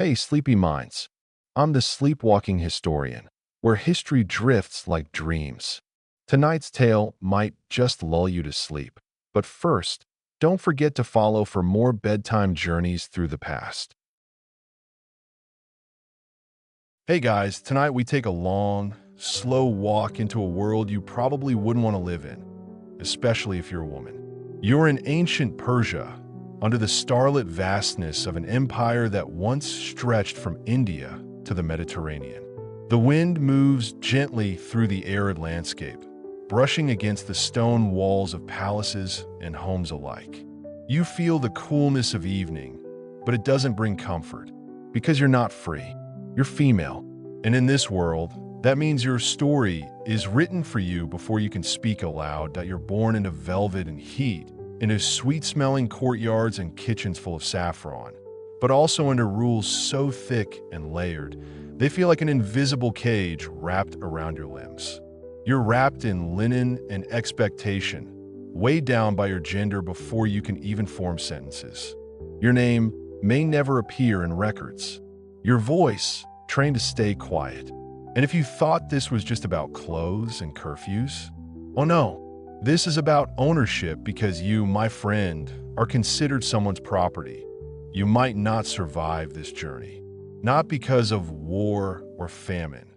Hey, sleepy minds. I'm the sleepwalking historian, where history drifts like dreams. Tonight's tale might just lull you to sleep. But first, don't forget to follow for more bedtime journeys through the past. Hey guys, tonight we take a long, slow walk into a world you probably wouldn't want to live in, especially if you're a woman. You're in ancient Persia, under the starlit vastness of an empire that once stretched from India to the Mediterranean. The wind moves gently through the arid landscape, brushing against the stone walls of palaces and homes alike. You feel the coolness of evening, but it doesn't bring comfort, because you're not free. You're female, and in this world, that means your story is written for you before you can speak aloud, that you're born into velvet and heat, into sweet-smelling courtyards and kitchens full of saffron, but also under rules so thick and layered, they feel like an invisible cage wrapped around your limbs. You're wrapped in linen and expectation, weighed down by your gender before you can even form sentences. Your name may never appear in records. Your voice, trained to stay quiet. And if you thought this was just about clothes and curfews, oh no, this is about ownership, because you, my friend, are considered someone's property. You might not survive this journey, not because of war or famine,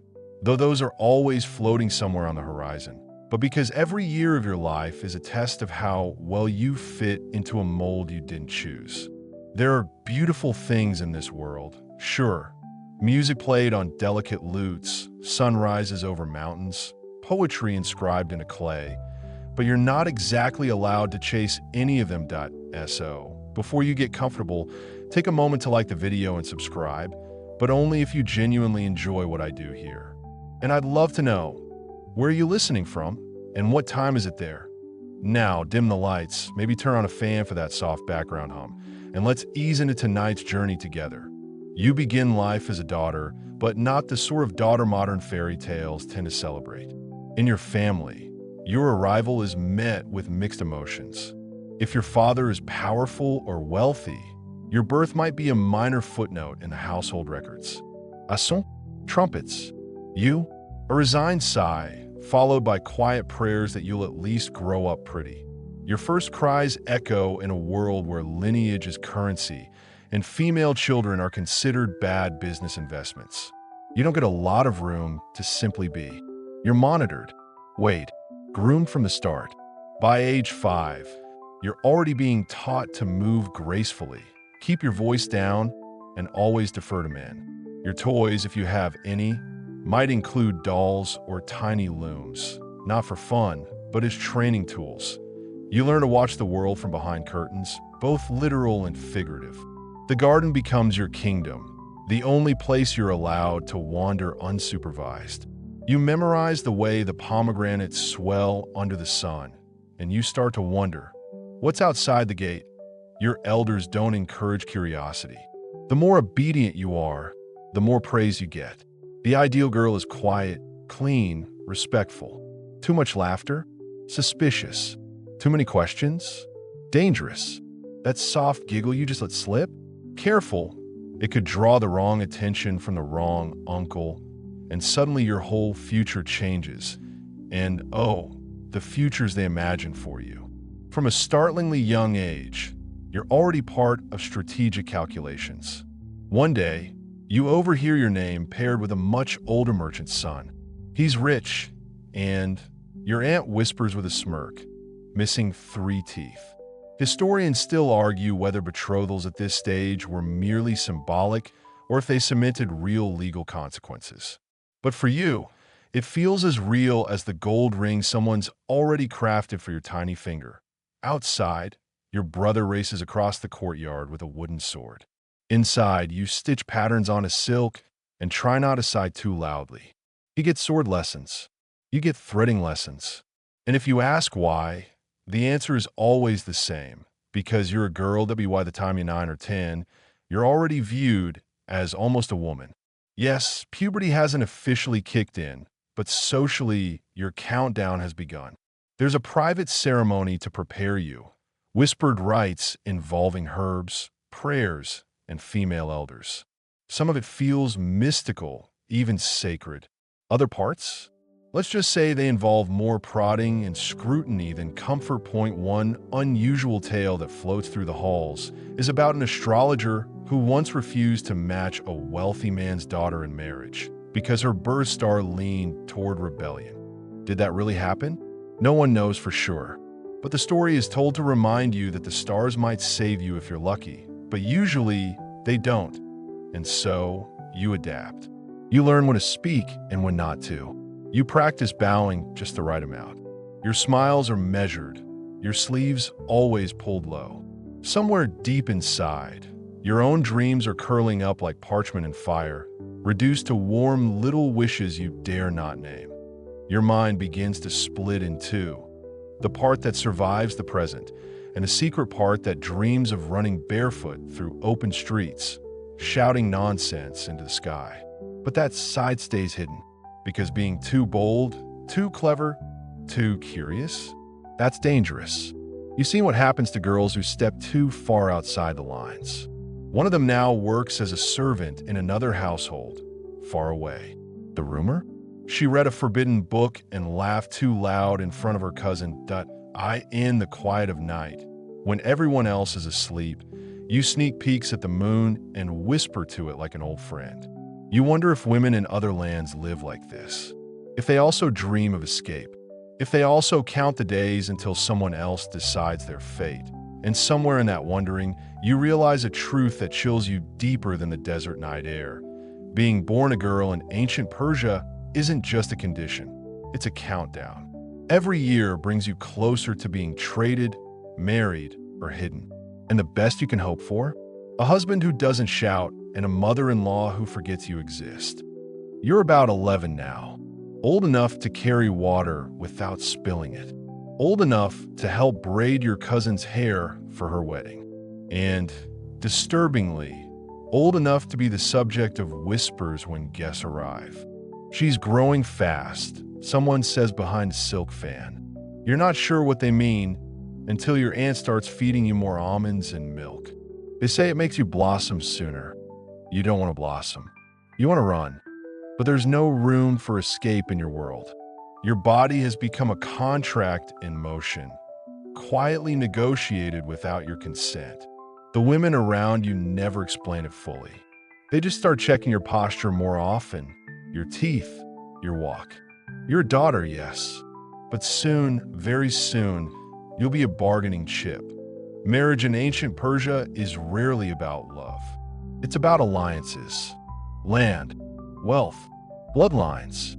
though those are always floating somewhere on the horizon, but because every year of your life is a test of how well you fit into a mold you didn't choose. There are beautiful things in this world, sure. Music played on delicate lutes, sunrises over mountains, poetry inscribed into clay, but you're not exactly allowed to chase any of them. So, before you get comfortable, take a moment to like the video and subscribe, but only if you genuinely enjoy what I do here. And I'd love to know, where are you listening from, and what time is it there? Now, dim the lights, maybe turn on a fan for that soft background hum, and let's ease into tonight's journey together. You begin life as a daughter, but not the sort of daughter modern fairy tales tend to celebrate. In your family, your arrival is met with mixed emotions. If your father is powerful or wealthy, your birth might be a minor footnote in the household records. A son, trumpets. You, a resigned sigh, followed by quiet prayers that you'll at least grow up pretty. Your first cries echo in a world where lineage is currency and female children are considered bad business investments. You don't get a lot of room to simply be. You're monitored, groomed from the start. By age 5, you're already being taught to move gracefully, keep your voice down, and always defer to men. Your toys, if you have any, might include dolls or tiny looms, not for fun, but as training tools. You learn to watch the world from behind curtains, both literal and figurative. The garden becomes your kingdom, the only place you're allowed to wander unsupervised. You memorize the way the pomegranates swell under the sun, and you start to wonder, what's outside the gate? Your elders don't encourage curiosity. The more obedient you are, the more praise you get. The ideal girl is quiet, clean, respectful. Too much laughter? Suspicious. Too many questions? Dangerous. That soft giggle you just let slip? Careful, it could draw the wrong attention from the wrong uncle, and suddenly your whole future changes. And oh, the futures they imagine for you. From a startlingly young age, you're already part of strategic calculations. One day, you overhear your name paired with a much older merchant's son. He's rich, and your aunt whispers with a smirk, missing 3 teeth. Historians still argue whether betrothals at this stage were merely symbolic or if they cemented real legal consequences. But for you, it feels as real as the gold ring someone's already crafted for your tiny finger. Outside, your brother races across the courtyard with a wooden sword. Inside, you stitch patterns onto silk and try not to sigh too loudly. You get sword lessons. You get threading lessons. And if you ask why, the answer is always the same, because you're a girl that by the time you're 9 or 10, you're already viewed as almost a woman. Yes, puberty hasn't officially kicked in, but socially, your countdown has begun. There's a private ceremony to prepare you, whispered rites involving herbs, prayers, and female elders. Some of it feels mystical, even sacred. Other parts? Let's just say they involve more prodding and scrutiny than comfort. Point one unusual tale that floats through the halls is about an astrologer who once refused to match a wealthy man's daughter in marriage because her birth star leaned toward rebellion. Did that really happen? No one knows for sure. But the story is told to remind you that the stars might save you if you're lucky, but usually they don't. And so, you adapt. You learn when to speak and when not to. You practice bowing just the right amount. Your smiles are measured, your sleeves always pulled low. Somewhere deep inside, your own dreams are curling up like parchment in fire, reduced to warm little wishes you dare not name. Your mind begins to split in two. The part that survives the present, and a secret part that dreams of running barefoot through open streets, shouting nonsense into the sky. But that side stays hidden, because being too bold, too clever, too curious, that's dangerous. You've seen what happens to girls who step too far outside the lines. One of them now works as a servant in another household, far away. The rumor? She read a forbidden book and laughed too loud in front of her cousin. In the quiet of night, when everyone else is asleep, you sneak peeks at the moon and whisper to it like an old friend. You wonder if women in other lands live like this, if they also dream of escape, if they also count the days until someone else decides their fate. And somewhere in that wondering, you realize a truth that chills you deeper than the desert night air. Being born a girl in ancient Persia isn't just a condition, it's a countdown. Every year brings you closer to being traded, married, or hidden. And the best you can hope for? A husband who doesn't shout and a mother-in-law who forgets you exist. You're about 11 now, old enough to carry water without spilling it, old enough to help braid your cousin's hair for her wedding, and, disturbingly, old enough to be the subject of whispers when guests arrive. She's growing fast, someone says behind a silk fan. You're not sure what they mean until your aunt starts feeding you more almonds and milk. They say it makes you blossom sooner. You don't want to blossom. You want to run. But there's no room for escape in your world. Your body has become a contract in motion, quietly negotiated without your consent. The women around you never explain it fully. They just start checking your posture more often, your teeth, your walk. You're a daughter, yes, but soon, very soon, you'll be a bargaining chip. Marriage in ancient Persia is rarely about love. It's about alliances, land, wealth, bloodlines.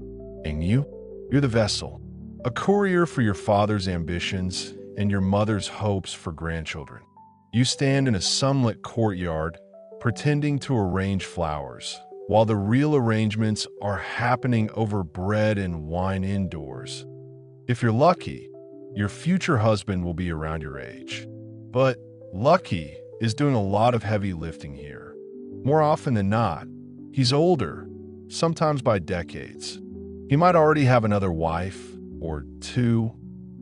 And you're the vessel, a courier for your father's ambitions and your mother's hopes for grandchildren. You stand in a sunlit courtyard, pretending to arrange flowers, while the real arrangements are happening over bread and wine indoors. If you're lucky, your future husband will be around your age. But lucky is doing a lot of heavy lifting here. More often than not, he's older, sometimes by decades. He might already have another wife, or 2,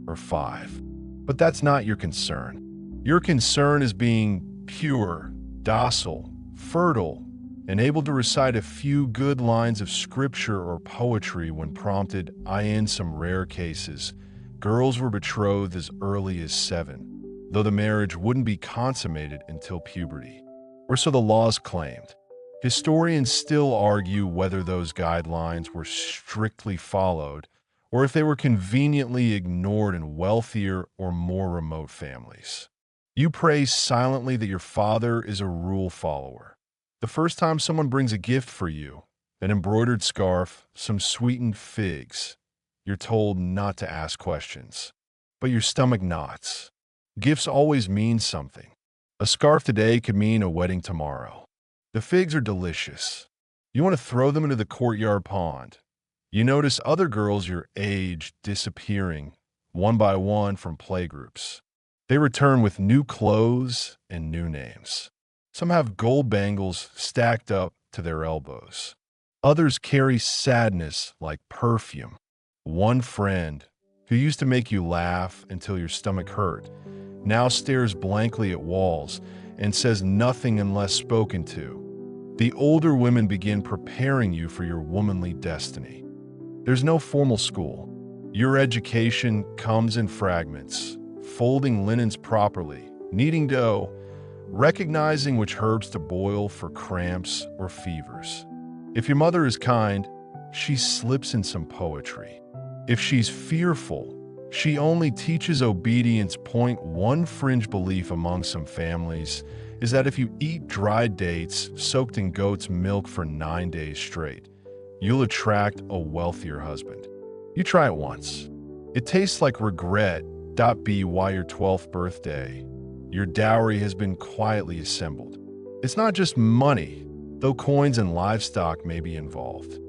or 5. But that's not your concern. Your concern is being pure, docile, fertile, and able to recite a few good lines of scripture or poetry when prompted. In some rare cases, girls were betrothed as early as 7, though the marriage wouldn't be consummated until puberty. Or so the laws claimed. Historians still argue whether those guidelines were strictly followed, or if they were conveniently ignored in wealthier or more remote families. You pray silently that your father is a rule follower. The first time someone brings a gift for you, an embroidered scarf, some sweetened figs, you're told not to ask questions. But your stomach knots. Gifts always mean something. A scarf today could mean a wedding tomorrow. The figs are delicious. You want to throw them into the courtyard pond. You notice other girls your age disappearing, one by one, from playgroups. They return with new clothes and new names. Some have gold bangles stacked up to their elbows. Others carry sadness like perfume. One friend, who used to make you laugh until your stomach hurt, now stares blankly at walls and says nothing unless spoken to. The older women begin preparing you for your womanly destiny. There's no formal school. Your education comes in fragments, folding linens properly, kneading dough, recognizing which herbs to boil for cramps or fevers. If your mother is kind, she slips in some poetry. If she's fearful, she only teaches obedience. One fringe belief among some families is that if you eat dried dates soaked in goat's milk for 9 days straight, you'll attract a wealthier husband. You try it once. It tastes like regret. By your 12th birthday, your dowry has been quietly assembled. It's not just money, though coins and livestock may be involved.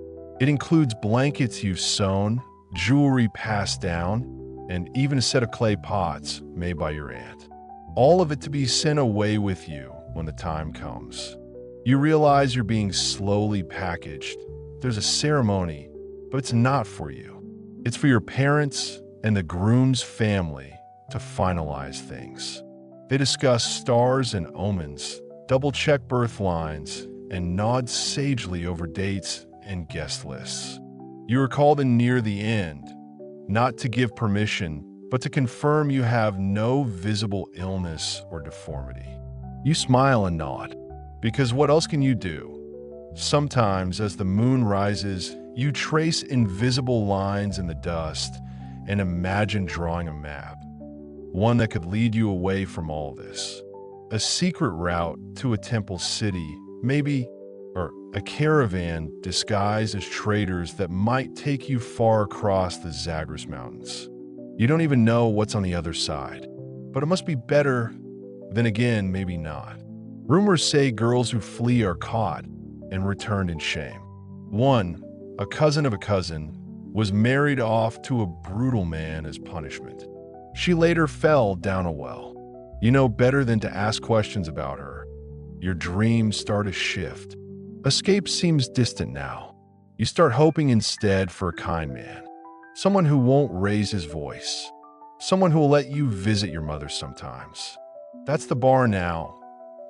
It includes blankets you've sewn, jewelry passed down, and even a set of clay pots made by your aunt. All of it to be sent away with you when the time comes. You realize you're being slowly packaged. There's a ceremony, but it's not for you. It's for your parents and the groom's family to finalize things. They discuss stars and omens, double-check birth lines, and nod sagely over dates and guest lists. You are called in near the end, not to give permission, but to confirm you have no visible illness or deformity. You smile and nod, because what else can you do? Sometimes, as the moon rises, you trace invisible lines in the dust and imagine drawing a map, one that could lead you away from all this. A secret route to a temple city, maybe, or a caravan disguised as traders that might take you far across the Zagros Mountains. You don't even know what's on the other side, but it must be better. Then again, maybe not. Rumors say girls who flee are caught and returned in shame. One, a cousin of a cousin, was married off to a brutal man as punishment. She later fell down a well. You know better than to ask questions about her. Your dreams start to shift. Escape seems distant now. You start hoping instead for a kind man. Someone who won't raise his voice. Someone who will let you visit your mother sometimes. That's the bar now.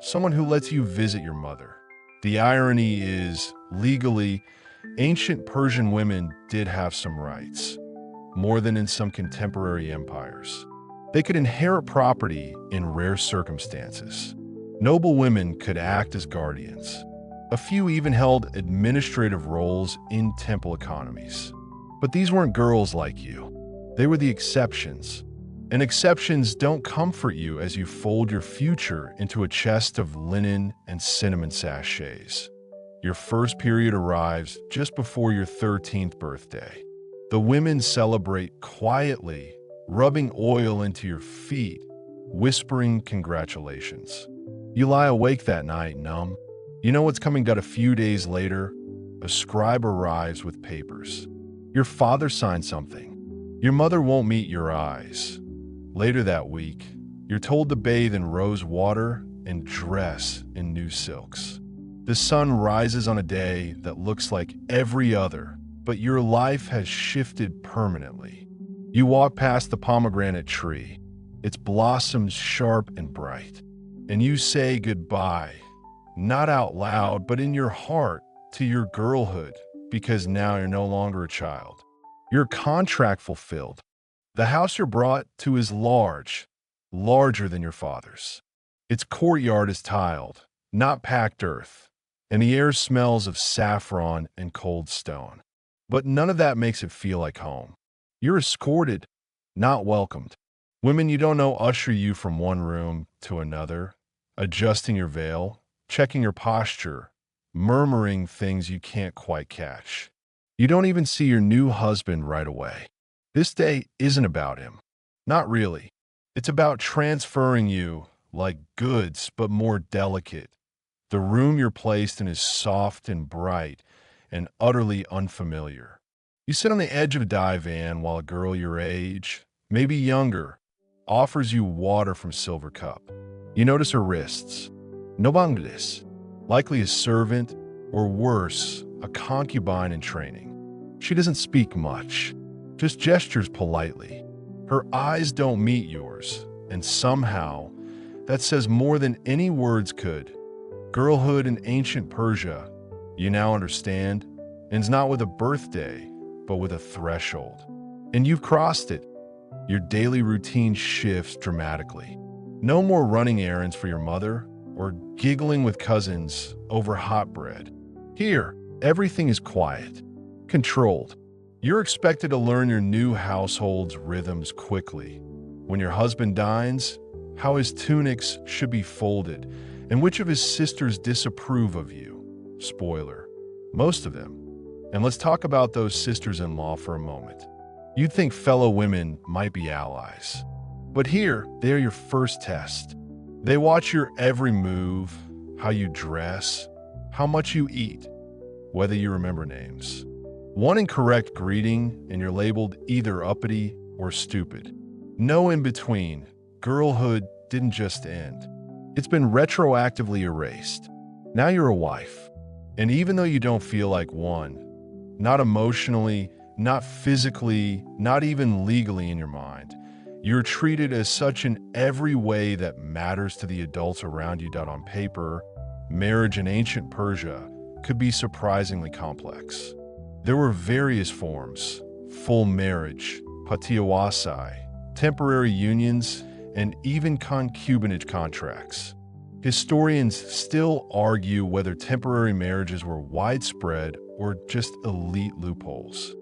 Someone who lets you visit your mother. The irony is, legally, ancient Persian women did have some rights, more than in some contemporary empires. They could inherit property in rare circumstances. Noble women could act as guardians. A few even held administrative roles in temple economies. But these weren't girls like you. They were the exceptions. And exceptions don't comfort you as you fold your future into a chest of linen and cinnamon sachets. Your first period arrives just before your 13th birthday. The women celebrate quietly, rubbing oil into your feet, whispering congratulations. You lie awake that night, numb. You know what's coming. A few days later, a scribe arrives with papers. Your father signed something. Your mother won't meet your eyes. Later that week, you're told to bathe in rose water and dress in new silks. The sun rises on a day that looks like every other, but your life has shifted permanently. You walk past the pomegranate tree, its blossoms sharp and bright, and you say goodbye, not out loud, but in your heart, to your girlhood, because now you're no longer a child. Your contract fulfilled. The house you're brought to is large, larger than your father's. Its courtyard is tiled, not packed earth, and the air smells of saffron and cold stone. But none of that makes it feel like home. You're escorted, not welcomed. Women you don't know usher you from one room to another, adjusting your veil, checking your posture, murmuring things you can't quite catch. You don't even see your new husband right away. This day isn't about him. Not really. It's about transferring you like goods, but more delicate. The room you're placed in is soft and bright and utterly unfamiliar. You sit on the edge of a divan while a girl your age, maybe younger, offers you water from silver cup. You notice her wrists. No Bangladesh, likely a servant, or worse, a concubine in training. She doesn't speak much, just gestures politely. Her eyes don't meet yours, and somehow, that says more than any words could. Girlhood in ancient Persia, you now understand, ends not with a birthday, but with a threshold. And you've crossed it. Your daily routine shifts dramatically. No more running errands for your mother or giggling with cousins over hot bread. Here, everything is quiet, controlled. You're expected to learn your new household's rhythms quickly. When your husband dines, how his tunics should be folded, and which of his sisters disapprove of you. Spoiler, most of them. And let's talk about those sisters-in-law for a moment. You'd think fellow women might be allies. But here, they are your first test. They watch your every move, how you dress, how much you eat, whether you remember names. One incorrect greeting and you're labeled either uppity or stupid. No in between. Girlhood didn't just end. It's been retroactively erased. Now you're a wife. And even though you don't feel like one, not emotionally, not physically, not even legally in your mind, you're treated as such in every way that matters to the adults around you. On paper, marriage in ancient Persia could be surprisingly complex. There were various forms: full marriage, patiawasai, temporary unions, and even concubinage contracts. Historians still argue whether temporary marriages were widespread or just elite loopholes.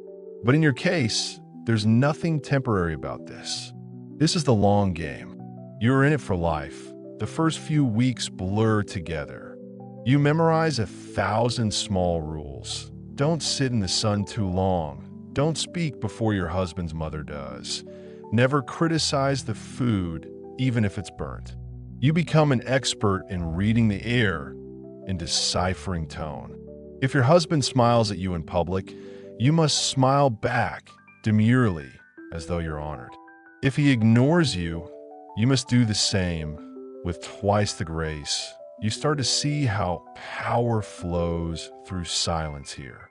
But in your case, there's nothing temporary about this. This is the long game. You're in it for life. The first few weeks blur together. You memorize 1,000 small rules. Don't sit in the sun too long. Don't speak before your husband's mother does. Never criticize the food, even if it's burnt. You become an expert in reading the air and deciphering tone. If your husband smiles at you in public, you must smile back demurely, as though you're honored. If he ignores you, you must do the same with twice the grace. You start to see how power flows through silence here.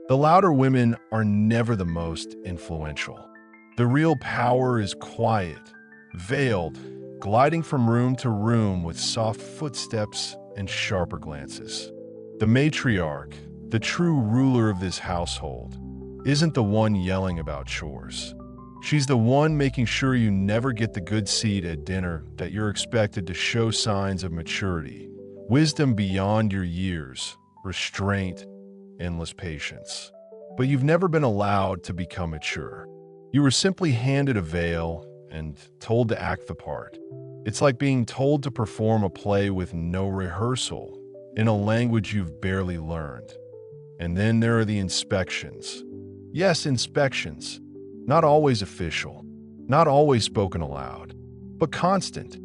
The louder women are never the most influential. The real power is quiet, veiled, gliding from room to room with soft footsteps and sharper glances. The matriarch, the true ruler of this household, isn't the one yelling about chores. She's the one making sure you never get the good seat at dinner, that you're expected to show signs of maturity, wisdom beyond your years, restraint, endless patience. But you've never been allowed to become mature. You were simply handed a veil and told to act the part. It's like being told to perform a play with no rehearsal, in a language you've barely learned. And then there are the inspections. Yes, inspections. Not always official, not always spoken aloud, but constant.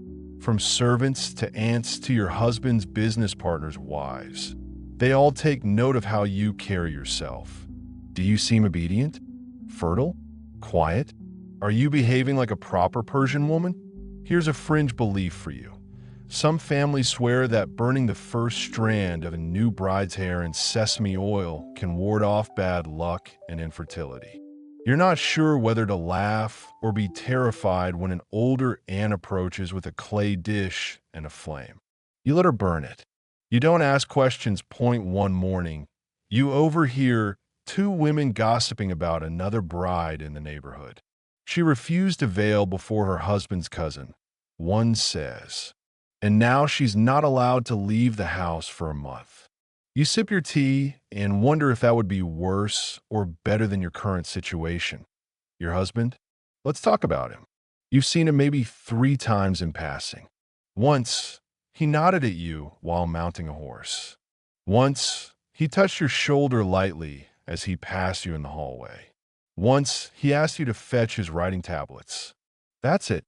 From servants to aunts to your husband's business partners' wives. They all take note of how you carry yourself. Do you seem obedient? Fertile? Quiet? Are you behaving like a proper Persian woman? Here's a fringe belief for you. Some families swear that burning the first strand of a new bride's hair in sesame oil can ward off bad luck and infertility. You're not sure whether to laugh or be terrified when an older aunt approaches with a clay dish and a flame. You let her burn it. You don't ask questions. One morning, you overhear two women gossiping about another bride in the neighborhood. She refused to veil before her husband's cousin. One says, and now she's not allowed to leave the house for a month. You sip your tea and wonder if that would be worse or better than your current situation. Your husband? Let's talk about him. You've seen him maybe 3 times in passing. Once, he nodded at you while mounting a horse. Once, he touched your shoulder lightly as he passed you in the hallway. Once, he asked you to fetch his writing tablets. That's it.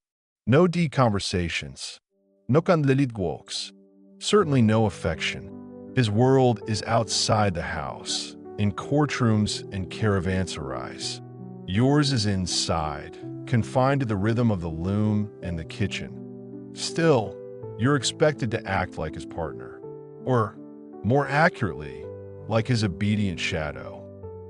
No deep conversations. No candlelit walks. Certainly no affection. His world is outside the house, in courtrooms and caravanserais. Yours is inside, confined to the rhythm of the loom and the kitchen. Still, you're expected to act like his partner. Or, more accurately, like his obedient shadow.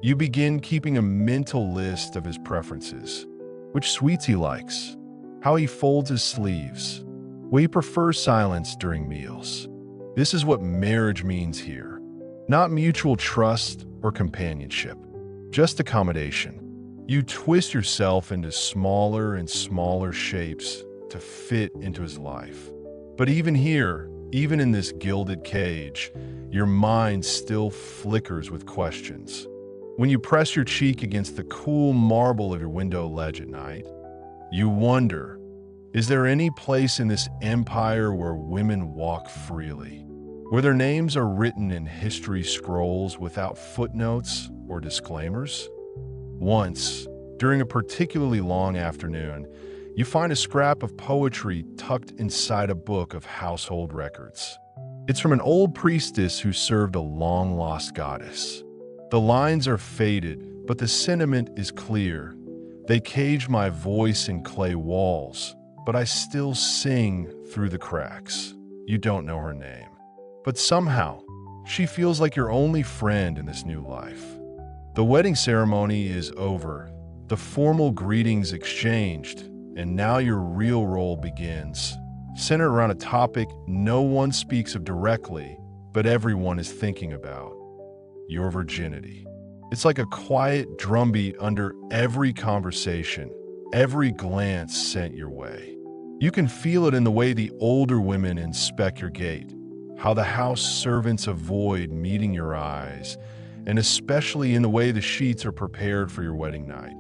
You begin keeping a mental list of his preferences. Which sweets he likes, how he folds his sleeves, will he prefer silence during meals. This is what marriage means here. Not mutual trust or companionship, just accommodation. You twist yourself into smaller and smaller shapes to fit into his life. But even here, even in this gilded cage, your mind still flickers with questions. When you press your cheek against the cool marble of your window ledge at night, you wonder, is there any place in this empire where women walk freely, where their names are written in history scrolls without footnotes or disclaimers? Once, during a particularly long afternoon, you find a scrap of poetry tucked inside a book of household records. It's from an old priestess who served a long-lost goddess. The lines are faded, but the sentiment is clear. They cage my voice in clay walls, but I still sing through the cracks. You don't know her name, but somehow, she feels like your only friend in this new life. The wedding ceremony is over, the formal greetings exchanged, and now your real role begins, centered around a topic no one speaks of directly, but everyone is thinking about: your virginity. It's like a quiet drumbeat under every conversation, every glance sent your way. You can feel it in the way the older women inspect your gate, how the house servants avoid meeting your eyes, and especially in the way the sheets are prepared for your wedding night.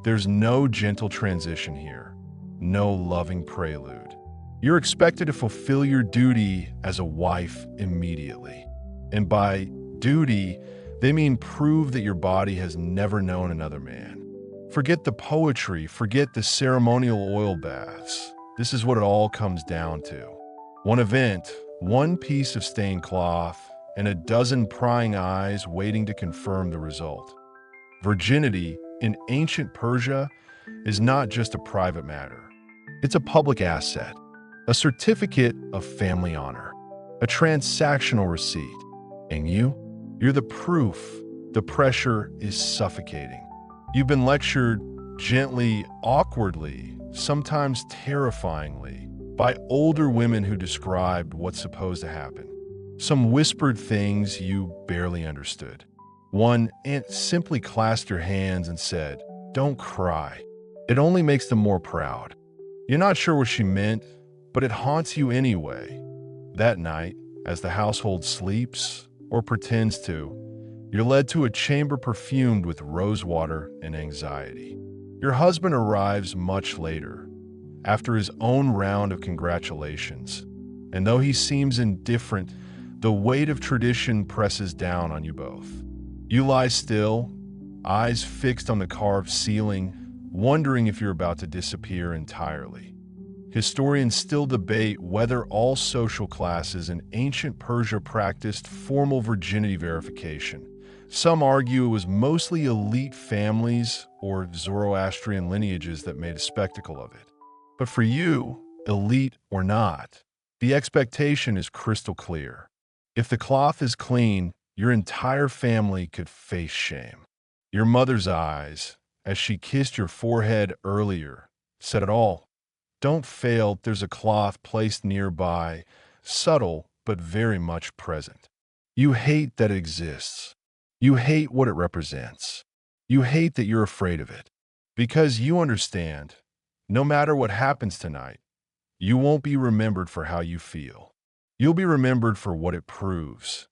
There's no gentle transition here, no loving prelude. You're expected to fulfill your duty as a wife immediately. And by duty, they mean prove that your body has never known another man. Forget the poetry, forget the ceremonial oil baths. This is what it all comes down to. One event, one piece of stained cloth, and a dozen prying eyes waiting to confirm the result. Virginity in ancient Persia is not just a private matter. It's a public asset, a certificate of family honor, a transactional receipt. And you're the proof. The pressure is suffocating. You've been lectured gently, awkwardly, sometimes terrifyingly, by older women who described what's supposed to happen. Some whispered things you barely understood. One aunt simply clasped her hands and said, "Don't cry. It only makes them more proud." You're not sure what she meant, but it haunts you anyway. That night, as the household sleeps, or pretends to, you're led to a chamber perfumed with rosewater and anxiety. Your husband arrives much later, after his own round of congratulations, and though he seems indifferent, the weight of tradition presses down on you both. You lie still, eyes fixed on the carved ceiling, wondering if you're about to disappear entirely. Historians still debate whether all social classes in ancient Persia practiced formal virginity verification. Some argue it was mostly elite families or Zoroastrian lineages that made a spectacle of it. But for you, elite or not, the expectation is crystal clear. If the cloth is clean, your entire family could face shame. Your mother's eyes, as she kissed your forehead earlier, said it all. Don't fail, there's a cloth placed nearby, subtle but very much present. You hate that it exists. You hate what it represents. You hate that you're afraid of it. Because you understand, no matter what happens tonight, you won't be remembered for how you feel. You'll be remembered for what it proves.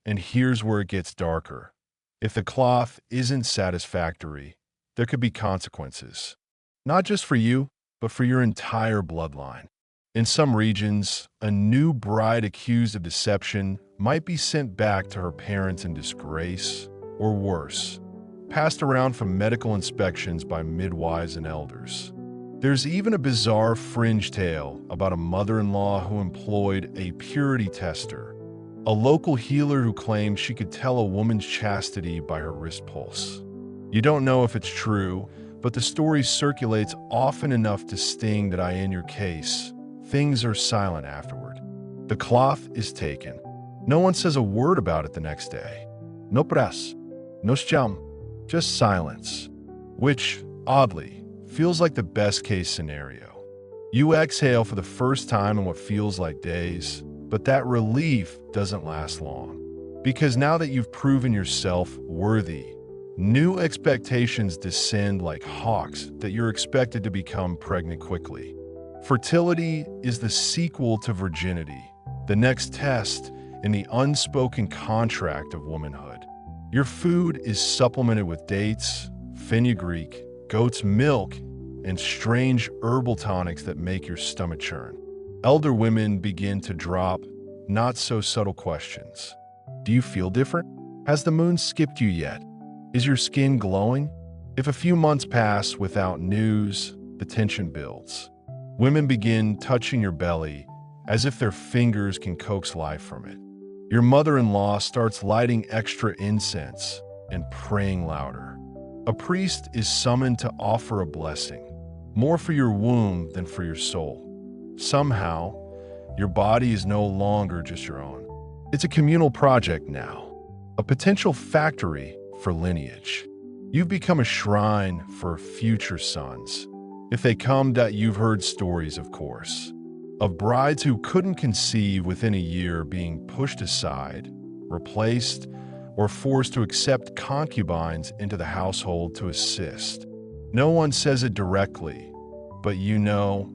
And here's where it gets darker. If the cloth isn't satisfactory, there could be consequences. Not just for you, but for your entire bloodline. In some regions, a new bride accused of deception might be sent back to her parents in disgrace, or worse, passed around from medical inspections by midwives and elders. There's even a bizarre fringe tale about a mother-in-law who employed a purity tester, a local healer who claimed she could tell a woman's chastity by her wrist pulse. You don't know if it's true, but the story circulates often enough to sting that in your case, things are silent afterward. The cloth is taken. No one says a word about it the next day. No press, no sham, just silence, which, oddly, feels like the best-case scenario. You exhale for the first time in what feels like days, But that relief doesn't last long. Because now that you've proven yourself worthy, new expectations descend like hawks that you're expected to become pregnant quickly. Fertility is the sequel to virginity, the next test in the unspoken contract of womanhood. Your food is supplemented with dates, fenugreek, goat's milk, and strange herbal tonics that make your stomach churn. Elder women begin to drop not-so-subtle questions. Do you feel different? Has the moon skipped you yet? Is your skin glowing? If a few months pass without news, the tension builds. Women begin touching your belly as if their fingers can coax life from it. Your mother-in-law starts lighting extra incense and praying louder. A priest is summoned to offer a blessing, more for your womb than for your soul. Somehow, your body is no longer just your own. It's a communal project now, a potential factory for lineage. You've become a shrine for future sons. If they come, you've heard stories, of course, of brides who couldn't conceive within a year being pushed aside, replaced, or forced to accept concubines into the household to assist. No one says it directly, but you know,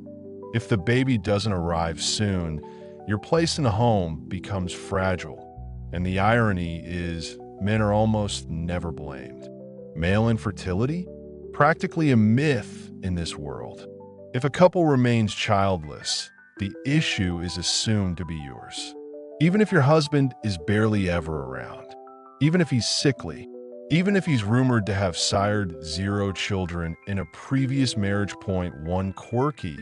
if the baby doesn't arrive soon, your place in the home becomes fragile. And the irony is, men are almost never blamed. Male infertility? Practically a myth in this world. If a couple remains childless, the issue is assumed to be yours. Even if your husband is barely ever around, even if he's sickly, even if he's rumored to have sired 0 children in a previous marriage. One quirky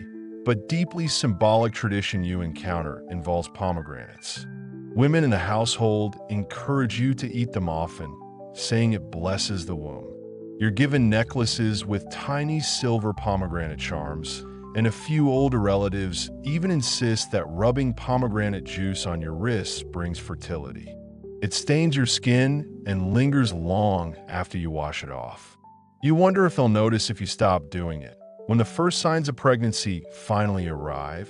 but deeply symbolic tradition you encounter involves pomegranates. Women in the household encourage you to eat them often, saying it blesses the womb. You're given necklaces with tiny silver pomegranate charms, and a few older relatives even insist that rubbing pomegranate juice on your wrists brings fertility. It stains your skin and lingers long after you wash it off. You wonder if they'll notice if you stop doing it. When the first signs of pregnancy finally arrive,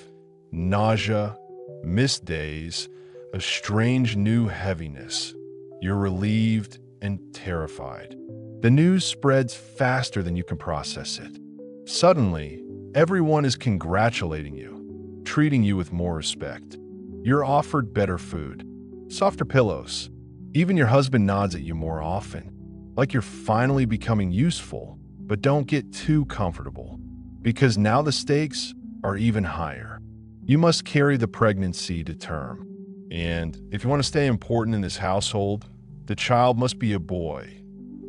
nausea, missed days, a strange new heaviness, you're relieved and terrified. The news spreads faster than you can process it. Suddenly, everyone is congratulating you, treating you with more respect. You're offered better food, softer pillows. Even your husband nods at you more often, like you're finally becoming useful. But don't get too comfortable, because now the stakes are even higher. You must carry the pregnancy to term. And if you want to stay important in this household, the child must be a boy.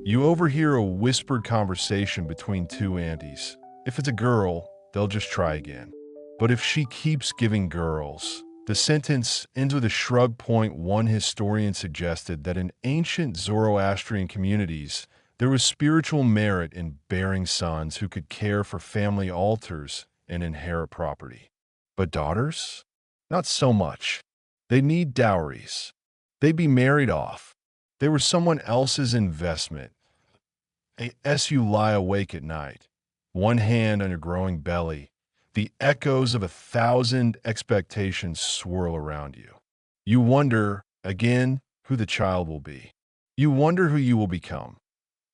You overhear a whispered conversation between 2 aunties. If it's a girl, they'll just try again. But if she keeps giving girls, the sentence ends with a shrug. One historian suggested that in ancient Zoroastrian communities, there was spiritual merit in bearing sons who could care for family altars and inherit property. But daughters? Not so much. They need dowries. They'd be married off. They were someone else's investment. As you lie awake at night, one hand on your growing belly, the echoes of 1,000 expectations swirl around you. You wonder, again, who the child will be. You wonder who you will become.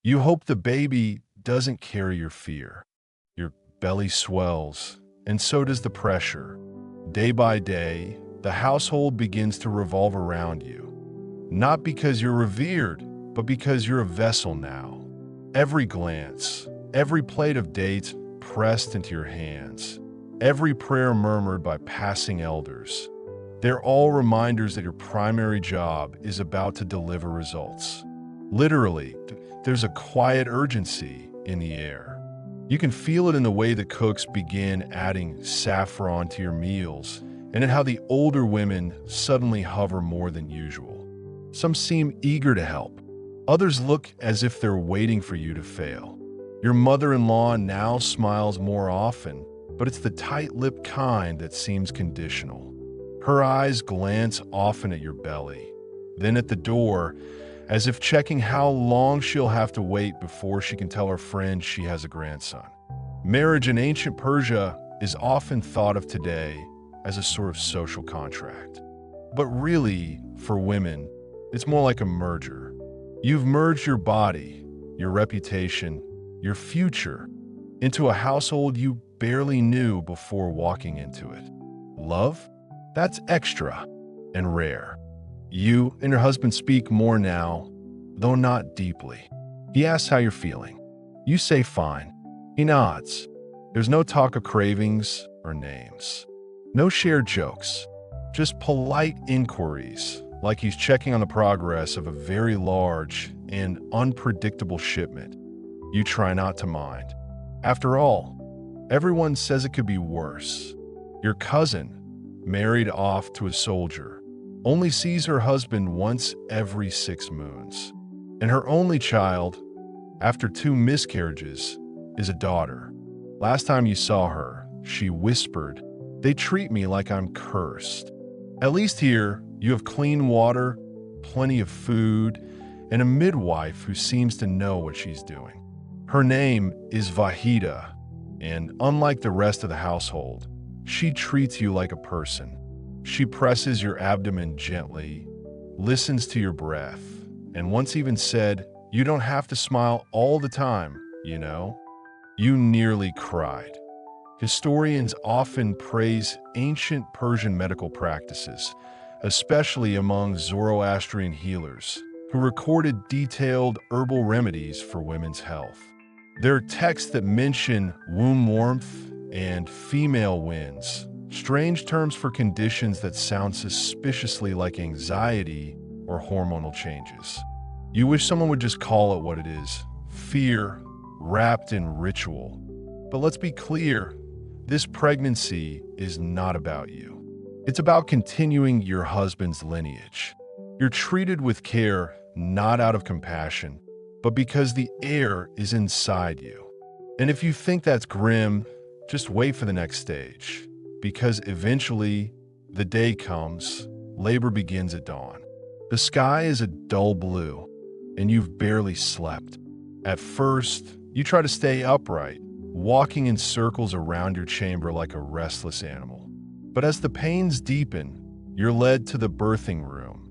You hope the baby doesn't carry your fear. Your belly swells, and so does the pressure. Day by day, the household begins to revolve around you. Not because you're revered, but because you're a vessel now. Every glance, every plate of dates pressed into your hands, every prayer murmured by passing elders, they're all reminders that your primary job is about to deliver results. Literally, there's a quiet urgency in the air. You can feel it in the way the cooks begin adding saffron to your meals, and in how the older women suddenly hover more than usual. Some seem eager to help. Others look as if they're waiting for you to fail. Your mother-in-law now smiles more often, but it's the tight-lipped kind that seems conditional. Her eyes glance often at your belly, then at the door, as if checking how long she'll have to wait before she can tell her friend she has a grandson. Marriage in ancient Persia is often thought of today as a sort of social contract. But really, for women, it's more like a merger. You've merged your body, your reputation, your future into a household you barely knew before walking into it. Love? That's extra and rare. You and your husband speak more now, though not deeply. He asks how you're feeling. You say fine. He nods. There's no talk of cravings or names. No shared jokes. Just polite inquiries, like he's checking on the progress of a very large and unpredictable shipment. You try not to mind. After all, everyone says it could be worse. Your cousin, married off to a soldier, only sees her husband once every 6 moons. And her only child, after 2 miscarriages, is a daughter. Last time you saw her, she whispered, "They treat me like I'm cursed." At least here, you have clean water, plenty of food, and a midwife who seems to know what she's doing. Her name is Vahida, and unlike the rest of the household, she treats you like a person. She presses your abdomen gently, listens to your breath, and once even said, "You don't have to smile all the time, you know." You nearly cried. Historians often praise ancient Persian medical practices, especially among Zoroastrian healers, who recorded detailed herbal remedies for women's health. There are texts that mention womb warmth and female winds, strange terms for conditions that sound suspiciously like anxiety or hormonal changes. You wish someone would just call it what it is: fear wrapped in ritual. But let's be clear, this pregnancy is not about you. It's about continuing your husband's lineage. You're treated with care, not out of compassion, but because the heir is inside you. And if you think that's grim, just wait for the next stage, because eventually the day comes, labor begins at dawn. The sky is a dull blue, and you've barely slept. At first, you try to stay upright, walking in circles around your chamber like a restless animal. But as the pains deepen, you're led to the birthing room,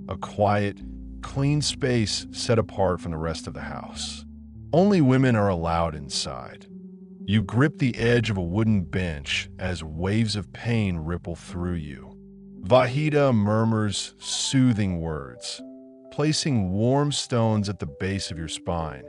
a quiet, clean space set apart from the rest of the house. Only women are allowed inside. You grip the edge of a wooden bench as waves of pain ripple through you. Vahida murmurs soothing words, placing warm stones at the base of your spine,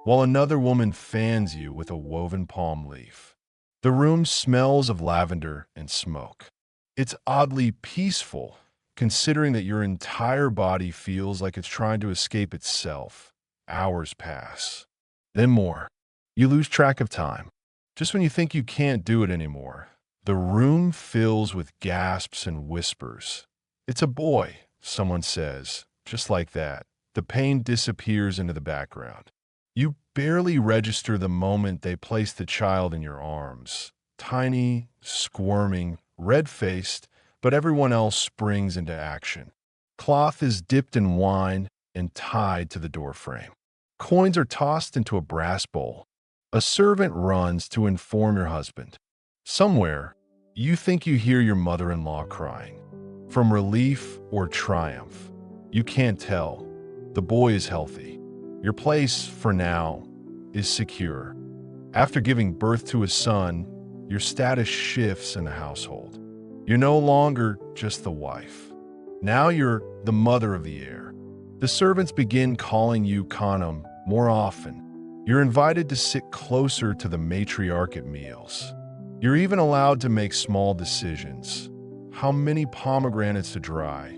while another woman fans you with a woven palm leaf. The room smells of lavender and smoke. It's oddly peaceful, considering that your entire body feels like it's trying to escape itself. Hours pass. Then more. You lose track of time. Just when you think you can't do it anymore, the room fills with gasps and whispers. "It's a boy," someone says. Just like that, the pain disappears into the background. You barely register the moment they place the child in your arms. Tiny, squirming, red-faced, but everyone else springs into action. Cloth is dipped in wine and tied to the doorframe. Coins are tossed into a brass bowl. A servant runs to inform your husband. Somewhere, you think you hear your mother-in-law crying. From relief or triumph, you can't tell. The boy is healthy. Your place, for now, is secure. After giving birth to a son, your status shifts in the household. You're no longer just the wife. Now you're the mother of the heir. The servants begin calling you Khanum more often. You're invited to sit closer to the matriarch at meals. You're even allowed to make small decisions. How many pomegranates to dry?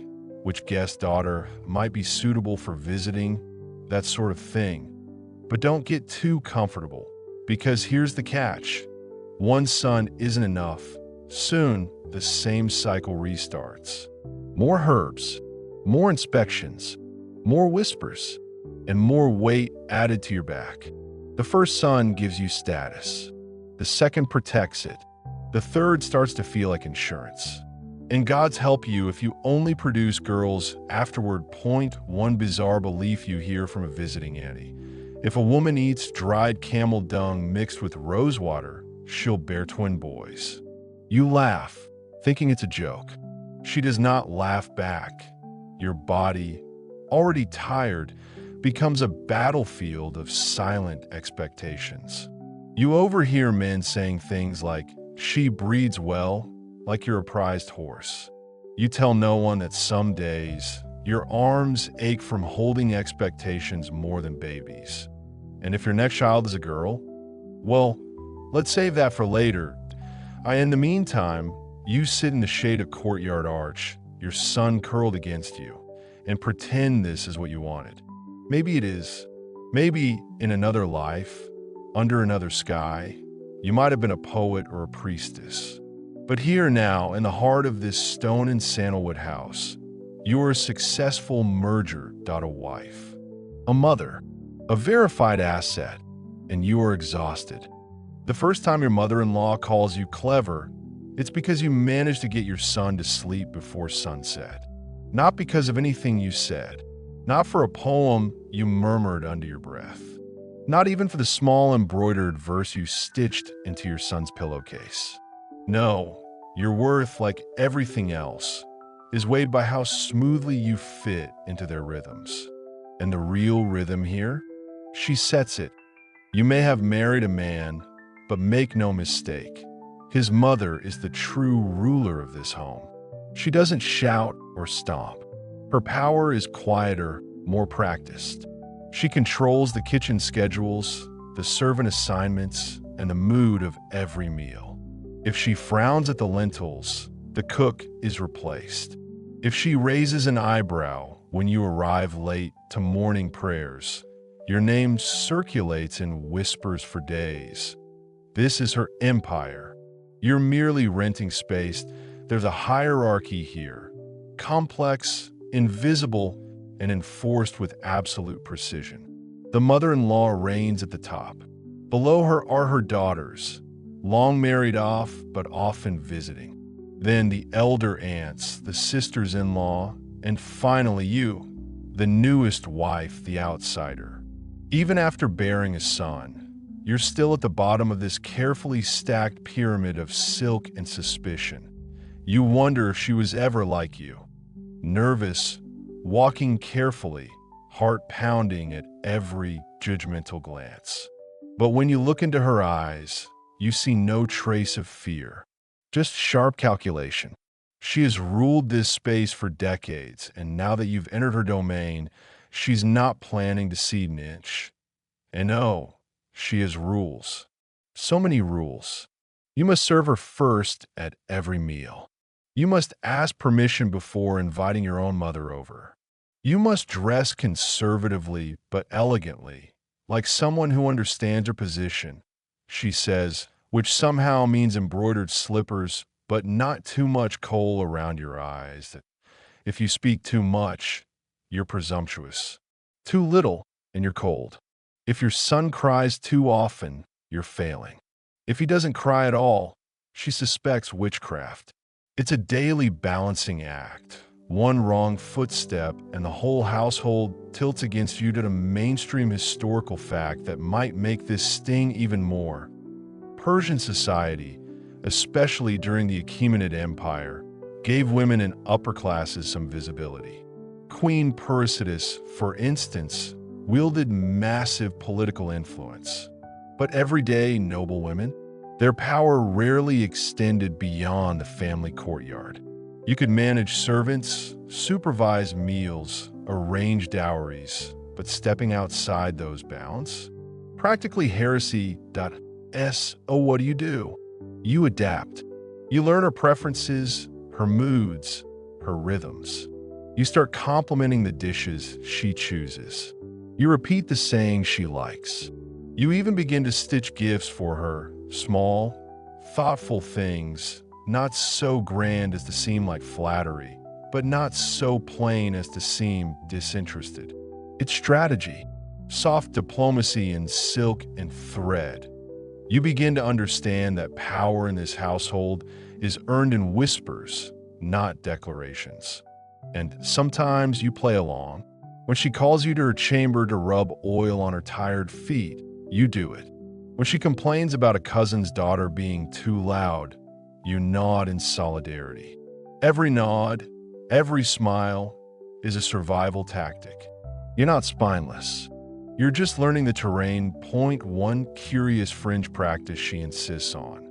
Which guest daughter might be suitable for visiting? That sort of thing. But don't get too comfortable, because here's the catch. One son isn't enough. Soon, the same cycle restarts. More herbs, more inspections, more whispers, and more weight added to your back. The first son gives you status. The second protects it. The third starts to feel like insurance. And God's help you if you only produce girls. Afterward, point one bizarre belief you hear from a visiting auntie. If a woman eats dried camel dung mixed with rose water, she'll bear twin boys. You laugh, thinking it's a joke. She does not laugh back. Your body, already tired, becomes a battlefield of silent expectations. You overhear men saying things like, "She breeds well," like you're a prized horse. You tell no one that some days your arms ache from holding expectations more than babies. And if your next child is a girl, well, let's save that for later. In the meantime, you sit in the shade of Courtyard Arch, your son curled against you, and pretend this is what you wanted. Maybe it is. Maybe in another life, under another sky, you might have been a poet or a priestess. But here now, in the heart of this stone and sandalwood house, you are a successful merger, a wife, a mother, a verified asset, and you are exhausted. The first time your mother-in-law calls you clever, it's because you managed to get your son to sleep before sunset. Not because of anything you said. Not for a poem you murmured under your breath. Not even for the small embroidered verse you stitched into your son's pillowcase. No, your worth, like everything else, is weighed by how smoothly you fit into their rhythms. And the real rhythm here? She sets it. You may have married a man, but make no mistake, his mother is the true ruler of this home. She doesn't shout or stomp. Her power is quieter, more practiced. She controls the kitchen schedules, the servant assignments, and the mood of every meal. If she frowns at the lentils, the cook is replaced. If she raises an eyebrow when you arrive late to morning prayers, your name circulates in whispers for days. This is her empire. You're merely renting space. There's a hierarchy here, complex, invisible, and enforced with absolute precision. The mother-in-law reigns at the top. Below her are her daughters, long married off, but often visiting. Then the elder aunts, the sisters-in-law, and finally you, the newest wife, the outsider. Even after bearing a son, you're still at the bottom of this carefully stacked pyramid of silk and suspicion. You wonder if she was ever like you. Nervous, walking carefully, heart pounding at every judgmental glance. But when you look into her eyes, you see no trace of fear, just sharp calculation. She has ruled this space for decades, and now that you've entered her domain, she's not planning to cede an inch. And oh, she has rules. So many rules. You must serve her first at every meal. You must ask permission before inviting your own mother over. You must dress conservatively but elegantly, like someone who understands her position, she says, which somehow means embroidered slippers, but not too much kohl around your eyes. If you speak too much, you're presumptuous. Too little, and you're cold. If your son cries too often, you're failing. If he doesn't cry at all, she suspects witchcraft. It's a daily balancing act. One wrong footstep and the whole household tilts against you to the mainstream historical fact that might make this sting even more. Persian society, especially during the Achaemenid Empire, gave women in upper classes some visibility. Queen Persides, for instance, wielded massive political influence. But everyday noble women, their power rarely extended beyond the family courtyard. You could manage servants, supervise meals, arrange dowries, but stepping outside those bounds? Practically heresy. Oh, what do? You adapt. You learn her preferences, her moods, her rhythms. You start complimenting the dishes she chooses. You repeat the sayings she likes. You even begin to stitch gifts for her, small, thoughtful things, not so grand as to seem like flattery, but not so plain as to seem disinterested. It's strategy, soft diplomacy in silk and thread. You begin to understand that power in this household is earned in whispers, not declarations. And sometimes you play along. When she calls you to her chamber to rub oil on her tired feet, you do it. When she complains about a cousin's daughter being too loud, you nod in solidarity. Every nod, every smile is a survival tactic. You're not spineless. You're just learning the terrain. Point one curious fringe practice she insists on.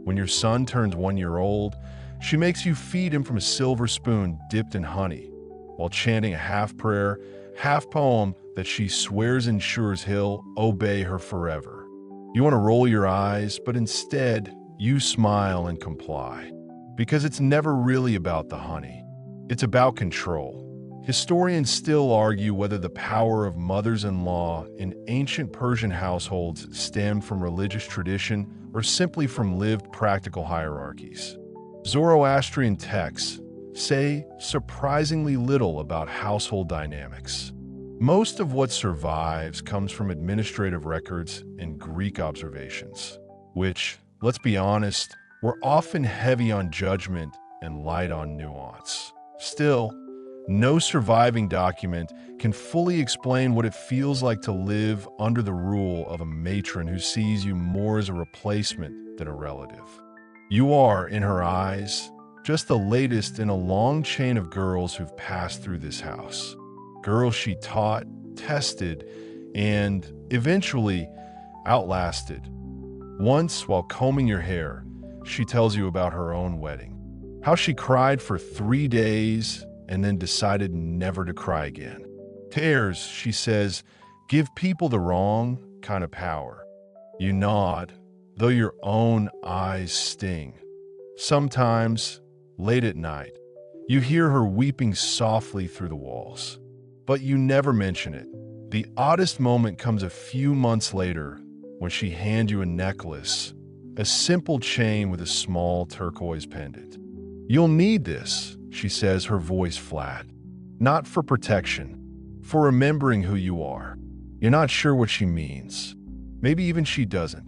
When your son turns 1 year old, she makes you feed him from a silver spoon dipped in honey, while chanting a half prayer, half poem that she swears ensures he'll obey her forever. You want to roll your eyes, but instead, you smile and comply. Because it's never really about the honey. It's about control. Historians still argue whether the power of mothers-in-law in ancient Persian households stemmed from religious tradition or simply from lived practical hierarchies. Zoroastrian texts say surprisingly little about household dynamics. Most of what survives comes from administrative records and Greek observations, which, let's be honest, were often heavy on judgment and light on nuance. Still, no surviving document can fully explain what it feels like to live under the rule of a matron who sees you more as a replacement than a relative. You are, in her eyes, just the latest in a long chain of girls who've passed through this house. Girls she taught, tested, and eventually outlasted. Once, while combing your hair, she tells you about her own wedding. How she cried for 3 days and then decided never to cry again. Tears, she says, give people the wrong kind of power. You nod, though your own eyes sting. Sometimes, late at night, you hear her weeping softly through the walls. But you never mention it. The oddest moment comes a few months later when she hands you a necklace, a simple chain with a small turquoise pendant. You'll need this, she says, her voice flat. Not for protection, for remembering who you are. You're not sure what she means. Maybe even she doesn't.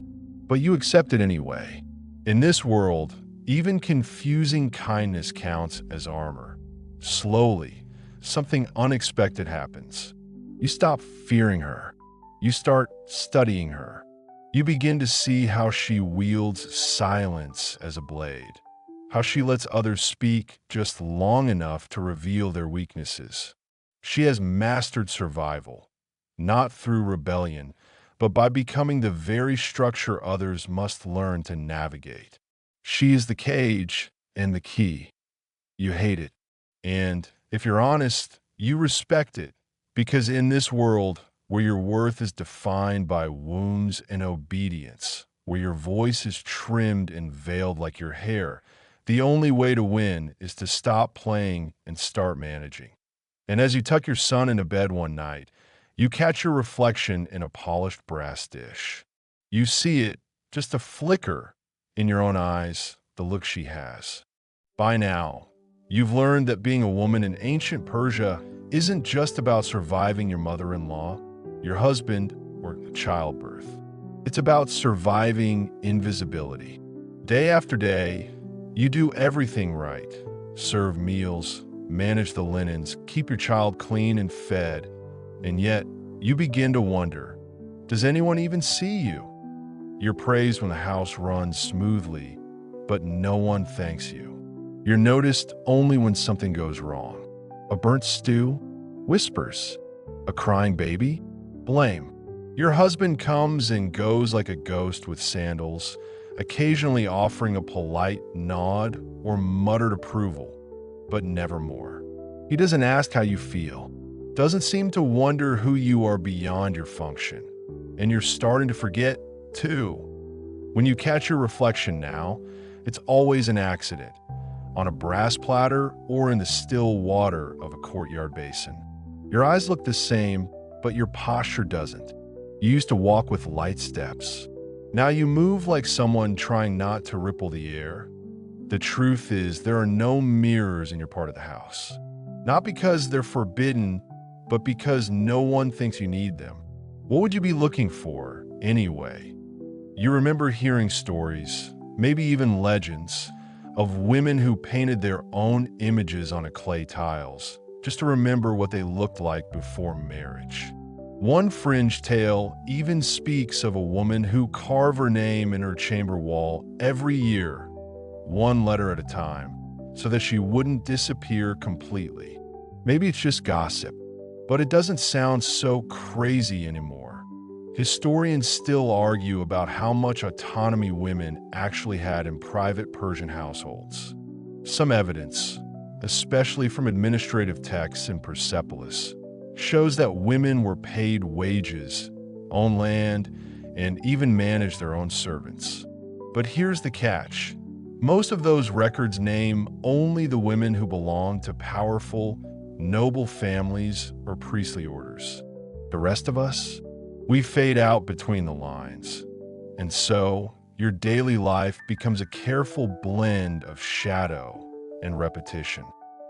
But you accept it anyway. In this world, even confusing kindness counts as armor. Slowly, something unexpected happens. You stop fearing her. You start studying her. You begin to see how she wields silence as a blade. How she lets others speak just long enough to reveal their weaknesses. She has mastered survival, not through rebellion, but by becoming the very structure others must learn to navigate. She is the cage and the key. You hate it. And if you're honest, you respect it. Because in this world, where your worth is defined by wounds and obedience, where your voice is trimmed and veiled like your hair, the only way to win is to stop playing and start managing. And as you tuck your son into bed one night, you catch your reflection in a polished brass dish. You see it, just a flicker, in your own eyes, the look she has. By now, you've learned that being a woman in ancient Persia isn't just about surviving your mother-in-law, your husband, or childbirth. It's about surviving invisibility. Day after day, you do everything right. Serve meals, manage the linens, keep your child clean and fed, and yet you begin to wonder, does anyone even see you? You're praised when the house runs smoothly, but no one thanks you. You're noticed only when something goes wrong. A burnt stew? Whispers. A crying baby? Blame. Your husband comes and goes like a ghost with sandals, occasionally offering a polite nod or muttered approval, but never more. He doesn't ask how you feel, doesn't seem to wonder who you are beyond your function, and you're starting to forget, too. When you catch your reflection now, it's always an accident, on a brass platter or in the still water of a courtyard basin. Your eyes look the same, but your posture doesn't. You used to walk with light steps. Now you move like someone trying not to ripple the air. The truth is, there are no mirrors in your part of the house. Not because they're forbidden, but because no one thinks you need them. What would you be looking for, anyway? You remember hearing stories, maybe even legends, of women who painted their own images on a clay tiles, just to remember what they looked like before marriage. One fringe tale even speaks of a woman who carved her name in her chamber wall every year, one letter at a time, so that she wouldn't disappear completely. Maybe it's just gossip, but it doesn't sound so crazy anymore. Historians still argue about how much autonomy women actually had in private Persian households. Some evidence, especially from administrative texts in Persepolis, shows that women were paid wages, owned land, and even managed their own servants. But here's the catch. Most of those records name only the women who belonged to powerful, noble families or priestly orders. The rest of us, we fade out between the lines. And so, your daily life becomes a careful blend of shadow and repetition.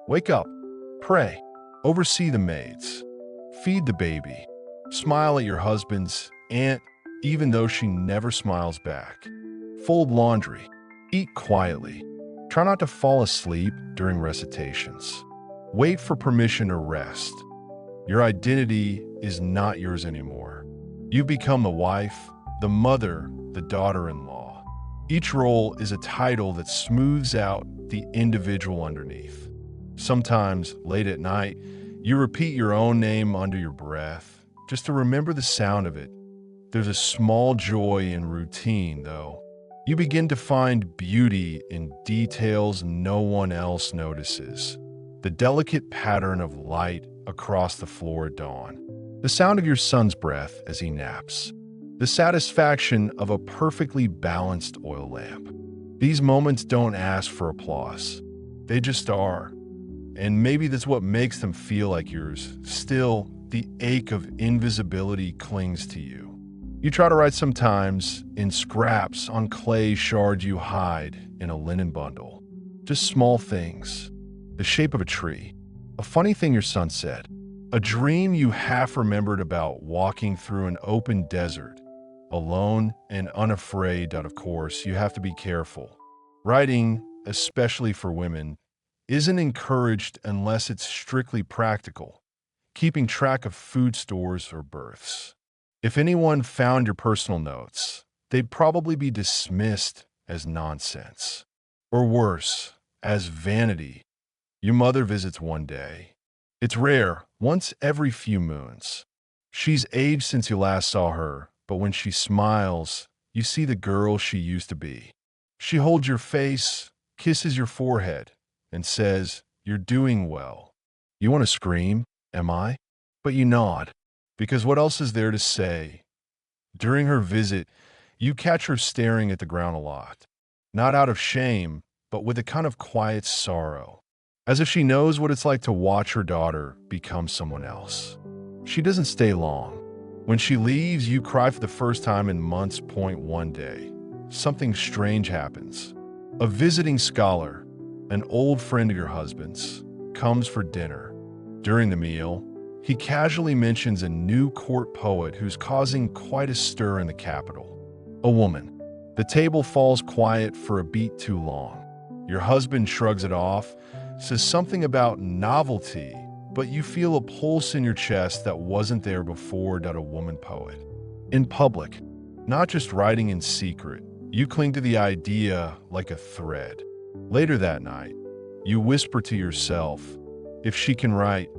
Wake up, pray, oversee the maids, feed the baby, smile at your husband's aunt even though she never smiles back, fold laundry, eat quietly, try not to fall asleep during recitations, wait for permission to rest. Your identity is not yours anymore. You become the wife, the mother, the daughter-in-law. Each role is a title that smooths out the individual underneath. Sometimes, late at night, you repeat your own name under your breath, just to remember the sound of it. There's a small joy in routine, though. You begin to find beauty in details no one else notices. The delicate pattern of light across the floor at dawn. The sound of your son's breath as he naps. The satisfaction of a perfectly balanced oil lamp. These moments don't ask for applause. They just are. And maybe that's what makes them feel like yours. Still, the ache of invisibility clings to you. You try to write sometimes in scraps on clay shards you hide in a linen bundle. Just small things. The shape of a tree. A funny thing your son said. A dream you half remembered about walking through an open desert. Alone and unafraid that, of course, you have to be careful. Writing, especially for women, isn't encouraged unless it's strictly practical. Keeping track of food stores or births. If anyone found your personal notes, they'd probably be dismissed as nonsense. Or worse, as vanity. Your mother visits one day. It's rare, once every few moons. She's aged since you last saw her, but when she smiles, you see the girl she used to be. She holds your face, kisses your forehead, and says, "You're doing well." You want to scream, "Am I?" But you nod. Because what else is there to say? During her visit, you catch her staring at the ground a lot. Not out of shame, but with a kind of quiet sorrow. As if she knows what it's like to watch her daughter become someone else. She doesn't stay long. When she leaves, you cry for the first time in months. One day, something strange happens. A visiting scholar, an old friend of your husband's, comes for dinner. During the meal, he casually mentions a new court poet who's causing quite a stir in the capital. A woman. The table falls quiet for a beat too long. Your husband shrugs it off, says something about novelty, but you feel a pulse in your chest that wasn't there before. A woman poet. In public, not just writing in secret, you cling to the idea like a thread. Later that night, you whisper to yourself, "If she can write,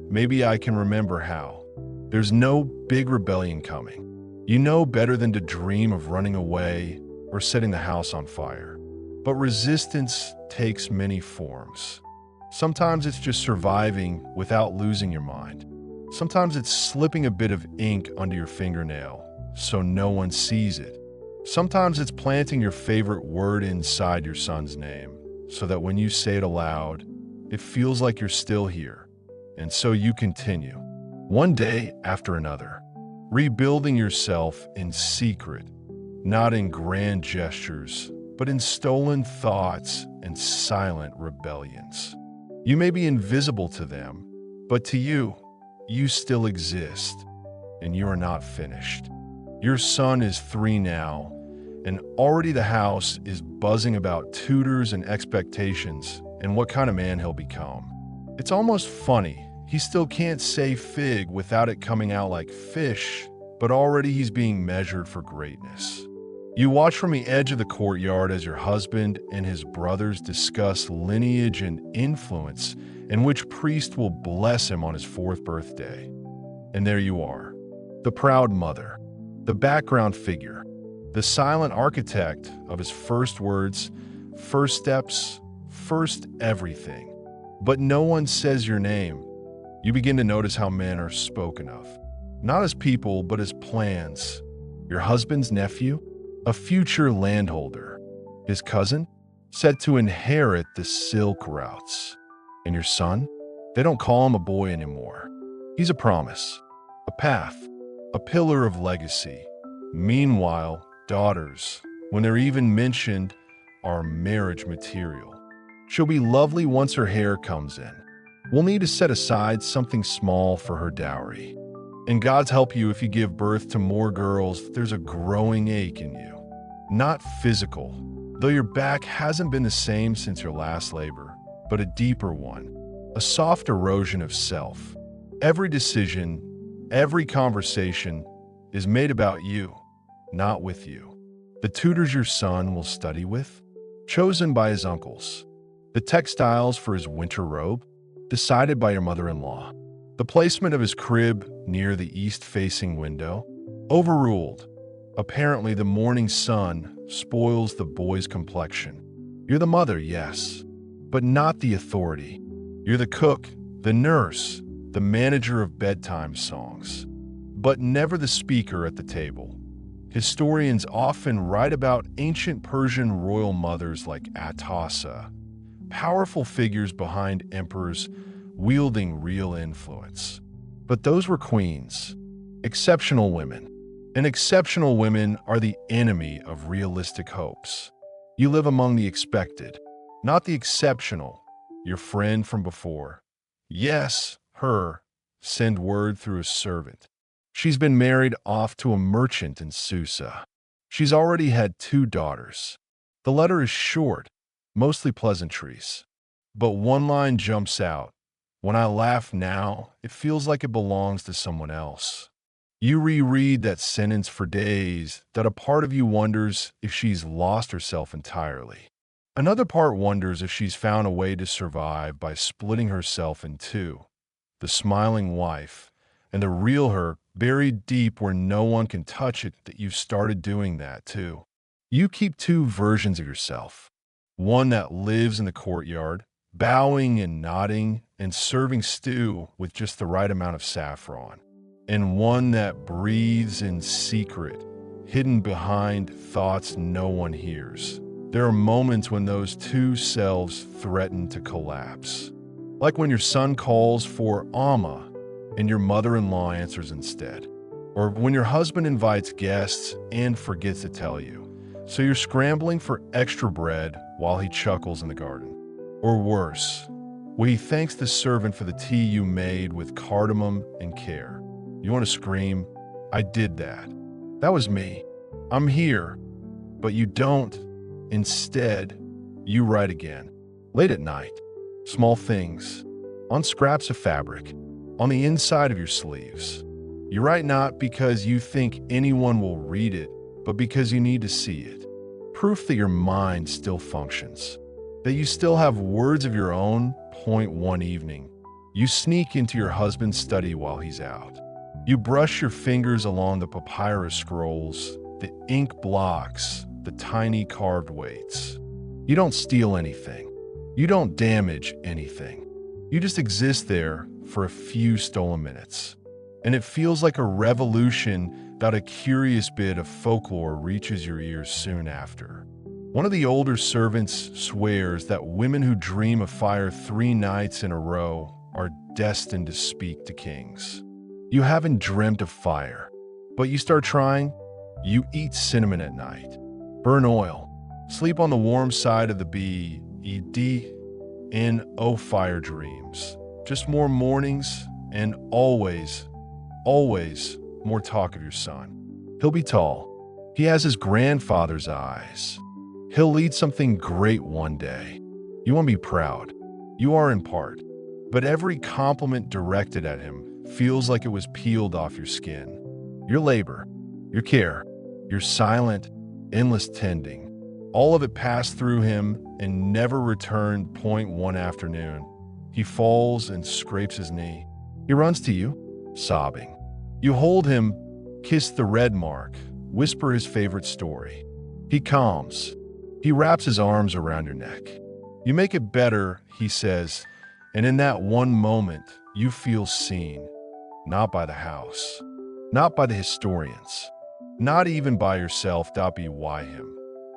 maybe I can remember how." There's no big rebellion coming. You know better than to dream of running away or setting the house on fire. But resistance takes many forms. Sometimes it's just surviving without losing your mind. Sometimes it's slipping a bit of ink under your fingernail so no one sees it. Sometimes it's planting your favorite word inside your son's name so that when you say it aloud, it feels like you're still here. And so you continue, one day after another, rebuilding yourself in secret, not in grand gestures, but in stolen thoughts and silent rebellions. You may be invisible to them, but to you, you still exist, and you are not finished. Your son is 3 now, and already the house is buzzing about tutors and expectations and what kind of man he'll become. It's almost funny. He still can't say fig without it coming out like fish, but already he's being measured for greatness. You watch from the edge of the courtyard as your husband and his brothers discuss lineage and influence and which priest will bless him on his 4th birthday. And there you are, the proud mother, the background figure, the silent architect of his first words, first steps, first everything. But no one says your name. You begin to notice how men are spoken of, not as people, but as plans. Your husband's nephew, a future landholder. His cousin, set to inherit the silk routes. And your son, they don't call him a boy anymore. He's a promise, a path, a pillar of legacy. Meanwhile, daughters, when they're even mentioned, are marriage material. She'll be lovely once her hair comes in. We'll need to set aside something small for her dowry. And God's help you if you give birth to more girls, there's a growing ache in you. Not physical, though your back hasn't been the same since your last labor, but a deeper one, a soft erosion of self. Every decision, every conversation is made about you, not with you. The tutors your son will study with, chosen by his uncles. The textiles for his winter robe, decided by your mother-in-law. The placement of his crib near the east-facing window, overruled. Apparently, the morning sun spoils the boy's complexion. You're the mother, yes, but not the authority. You're the cook, the nurse, the manager of bedtime songs, but never the speaker at the table. Historians often write about ancient Persian royal mothers like Atassa, powerful figures behind emperors wielding real influence. But those were queens, exceptional women. And exceptional women are the enemy of realistic hopes. You live among the expected, not the exceptional, your friend from before. Yes, her. Send word through a servant. She's been married off to a merchant in Susa. She's already had 2 daughters. The letter is short, mostly pleasantries. But one line jumps out. When I laugh now, it feels like it belongs to someone else. You reread that sentence for days, that a part of you wonders if she's lost herself entirely. Another part wonders if she's found a way to survive by splitting herself in 2. The smiling wife, and the real her buried deep where no one can touch it, that you've started doing that too. You keep 2 versions of yourself. One that lives in the courtyard, bowing and nodding and serving stew with just the right amount of saffron. And one that breathes in secret, hidden behind thoughts no one hears. There are moments when those 2 selves threaten to collapse. Like when your son calls for Amma and your mother-in-law answers instead. Or when your husband invites guests and forgets to tell you. So you're scrambling for extra bread while he chuckles in the garden. Or worse, when he thanks the servant for the tea you made with cardamom and care. You want to scream, I did that. That was me. I'm here. But you don't. Instead, you write again. Late at night. Small things. On scraps of fabric. On the inside of your sleeves. You write not because you think anyone will read it, but because you need to see it. Proof that your mind still functions. That you still have words of your own. Point one evening. You sneak into your husband's study while he's out. You brush your fingers along the papyrus scrolls, the ink blocks, the tiny carved weights. You don't steal anything. You don't damage anything. You just exist there for a few stolen minutes. And it feels like a revolution that a curious bit of folklore reaches your ears soon after. One of the older servants swears that women who dream of fire 3 nights in a row are destined to speak to kings. You haven't dreamt of fire, but you start trying. You eat cinnamon at night, burn oil, sleep on the warm side of the bed, and oh, fire dreams. Just more mornings and always more talk of your son. He'll be tall. He has his grandfather's eyes. He'll lead something great one day. You want to be proud. You are in part. But every compliment directed at him feels like it was peeled off your skin. Your labor, your care, your silent, endless tending. All of it passed through him and never returned. Point one afternoon, he falls and scrapes his knee. He runs to you, sobbing. You hold him, kiss the red mark, whisper his favorite story. He calms. He wraps his arms around your neck. You make it better, he says, and in that one moment, you feel seen. Not by the house, not by the historians, not even by yourself. Be why him.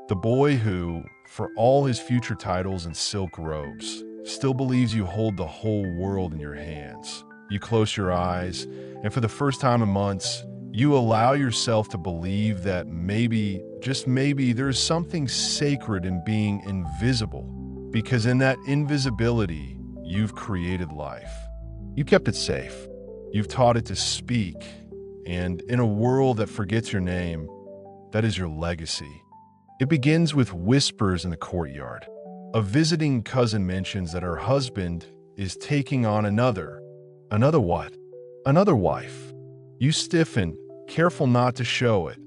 The boy who, for all his future titles and silk robes, still believes you hold the whole world in your hands. You close your eyes, and for the first time in months, you allow yourself to believe that maybe, just maybe, there's something sacred in being invisible, because in that invisibility, you've created life. You kept it safe. You've taught it to speak, and in a world that forgets your name, that is your legacy. It begins with whispers in the courtyard. A visiting cousin mentions that her husband is taking on another what? Another wife. You stiffen, careful not to show it,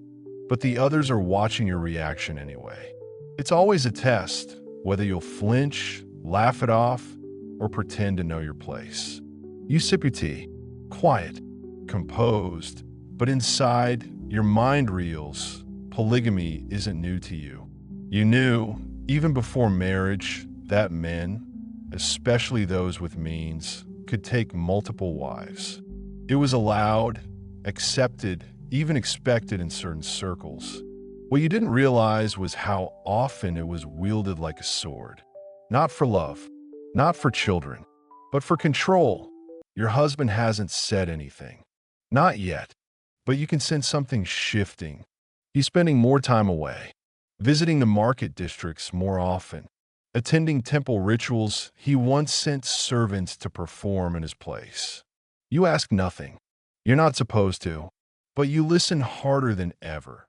but the others are watching your reaction anyway. It's always a test, whether you'll flinch, laugh it off, or pretend to know your place. You sip your tea, quiet, composed, but inside, your mind reels. Polygamy isn't new to you. You knew, even before marriage, that men, especially those with means, could take multiple wives. It was allowed, accepted, even expected in certain circles. What you didn't realize was how often it was wielded like a sword. Not for love, not for children, but for control. Your husband hasn't said anything. Not yet, but you can sense something shifting. He's spending more time away, visiting the market districts more often, attending temple rituals he once sent servants to perform in his place. You ask nothing. You're not supposed to, but you listen harder than ever.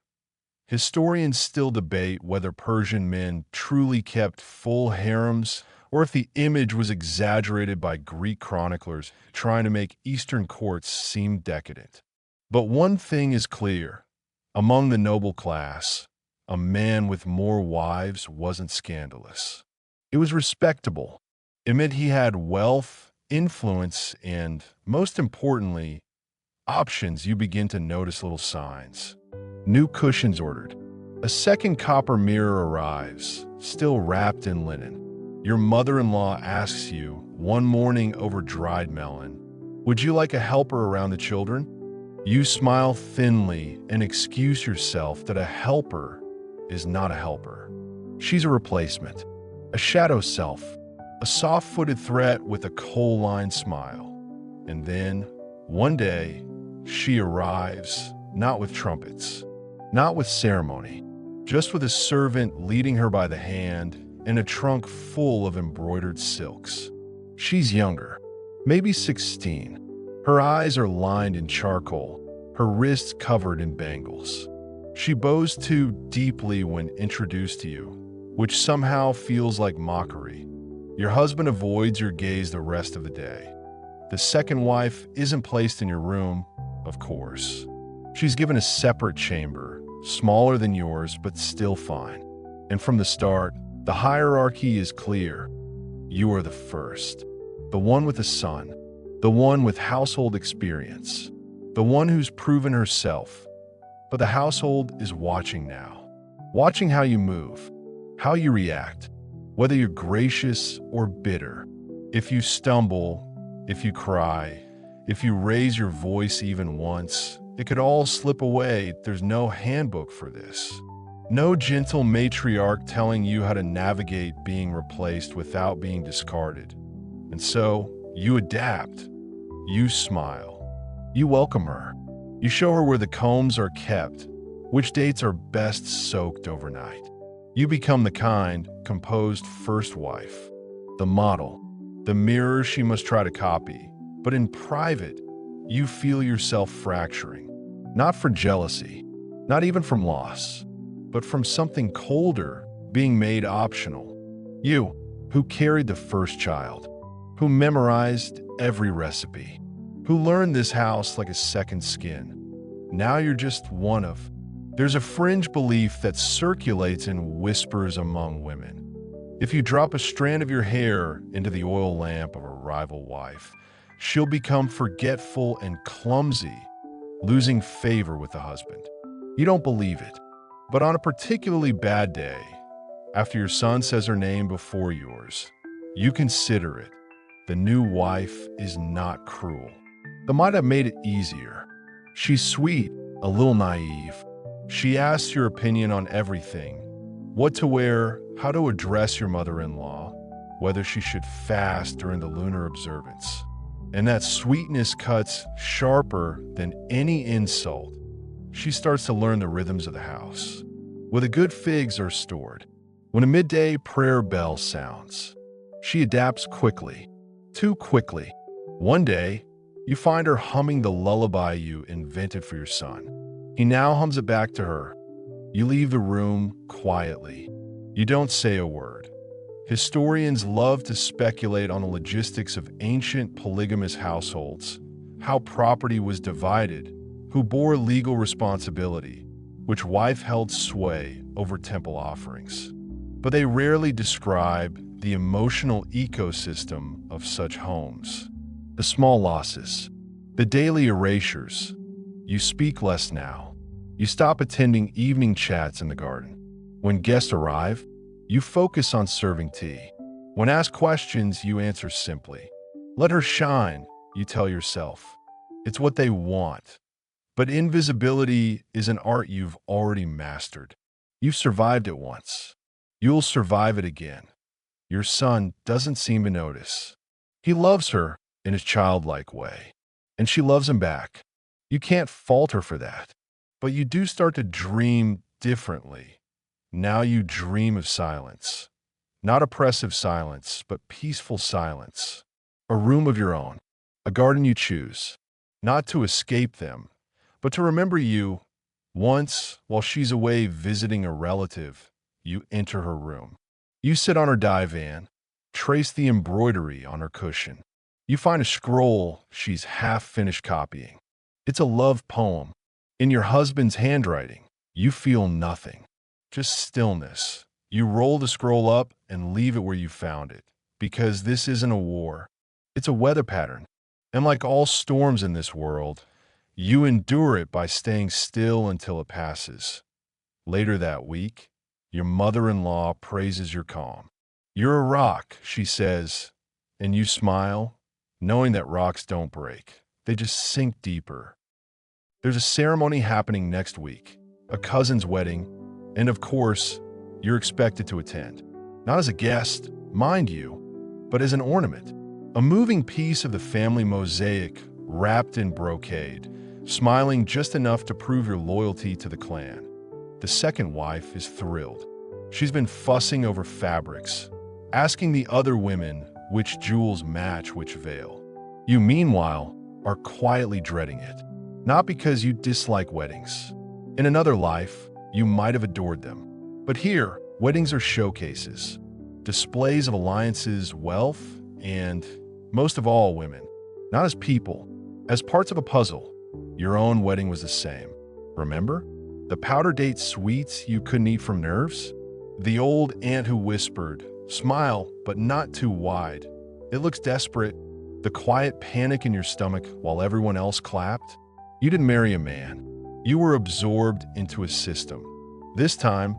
Historians still debate whether Persian men truly kept full harems or if the image was exaggerated by Greek chroniclers trying to make Eastern courts seem decadent. But one thing is clear. Among the noble class, a man with more wives wasn't scandalous. It was respectable. It meant he had wealth, influence, and, most importantly, options. You begin to notice little signs. New cushions ordered. A second copper mirror arrives, still wrapped in linen. Your mother-in-law asks you, one morning over dried melon, "Would you like a helper around the children?" You smile thinly and excuse yourself that a helper is not a helper. She's a replacement, a shadow self, a soft-footed threat with a coal-lined smile. And then, one day, she arrives, not with trumpets, not with ceremony, just with a servant leading her by the hand and a trunk full of embroidered silks. She's younger, maybe 16. Her eyes are lined in charcoal, her wrists covered in bangles. She bows too deeply when introduced to you, which somehow feels like mockery. Your husband avoids your gaze the rest of the day. The second wife isn't placed in your room, of course. She's given a separate chamber, smaller than yours, but still fine. And from the start, the hierarchy is clear. You are the first, the one with a son, the one with household experience, the one who's proven herself. But the household is watching now, watching how you move, how you react, whether you're gracious or bitter, if you stumble, if you cry, if you raise your voice even once. It could all slip away. There's no handbook for this. No gentle matriarch telling you how to navigate being replaced without being discarded. And so, you adapt. You smile. You welcome her. You show her where the combs are kept, which dates are best soaked overnight. You become the kind, composed first wife, the model, the mirror she must try to copy. But in private, you feel yourself fracturing. Not for jealousy, not even from loss, but from something colder being made optional. You, who carried the first child, who memorized every recipe, who learned this house like a second skin. Now you're just one of There's a fringe belief that circulates in whispers among women. If you drop a strand of your hair into the oil lamp of a rival wife, she'll become forgetful and clumsy, losing favor with the husband. You don't believe it, but on a particularly bad day, after your son says her name before yours, you consider it. The new wife is not cruel. That might have made it easier. She's sweet, a little naive. She asks your opinion on everything: what to wear, how to address your mother-in-law, whether she should fast during the lunar observance. And that sweetness cuts sharper than any insult. She starts to learn the rhythms of the house, where the good figs are stored. When a midday prayer bell sounds, she adapts quickly, too quickly. One day, you find her humming the lullaby you invented for your son. He now hums it back to her. You leave the room quietly. You don't say a word. Historians love to speculate on the logistics of ancient polygamous households, how property was divided, who bore legal responsibility, which wife held sway over temple offerings. But they rarely describe the emotional ecosystem of such homes. The small losses, the daily erasures. You speak less now. You stop attending evening chats in the garden. When guests arrive, you focus on serving tea. When asked questions, you answer simply. Let her shine, you tell yourself. It's what they want. But invisibility is an art you've already mastered. You've survived it once. You'll survive it again. Your son doesn't seem to notice. He loves her in his childlike way, and she loves him back. You can't fault her for that. But you do start to dream differently. Now you dream of silence. Not oppressive silence, but peaceful silence. A room of your own. A garden you choose. Not to escape them, but to remember you. Once, while she's away visiting a relative, you enter her room. You sit on her divan, trace the embroidery on her cushion. You find a scroll she's half finished copying. It's a love poem. In your husband's handwriting, you feel nothing, just stillness. You roll the scroll up and leave it where you found it, because this isn't a war. It's a weather pattern. And like all storms in this world, you endure it by staying still until it passes. Later that week, your mother-in-law praises your calm. You're a rock, she says, and you smile, knowing that rocks don't break. They just sink deeper. There's a ceremony happening next week, a cousin's wedding, and of course, you're expected to attend. Not as a guest, mind you, but as an ornament, a moving piece of the family mosaic wrapped in brocade, smiling just enough to prove your loyalty to the clan. The second wife is thrilled. She's been fussing over fabrics, asking the other women which jewels match which veil. You, meanwhile, are quietly dreading it. Not because you dislike weddings. In another life, you might have adored them. But here, weddings are showcases, displays of alliances, wealth, and, most of all, women. Not as people, as parts of a puzzle. Your own wedding was the same. Remember? The powder date sweets you couldn't eat from nerves? The old aunt who whispered, smile, but not too wide. It looks desperate. The quiet panic in your stomach while everyone else clapped. You didn't marry a man. You were absorbed into a system. This time,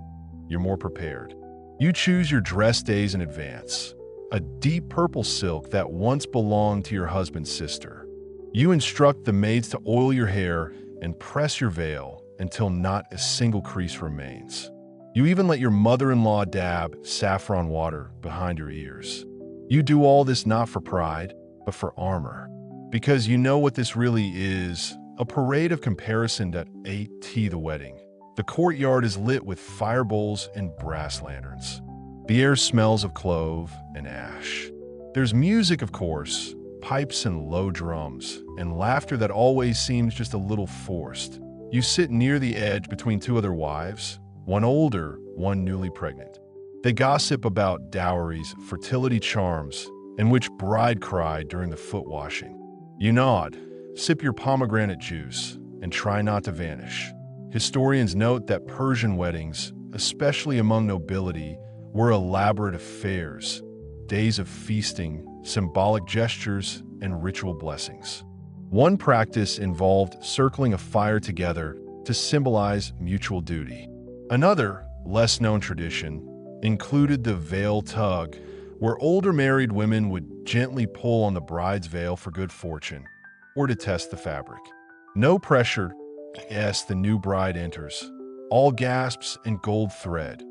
you're more prepared. You choose your dress days in advance. A deep purple silk that once belonged to your husband's sister. You instruct the maids to oil your hair and press your veil until not a single crease remains. You even let your mother-in-law dab saffron water behind your ears. You do all this not for pride, but for armor. Because you know what this really is. A parade of comparison at A.T. the wedding. The courtyard is lit with fire bowls and brass lanterns. The air smells of clove and ash. There's music, of course, pipes and low drums, and laughter that always seems just a little forced. You sit near the edge between two other wives, one older, one newly pregnant. They gossip about dowries, fertility charms, and which bride cried during the foot washing. You nod, sip your pomegranate juice, and try not to vanish. Historians note that Persian weddings, especially among nobility, were elaborate affairs, days of feasting, symbolic gestures, and ritual blessings. One practice involved circling a fire together to symbolize mutual duty. Another, less-known tradition included the veil tug, where older married women would gently pull on the bride's veil for good fortune or to test the fabric. No pressure as the new bride enters. All gasps and gold thread.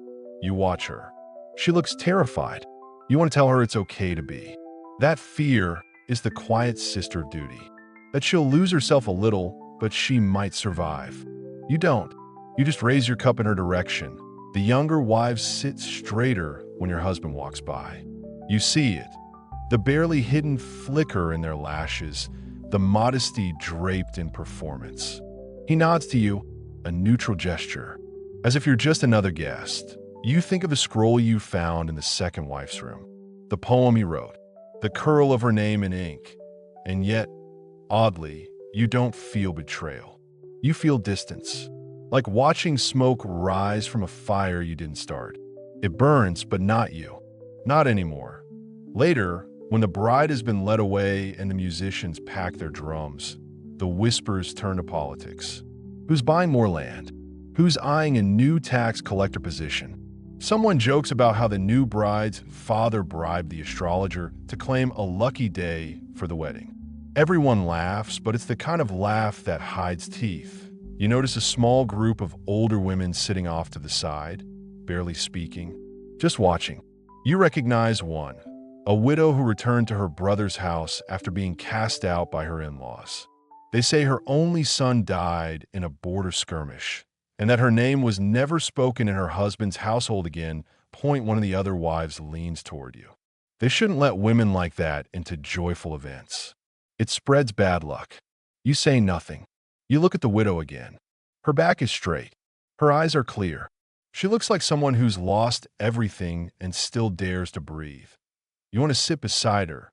You watch her. She looks terrified. You want to tell her it's okay to be. That fear is the quiet sister duty. That she'll lose herself a little, but she might survive. You don't. You just raise your cup in her direction. The younger wives sit straighter when your husband walks by. You see it. The barely hidden flicker in their lashes, the modesty draped in performance. He nods to you, a neutral gesture, as if you're just another guest. You think of the scroll you found in the second wife's room, the poem you wrote, the curl of her name in ink, and yet, oddly, you don't feel betrayal. You feel distance, like watching smoke rise from a fire you didn't start. It burns, but not you. Not anymore. Later, when the bride has been led away and the musicians pack their drums, the whispers turn to politics. Who's buying more land? Who's eyeing a new tax collector position? Someone jokes about how the new bride's father bribed the astrologer to claim a lucky day for the wedding. Everyone laughs, but it's the kind of laugh that hides teeth. You notice a small group of older women sitting off to the side, barely speaking, just watching. You recognize one, a widow who returned to her brother's house after being cast out by her in-laws. They say her only son died in a border skirmish, and that her name was never spoken in her husband's household again. One of the other wives leans toward you. They shouldn't let women like that into joyful events. It spreads bad luck. You say nothing. You look at the widow again. Her back is straight. Her eyes are clear. She looks like someone who's lost everything and still dares to breathe. You want to sit beside her.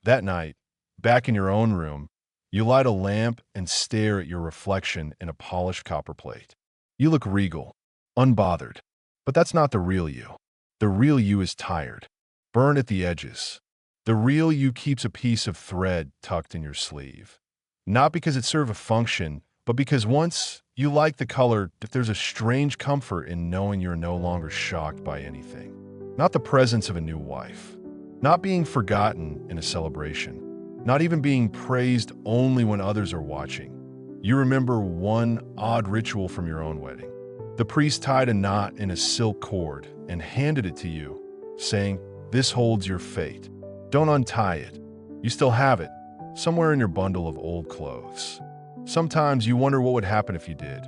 That night, back in your own room, you light a lamp and stare at your reflection in a polished copper plate. You look regal, unbothered. But that's not the real you. The real you is tired, burned at the edges. The real you keeps a piece of thread tucked in your sleeve. Not because it serves a function, but because once you like the color, there's a strange comfort in knowing you're no longer shocked by anything. Not the presence of a new wife. Not being forgotten in a celebration. Not even being praised only when others are watching. You remember one odd ritual from your own wedding. The priest tied a knot in a silk cord and handed it to you, saying, "This holds your fate. Don't untie it. You still have it, somewhere in your bundle of old clothes." Sometimes you wonder what would happen if you did.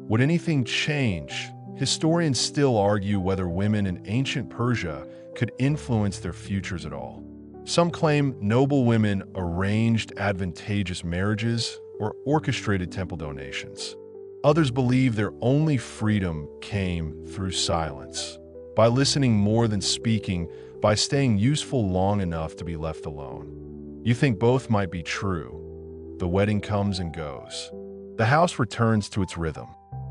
Would anything change? Historians still argue whether women in ancient Persia could influence their futures at all. Some claim noble women arranged advantageous marriages or orchestrated temple donations. Others believe their only freedom came through silence, by listening more than speaking, by staying useful long enough to be left alone. You think both might be true. The wedding comes and goes. The house returns to its rhythm.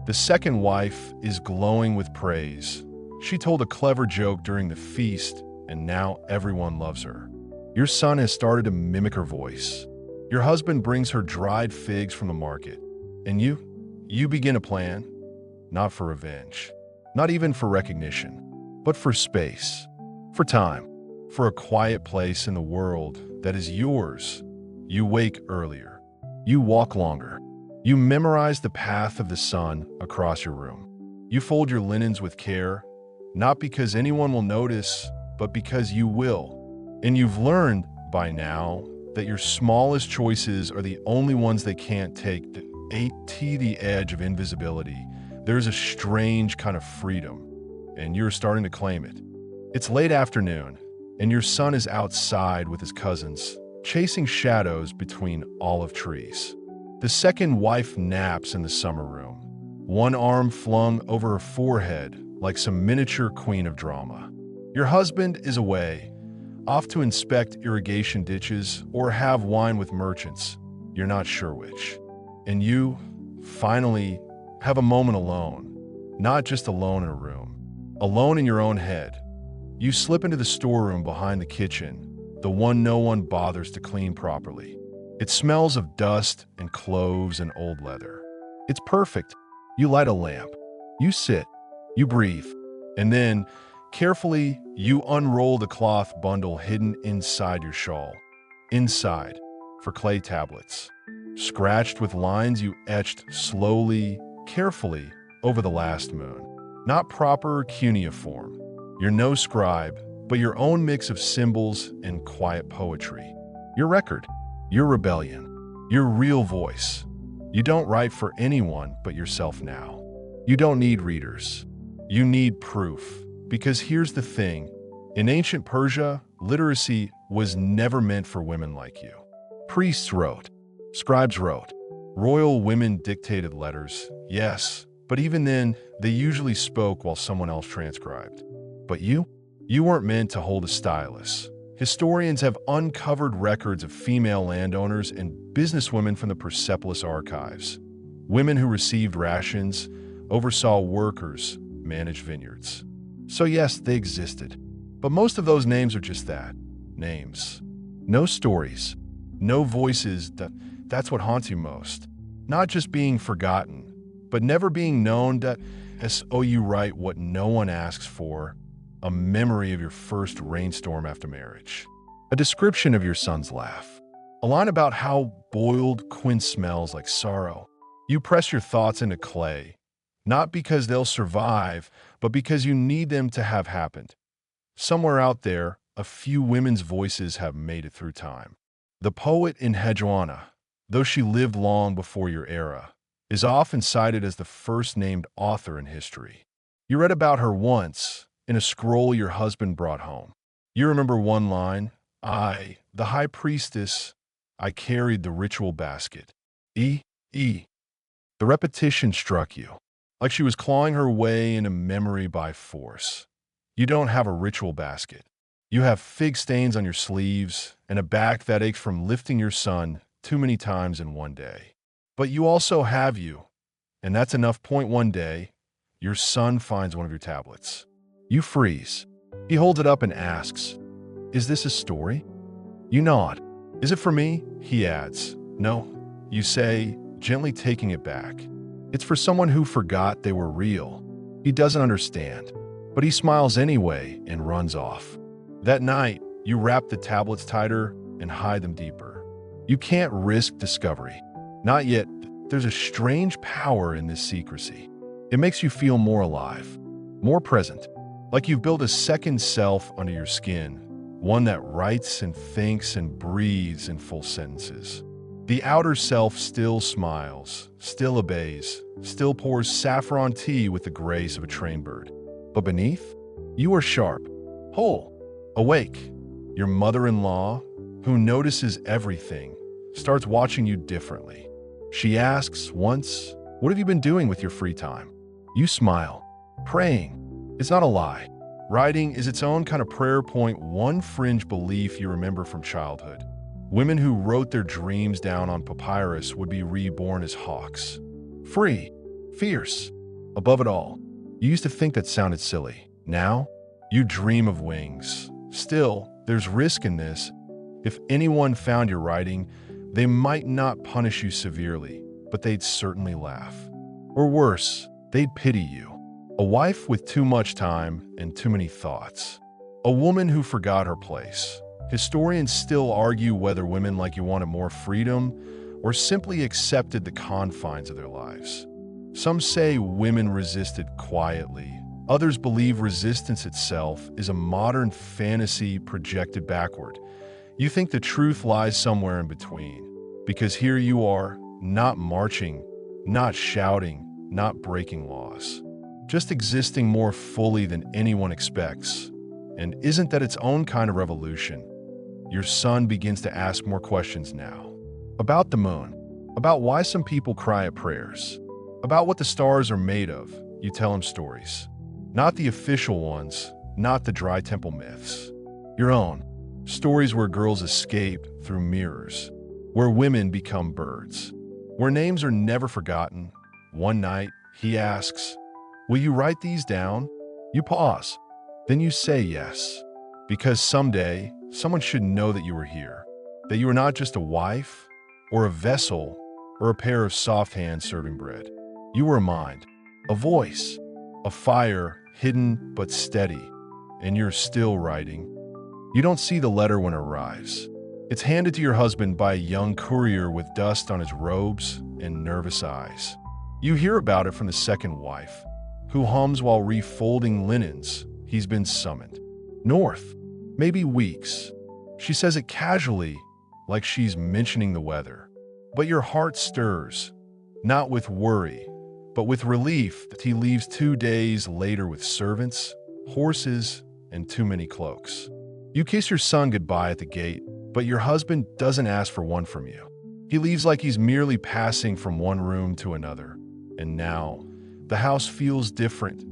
The second wife is glowing with praise. She told a clever joke during the feast, and now everyone loves her. Your son has started to mimic her voice. Your husband brings her dried figs from the market. And you begin a plan, not for revenge, not even for recognition, but for space, for time, for a quiet place in the world that is yours. You wake earlier. You walk longer. You memorize the path of the sun across your room. You fold your linens with care, not because anyone will notice, but because you will. And you've learned by now that your smallest choices are the only ones they can't take to the edge of invisibility. There's a strange kind of freedom, and you're starting to claim it. It's late afternoon, and your son is outside with his cousins, chasing shadows between olive trees. The second wife naps in the summer room, one arm flung over her forehead like some miniature queen of drama. Your husband is away, off to inspect irrigation ditches or have wine with merchants. You're not sure which. And you, finally, have a moment alone, not just alone in a room, alone in your own head. You slip into the storeroom behind the kitchen, the one no one bothers to clean properly. It smells of dust and cloves and old leather. It's perfect. You light a lamp. You sit. You breathe. And then, carefully, you unroll the cloth bundle hidden inside your shawl. Inside, for clay tablets, scratched with lines you etched slowly, carefully, over the last moon. Not proper cuneiform. You're no scribe, but your own mix of symbols and quiet poetry. Your record, your rebellion, your real voice. You don't write for anyone but yourself now. You don't need readers. You need proof. Because here's the thing. In ancient Persia, literacy was never meant for women like you. Priests wrote. Scribes wrote. Royal women dictated letters, yes, but even then, they usually spoke while someone else transcribed. But you weren't meant to hold a stylus. Historians have uncovered records of female landowners and businesswomen from the Persepolis archives. Women who received rations, oversaw workers, managed vineyards. So yes, they existed. But most of those names are just that, names. No stories, no voices. That's what haunts you most. Not just being forgotten, but never being known. You write what no one asks for, a memory of your first rainstorm after marriage, a description of your son's laugh, a line about how boiled quince smells like sorrow. You press your thoughts into clay, not because they'll survive, but because you need them to have happened. Somewhere out there, a few women's voices have made it through time. The poet in Hedwana, though she lived long before your era, is often cited as the first named author in history. You read about her once in a scroll your husband brought home. You remember one line, I, the high priestess, I carried the ritual basket. The repetition struck you, like she was clawing her way into memory by force. You don't have a ritual basket. You have fig stains on your sleeves and a back that aches from lifting your son too many times in one day. But you also have you, and that's enough. Point one day, your son finds one of your tablets. You freeze. He holds it up and asks, is this a story? You nod. Is it for me? He adds. No, you say, gently taking it back. It's for someone who forgot they were real. He doesn't understand, but he smiles anyway and runs off. That night, you wrap the tablets tighter and hide them deeper. You can't risk discovery. Not yet. There's a strange power in this secrecy. It makes you feel more alive, more present, like you've built a second self under your skin, one that writes and thinks and breathes in full sentences. The outer self still smiles, still obeys, still pours saffron tea with the grace of a trained bird. But beneath, you are sharp, whole, awake. Your mother-in-law, who notices everything, starts watching you differently. She asks once, what have you been doing with your free time? You smile. Praying. It's not a lie. Writing is its own kind of prayer. Point one fringe belief you remember from childhood. Women who wrote their dreams down on papyrus would be reborn as hawks. Free. Fierce. Above it all. You used to think that sounded silly. Now, you dream of wings. Still, there's risk in this. If anyone found your writing, they might not punish you severely, but they'd certainly laugh. Or worse, they'd pity you. A wife with too much time and too many thoughts. A woman who forgot her place. Historians still argue whether women like you wanted more freedom or simply accepted the confines of their lives. Some say women resisted quietly. Others believe resistance itself is a modern fantasy projected backward. You think the truth lies somewhere in between, because here you are, not marching, not shouting, not breaking laws, just existing more fully than anyone expects. And isn't that its own kind of revolution? Your son begins to ask more questions now. About the moon, about why some people cry at prayers, about what the stars are made of. You tell him stories. Not the official ones, not the dry temple myths. Your own. Stories where girls escape through mirrors, where women become birds, where names are never forgotten, One night, he asks, "Will you write these down?" You pause. Then you say yes. Because someday, someone should know that you were here. That you are not just a wife, or a vessel, or a pair of soft hands serving bread. You were a mind, a voice, a fire hidden but steady. And you're still writing. You don't see the letter when it arrives. It's handed to your husband by a young courier with dust on his robes and nervous eyes. You hear about it from the second wife, who hums while refolding linens. He's been summoned. North, maybe weeks. She says it casually, like she's mentioning the weather. But your heart stirs, not with worry, but with relief that he leaves 2 days later with servants, horses, and too many cloaks. You kiss your son goodbye at the gate, but your husband doesn't ask for one from you. He leaves like he's merely passing from one room to another. And now, the house feels different.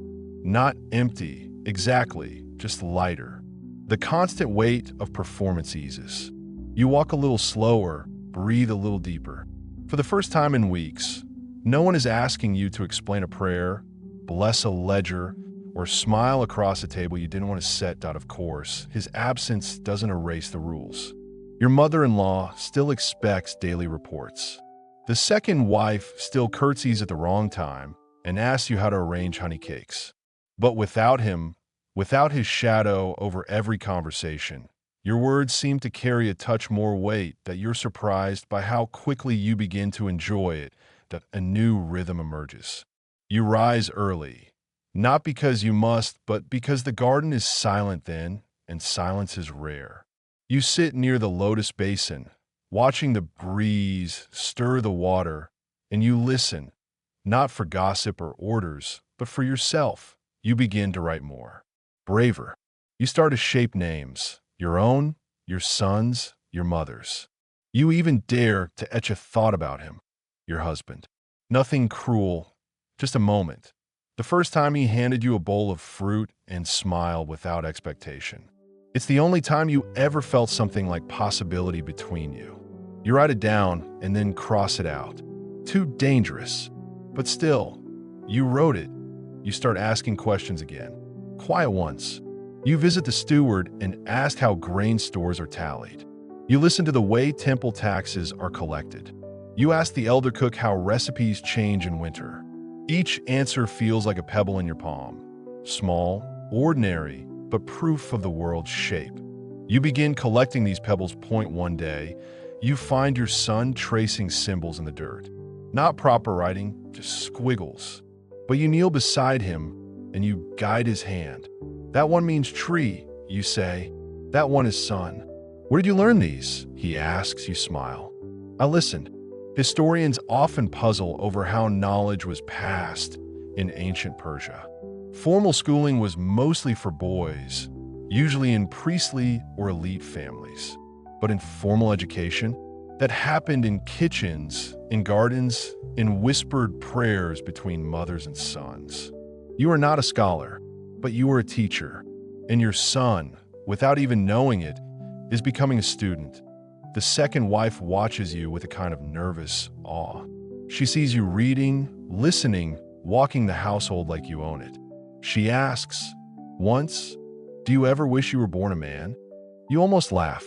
Not empty, exactly, just lighter. The constant weight of performance eases. You walk a little slower, breathe a little deeper. For the first time in weeks, no one is asking you to explain a prayer, bless a ledger, or smile across a table you didn't want to set out of course. His absence doesn't erase the rules. Your mother-in-law still expects daily reports. The second wife still curtsies at the wrong time and asks you how to arrange honey cakes. But without him, without his shadow over every conversation, your words seem to carry a touch more weight, that you're surprised by how quickly you begin to enjoy it, that a new rhythm emerges. You rise early, not because you must, but because the garden is silent then, and silence is rare. You sit near the lotus basin, watching the breeze stir the water, and you listen, not for gossip or orders, but for yourself. You begin to write more. Braver. You start to shape names, your own, your son's, your mother's. You even dare to etch a thought about him, your husband. Nothing cruel, just a moment. The first time he handed you a bowl of fruit and smiled without expectation. It's the only time you ever felt something like possibility between you. You write it down and then cross it out. Too dangerous. But still, you wrote it. You start asking questions again. Quiet once. You visit the steward and ask how grain stores are tallied. You listen to the way temple taxes are collected. You ask the elder cook how recipes change in winter. Each answer feels like a pebble in your palm. Small, ordinary, but proof of the world's shape. You begin collecting these pebbles. One day, you find your son tracing symbols in the dirt. Not proper writing, just squiggles. But you kneel beside him and you guide his hand. That one means tree, you say. That one is sun. Where did you learn these? He asks. You smile. I listened. Historians often puzzle over how knowledge was passed in ancient Persia. Formal schooling was mostly for boys, usually in priestly or elite families. But informal education, that happened in kitchens, in gardens, in whispered prayers between mothers and sons. You are not a scholar, but you are a teacher. And your son, without even knowing it, is becoming a student. The second wife watches you with a kind of nervous awe. She sees you reading, listening, walking the household like you own it. She asks, once, do you ever wish you were born a man? You almost laugh.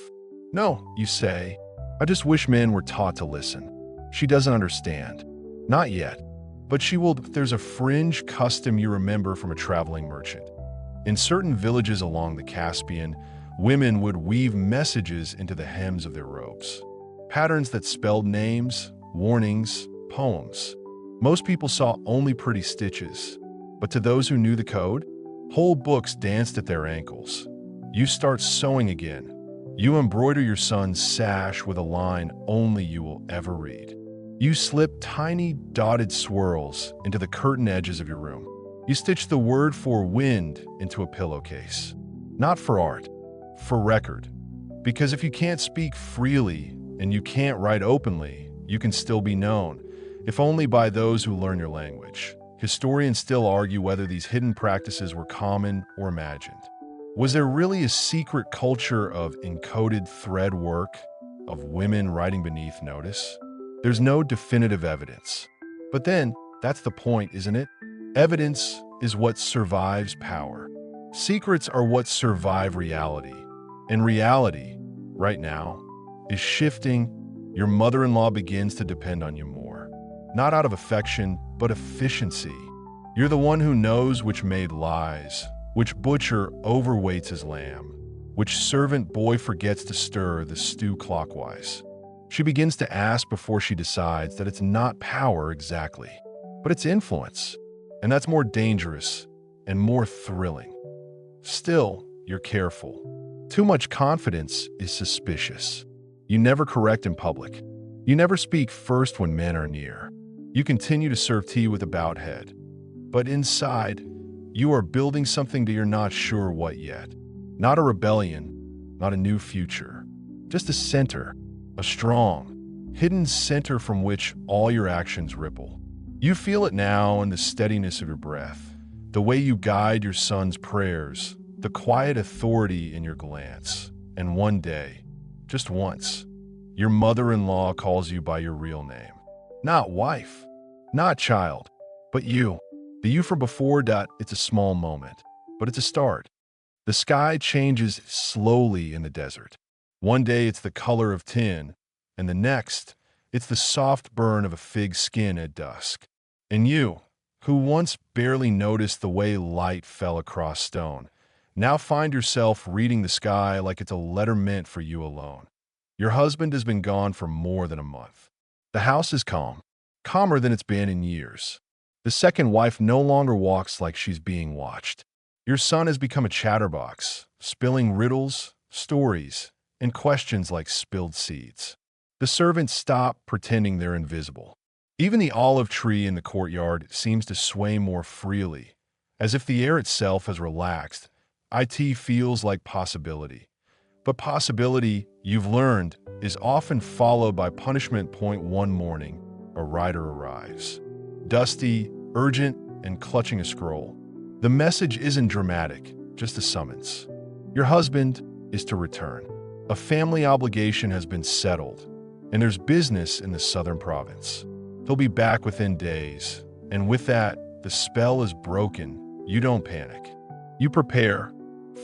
No, you say, I just wish men were taught to listen. She doesn't understand. Not yet. But she will. There's a fringe custom you remember from a traveling merchant. In certain villages along the Caspian, women would weave messages into the hems of their robes. Patterns that spelled names, warnings, poems. Most people saw only pretty stitches. But to those who knew the code, whole books danced at their ankles. You start sewing again. You embroider your son's sash with a line only you will ever read. You slip tiny dotted swirls into the curtain edges of your room. You stitch the word for wind into a pillowcase. Not for art, for record. Because if you can't speak freely and you can't write openly, you can still be known, if only by those who learn your language. Historians still argue whether these hidden practices were common or imagined. Was there really a secret culture of encoded thread work, of women writing beneath notice? There's no definitive evidence. But then, That's the point, isn't it? Evidence is what survives power. Secrets are what survive reality. And reality, right now, is shifting. Your mother-in-law begins to depend on you more. Not out of affection, but efficiency. You're the one who knows which maid lies, which butcher overweights his lamb, which servant boy forgets to stir the stew clockwise. She begins to ask before she decides that it's not power exactly, but it's influence. And that's more dangerous and more thrilling. Still, you're careful. Too much confidence is suspicious. You never correct in public. You never speak first when men are near. You continue to serve tea with a bowed head. But inside, you are building something that you're not sure what yet. Not a rebellion, not a new future. Just a center, a strong, hidden center from which all your actions ripple. You feel it now in the steadiness of your breath, the way you guide your son's prayers, the quiet authority in your glance. And one day, just once, your mother-in-law calls you by your real name. Not wife, not child, but you. The you from before. It's a small moment, but it's a start. The sky changes slowly in the desert. One day it's the color of tin, and the next, it's the soft burn of a fig skin at dusk. And you, who once barely noticed the way light fell across stone, now find yourself reading the sky like it's a letter meant for you alone. Your husband has been gone for more than a month. The house is calm, calmer than it's been in years. The second wife no longer walks like she's being watched. Your son has become a chatterbox, spilling riddles, stories, and questions like spilled seeds. The servants stop pretending they're invisible. Even the olive tree in the courtyard seems to sway more freely, as if the air itself has relaxed. It feels like possibility. But possibility, you've learned, is often followed by punishment. One morning, a rider arrives. Dusty, urgent, and clutching a scroll. The message isn't dramatic, just a summons. Your husband is to return. A family obligation has been settled, and there's business in the southern province. He'll be back within days, and with that, the spell is broken. You don't panic. You prepare.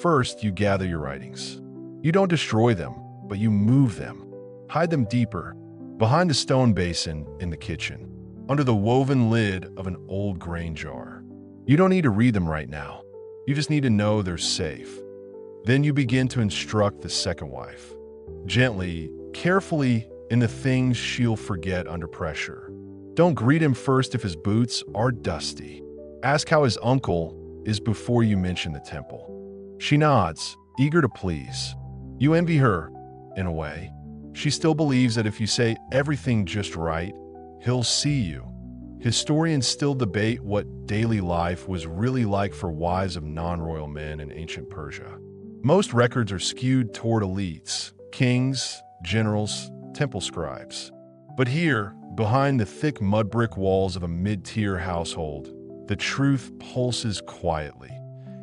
First, you gather your writings. You don't destroy them, but you move them. Hide them deeper, behind the stone basin in the kitchen, under the woven lid of an old grain jar. You don't need to read them right now. You just need to know they're safe. Then you begin to instruct the second wife. Gently, carefully, in the things she'll forget under pressure. Don't greet him first if his boots are dusty. Ask how his uncle is before you mention the temple. She nods, eager to please. You envy her, in a way. She still believes that if you say everything just right, he'll see you. Historians still debate what daily life was really like for wives of non-royal men in ancient Persia. Most records are skewed toward elites, kings, generals, temple scribes. But here, behind the thick mud brick walls of a mid-tier household, the truth pulses quietly.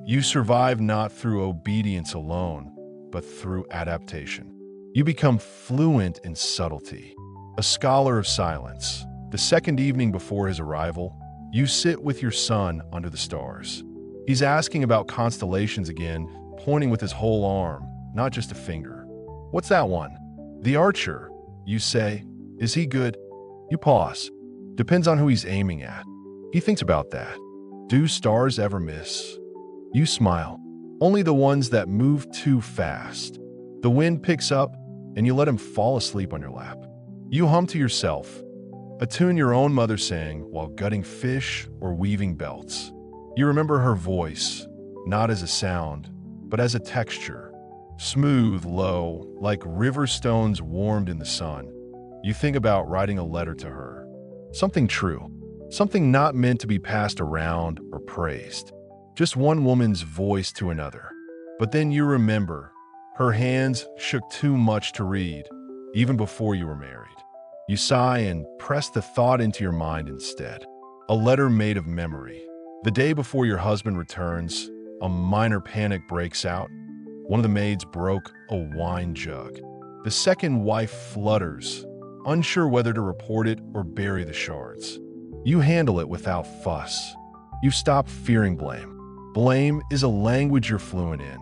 You survive not through obedience alone, but through adaptation. You become fluent in subtlety, a scholar of silence. The second evening before his arrival, you sit with your son under the stars. He's asking about constellations again, pointing with his whole arm, not just a finger. What's that one? The archer, you say. Is he good? You pause. Depends on who he's aiming at. He thinks about that. Do stars ever miss? You smile. Only the ones that move too fast. The wind picks up, and you let him fall asleep on your lap. You hum to yourself, a tune your own mother sang while gutting fish or weaving belts. You remember her voice, not as a sound, but as a texture. Smooth, low, like river stones warmed in the sun. You think about writing a letter to her. Something true. Something not meant to be passed around or praised. Just one woman's voice to another. But then you remember, her hands shook too much to read, even before you were married. You sigh and press the thought into your mind instead. A letter made of memory. The day before your husband returns, a minor panic breaks out. One of the maids broke a wine jug. The second wife flutters, unsure whether to report it or bury the shards. You handle it without fuss. You've stopped fearing blame. Blame is a language you're fluent in.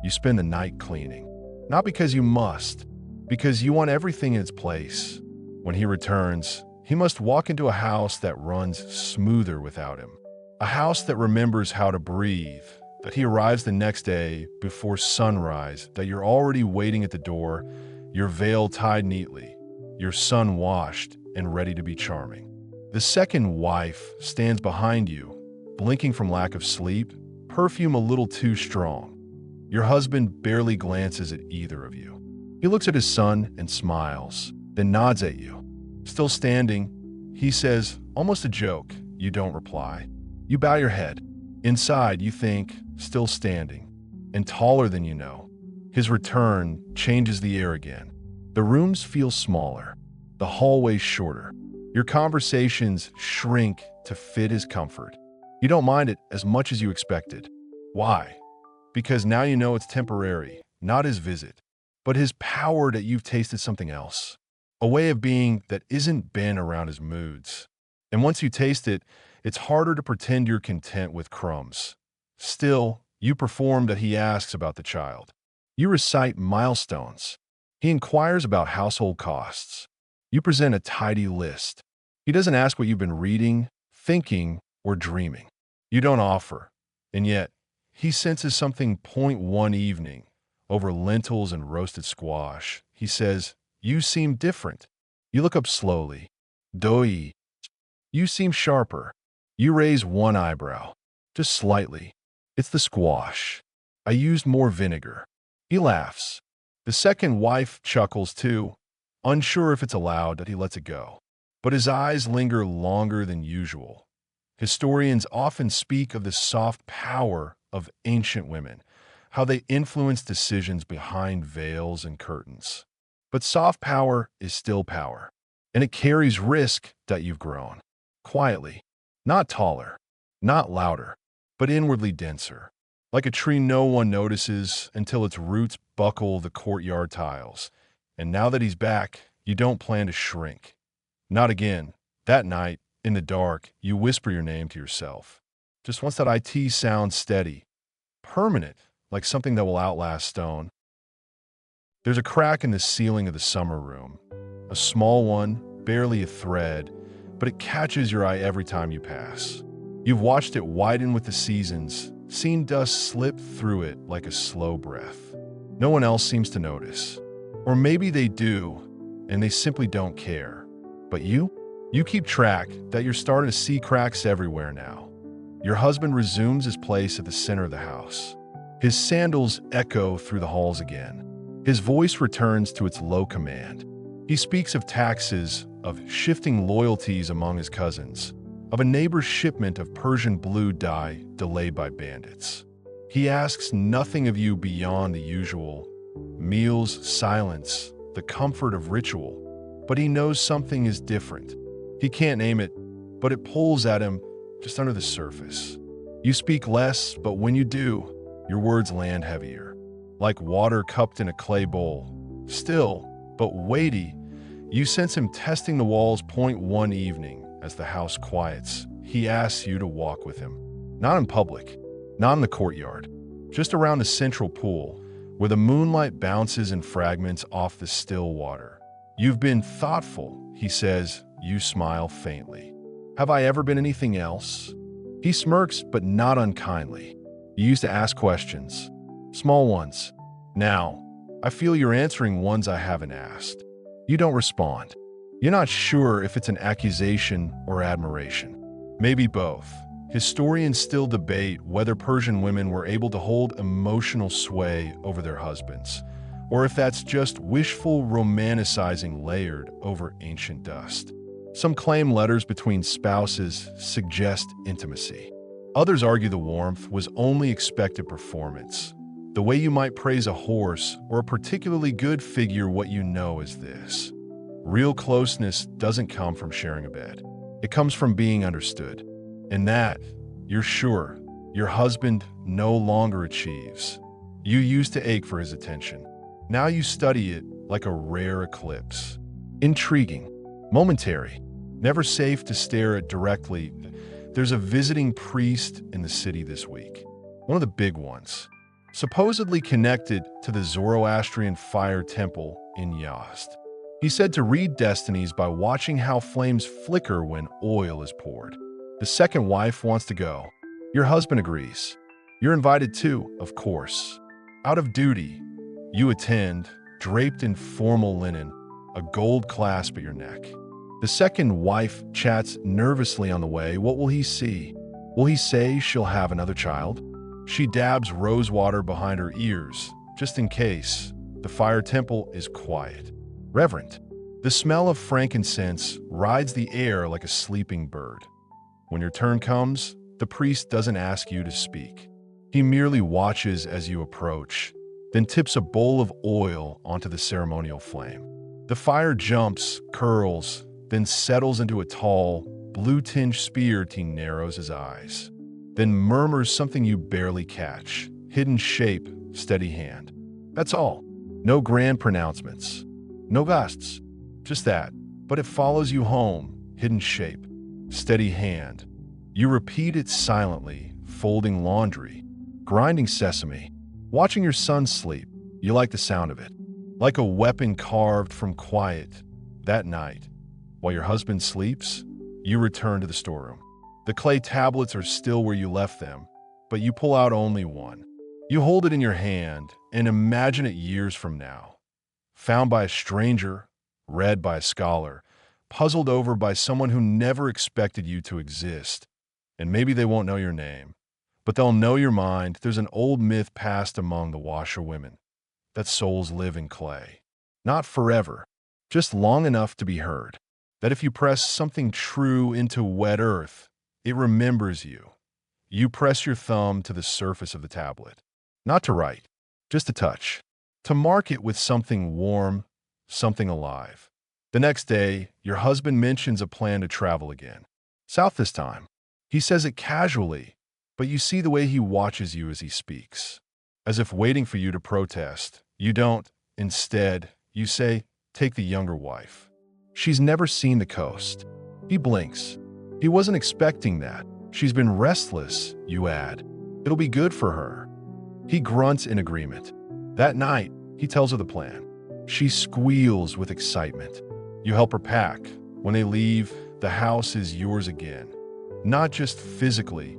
You spend the night cleaning. Not because you must, because you want everything in its place. When he returns, he must walk into a house that runs smoother without him. A house that remembers how to breathe, that he arrives the next day before sunrise, that you're already waiting at the door, your veil tied neatly, your son washed and ready to be charming. The second wife stands behind you, blinking from lack of sleep, perfume a little too strong. Your husband barely glances at either of you. He looks at his son and smiles, then nods at you. Still standing, he says, almost a joke. You don't reply. You bow your head. Inside, you think, still standing, and taller than you know. His return changes the air again. The rooms feel smaller, the hallways shorter. Your conversations shrink to fit his comfort. You don't mind it as much as you expected. Why? Because now you know it's temporary, not his visit, but his power that you've tasted something else. A way of being that isn't bent around his moods. And once you taste it, it's harder to pretend you're content with crumbs. Still, you perform that he asks about the child. You recite milestones. He inquires about household costs. You present a tidy list. He doesn't ask what you've been reading, thinking, or dreaming. You don't offer. And yet, he senses something. One evening, over lentils and roasted squash, he says, "You seem different." You look up slowly. Doi. You seem sharper. You raise one eyebrow, just slightly. It's the squash. I used more vinegar. He laughs. The second wife chuckles too, unsure if it's allowed that he lets it go. But his eyes linger longer than usual. Historians often speak of the soft power of ancient women, how they influence decisions behind veils and curtains. But soft power is still power, and it carries risk that you've grown. Quietly, not taller, not louder, but inwardly denser. Like a tree no one notices until its roots buckle the courtyard tiles. And now that he's back, you don't plan to shrink. Not again. That night, in the dark, you whisper your name to yourself. Just once that IT sounds steady, permanent, like something that will outlast stone. There's a crack in the ceiling of the summer room. A small one, barely a thread, but it catches your eye every time you pass. You've watched it widen with the seasons, seen dust slip through it like a slow breath. No one else seems to notice. Or maybe they do, and they simply don't care. But you? You keep track that you're starting to see cracks everywhere now. Your husband resumes his place at the center of the house. His sandals echo through the halls again. His voice returns to its low command. He speaks of taxes, of shifting loyalties among his cousins, of a neighbor's shipment of Persian blue dye delayed by bandits. He asks nothing of you beyond the usual meals, silence, the comfort of ritual, but he knows something is different. He can't name it, but it pulls at him just under the surface. You speak less, but when you do, your words land heavier, like water cupped in a clay bowl. Still, but weighty, you sense him testing the walls. One evening, as the house quiets, he asks you to walk with him. Not in public, not in the courtyard, just around the central pool, where the moonlight bounces in fragments off the still water. You've been thoughtful, he says. You smile faintly. Have I ever been anything else? He smirks, but not unkindly. You used to ask questions, small ones. Now, I feel you're answering ones I haven't asked. You don't respond. You're not sure if it's an accusation or admiration. Maybe both. Historians still debate whether Persian women were able to hold emotional sway over their husbands, or if that's just wishful romanticizing layered over ancient dust. Some claim letters between spouses suggest intimacy. Others argue the warmth was only expected performance. The way you might praise a horse or a particularly good figure. What you know is this: real closeness doesn't come from sharing a bed. It comes from being understood. And that, you're sure, your husband no longer achieves. You used to ache for his attention. Now you study it like a rare eclipse. Intriguing, momentary, Never safe to stare at directly. There's a visiting priest in the city this week. One of the big ones. Supposedly connected to the Zoroastrian fire temple in Yazd. He's said to read destinies by watching how flames flicker when oil is poured. The second wife wants to go. Your husband agrees. You're invited too, of course. Out of duty, you attend, draped in formal linen, a gold clasp at your neck. The second wife chats nervously on the way. What will he see? Will he say she'll have another child? She dabs rose water behind her ears, just in case. The fire temple is quiet. Reverent. The smell of frankincense rides the air like a sleeping bird. When your turn comes, the priest doesn't ask you to speak. He merely watches as you approach, then tips a bowl of oil onto the ceremonial flame. The fire jumps, curls, then settles into a tall, blue-tinged spear. He narrows his eyes, then murmurs something you barely catch. Hidden shape, steady hand. That's all. No grand pronouncements. No gusts. Just that. But it follows you home. Hidden shape, steady hand. You repeat it silently, folding laundry, grinding sesame, watching your son sleep. You like the sound of it. Like a weapon carved from quiet. That night, while your husband sleeps, you return to the storeroom. The clay tablets are still where you left them, but you pull out only one. You hold it in your hand and imagine it years from now. Found by a stranger, read by a scholar, puzzled over by someone who never expected you to exist. And maybe they won't know your name, but they'll know your mind. There's an old myth passed among the washerwomen that souls live in clay. Not forever, just long enough to be heard. That if you press something true into wet earth, it remembers you. You press your thumb to the surface of the tablet. Not to write, just to touch. To mark it with something warm, something alive. The next day, your husband mentions a plan to travel again. South this time. He says it casually, but you see the way he watches you as he speaks. As if waiting for you to protest. You don't. Instead, you say, take the younger wife. She's never seen the coast. He blinks. He wasn't expecting that. She's been restless, you add. It'll be good for her. He grunts in agreement. That night, he tells her the plan. She squeals with excitement. You help her pack. When they leave, the house is yours again. Not just physically,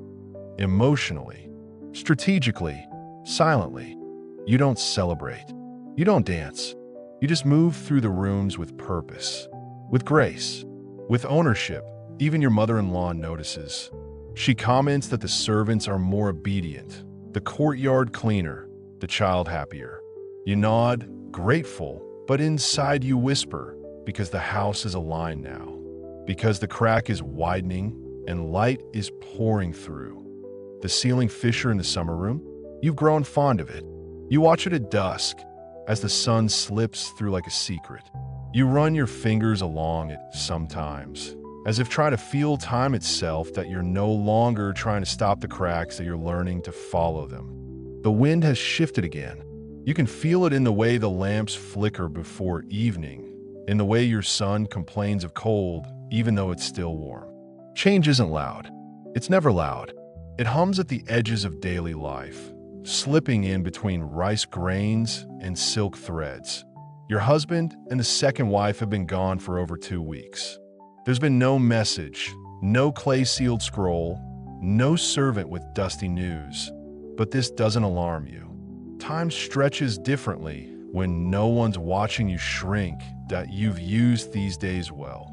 emotionally, strategically, silently. You don't celebrate. You don't dance. You just move through the rooms with purpose, with grace, with ownership. Even your mother-in-law notices. She comments that the servants are more obedient, the courtyard cleaner, the child happier. You nod, grateful, but inside you whisper, because the house is aligned now, because the crack is widening and light is pouring through. The ceiling fissure in the summer room, you've grown fond of it. You watch it at dusk as the sun slips through like a secret. You run your fingers along it sometimes, as if trying to feel time itself, that you're no longer trying to stop the cracks, that you're learning to follow them. The wind has shifted again. You can feel it in the way the lamps flicker before evening, in the way your son complains of cold, even though it's still warm. Change isn't loud. It's never loud. It hums at the edges of daily life, slipping in between rice grains and silk threads. Your husband and the second wife have been gone for over 2 weeks. There's been no message, no clay-sealed scroll, no servant with dusty news. But this doesn't alarm you. Time stretches differently when no one's watching you shrink. That you've used these days well.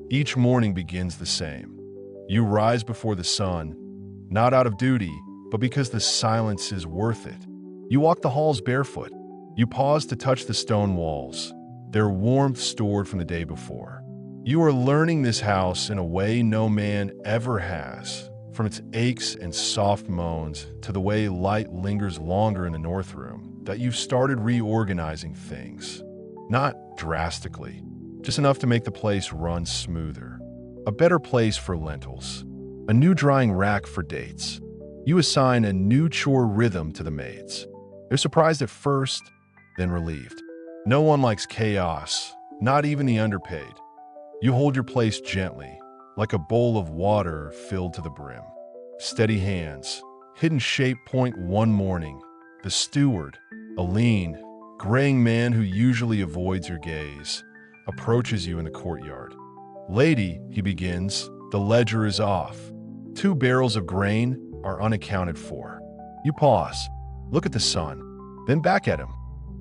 Each morning begins the same. You rise before the sun, not out of duty, but because the silence is worth it. You walk the halls barefoot. You pause to touch the stone walls, their warmth stored from the day before. You are learning this house in a way no man ever has, from its aches and soft moans to the way light lingers longer in the north room, that you've started reorganizing things. Not drastically, just enough to make the place run smoother. A better place for lentils. A new drying rack for dates. You assign a new chore rhythm to the maids. They're surprised at first, then relieved. No one likes chaos, not even the underpaid. You hold your place gently, like a bowl of water filled to the brim. Steady hands. Hidden shape point one morning. The steward, a lean, graying man who usually avoids your gaze, approaches you in the courtyard. "Lady," he begins, "the ledger is off. 2 barrels of grain are unaccounted for." You pause, look at the son, then back at him.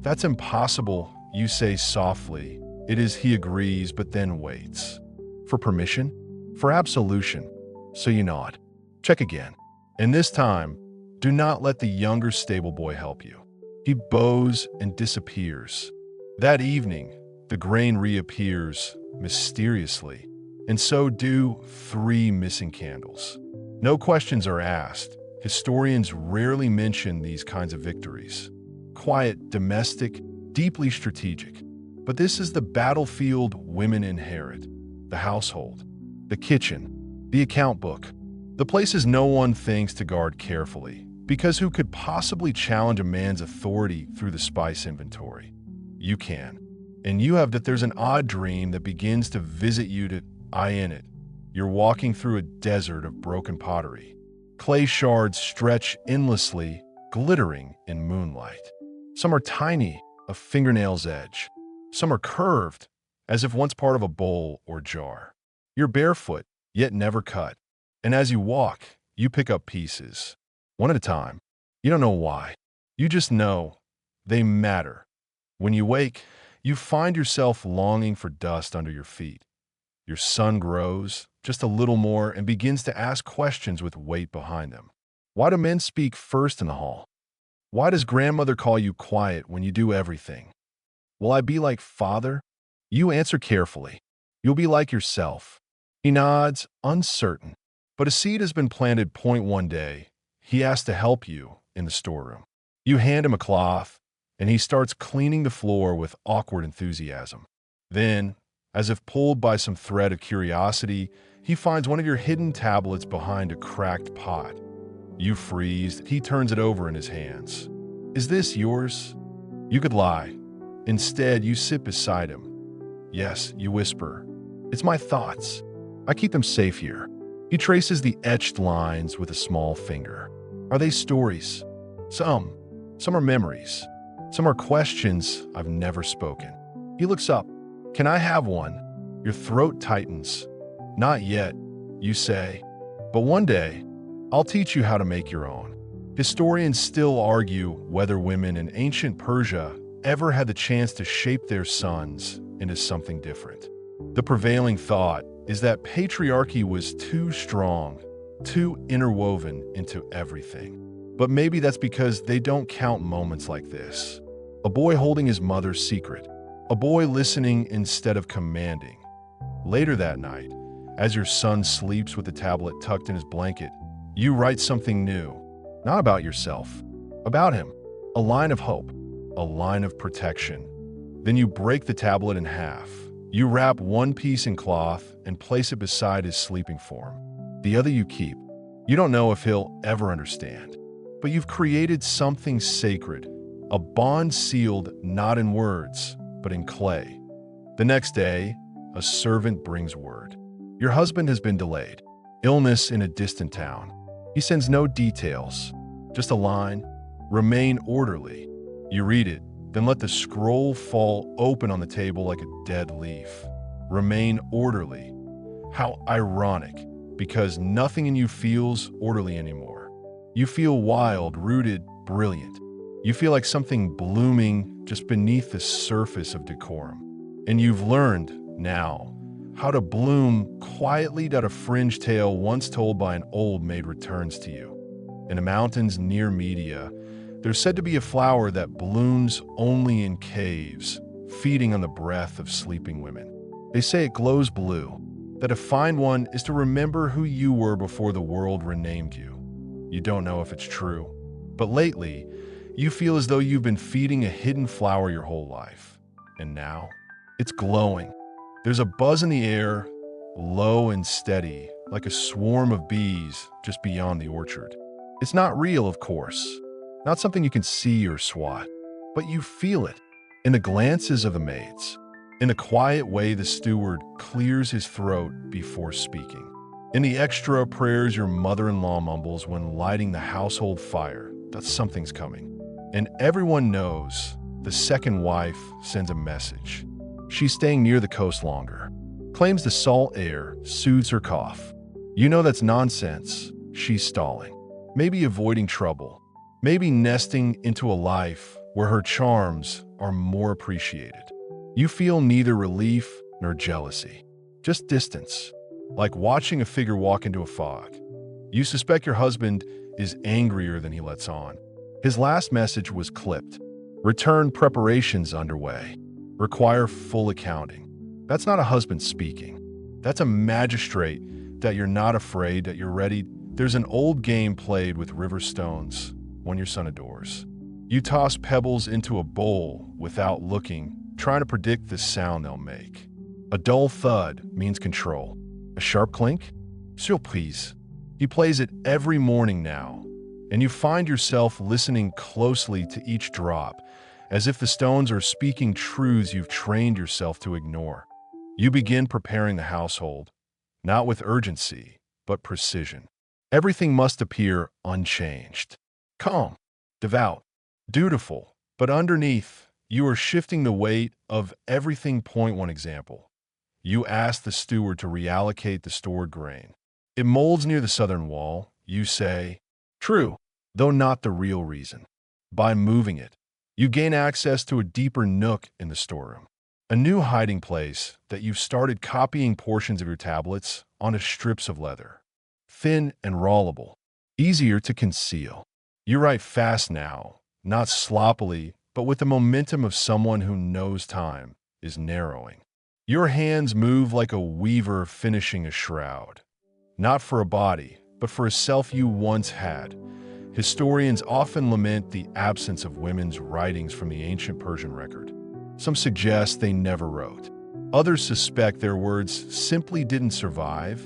"That's impossible," you say softly. It is, he agrees, but then waits. For permission? For absolution? So you nod. Check again. And this time, do not let the younger stable boy help you. He bows and disappears. That evening, the grain reappears mysteriously, and so do 3 missing candles. No questions are asked. Historians rarely mention these kinds of victories. Quiet, domestic, deeply strategic. But this is the battlefield women inherit. The household, the kitchen, the account book. The places no one thinks to guard carefully, because who could possibly challenge a man's authority through the spice inventory? You can. And you have that there's an odd dream that begins to visit you to eye in it. You're walking through a desert of broken pottery. Clay shards stretch endlessly, glittering in moonlight. Some are tiny, a fingernail's edge. Some are curved, as if once part of a bowl or jar. You're barefoot, yet never cut. And as you walk, you pick up pieces, one at a time. You don't know why. You just know they matter. When you wake, you find yourself longing for dust under your feet. Your son grows just a little more and begins to ask questions with weight behind them. Why do men speak first in the hall? Why does grandmother call you quiet when you do everything? Will I be like father? You answer carefully. You'll be like yourself. He nods, uncertain. But a seed has been planted. One day, he asks to help you in the storeroom. You hand him a cloth, and he starts cleaning the floor with awkward enthusiasm. Then, as if pulled by some thread of curiosity, he finds one of your hidden tablets behind a cracked pot. You freeze. He turns it over in his hands. "Is this yours?" You could lie. Instead, you sit beside him. "Yes," you whisper. "It's my thoughts. I keep them safe here." He traces the etched lines with a small finger. Are they stories? Some. Some are memories. Some are questions I've never spoken. He looks up. "Can I have one?" Your throat tightens. "Not yet," you say. "But one day, I'll teach you how to make your own." Historians still argue whether women in ancient Persia ever had the chance to shape their sons into something different. The prevailing thought is that patriarchy was too strong, too interwoven into everything. But maybe that's because they don't count moments like this. A boy holding his mother's secret. A boy listening instead of commanding. Later that night, as your son sleeps with the tablet tucked in his blanket, you write something new. Not about yourself, about him. A line of hope, a line of protection. Then you break the tablet in half. You wrap one piece in cloth and place it beside his sleeping form. The other you keep. You don't know if he'll ever understand. But you've created something sacred, a bond sealed not in words, but in clay. The next day, a servant brings word. Your husband has been delayed. Illness in a distant town. He sends no details, just a line, "Remain orderly." You read it, then let the scroll fall open on the table like a dead leaf. Remain orderly. How ironic, because nothing in you feels orderly anymore. You feel wild, rooted, brilliant. You feel like something blooming just beneath the surface of decorum. And you've learned, now, how to bloom quietly that a fringe tale once told by an old maid returns to you. In the mountains near Media, there's said to be a flower that blooms only in caves, feeding on the breath of sleeping women. They say it glows blue, that to find one is to remember who you were before the world renamed you. You don't know if it's true, but lately, you feel as though you've been feeding a hidden flower your whole life. And now, it's glowing. There's a buzz in the air, low and steady, like a swarm of bees just beyond the orchard. It's not real, of course. Not something you can see or swat, but you feel it in the glances of the maids. In the quiet way the steward clears his throat before speaking. In the extra prayers your mother-in-law mumbles when lighting the household fire that something's coming. And everyone knows the second wife sends a message. She's staying near the coast longer. Claims the salt air soothes her cough. You know that's nonsense. She's stalling. Maybe avoiding trouble. Maybe nesting into a life where her charms are more appreciated. You feel neither relief nor jealousy, just distance, like watching a figure walk into a fog. You suspect your husband is angrier than he lets on. His last message was clipped. Return preparations underway. Require full accounting. That's not a husband speaking. That's a magistrate that you're not afraid, that you're ready. There's an old game played with river stones when your son adores. You toss pebbles into a bowl without looking, trying to predict the sound they'll make. A dull thud means control. A sharp clink? Surprise. He plays it every morning now, and you find yourself listening closely to each drop, as if the stones are speaking truths you've trained yourself to ignore. You begin preparing the household, not with urgency, but precision. Everything must appear unchanged. Calm, devout, dutiful, but underneath, you are shifting the weight of everything. Point one example. You ask the steward to reallocate the stored grain. It molds near the southern wall. You say, true, though not the real reason. By moving it, you gain access to a deeper nook in the storeroom. A new hiding place that you've started copying portions of your tablets onto strips of leather. Thin and rollable, easier to conceal. You write fast now, not sloppily, but with the momentum of someone who knows time is narrowing. Your hands move like a weaver finishing a shroud. Not for a body, but for a self you once had. Historians often lament the absence of women's writings from the ancient Persian record. Some suggest they never wrote. Others suspect their words simply didn't survive,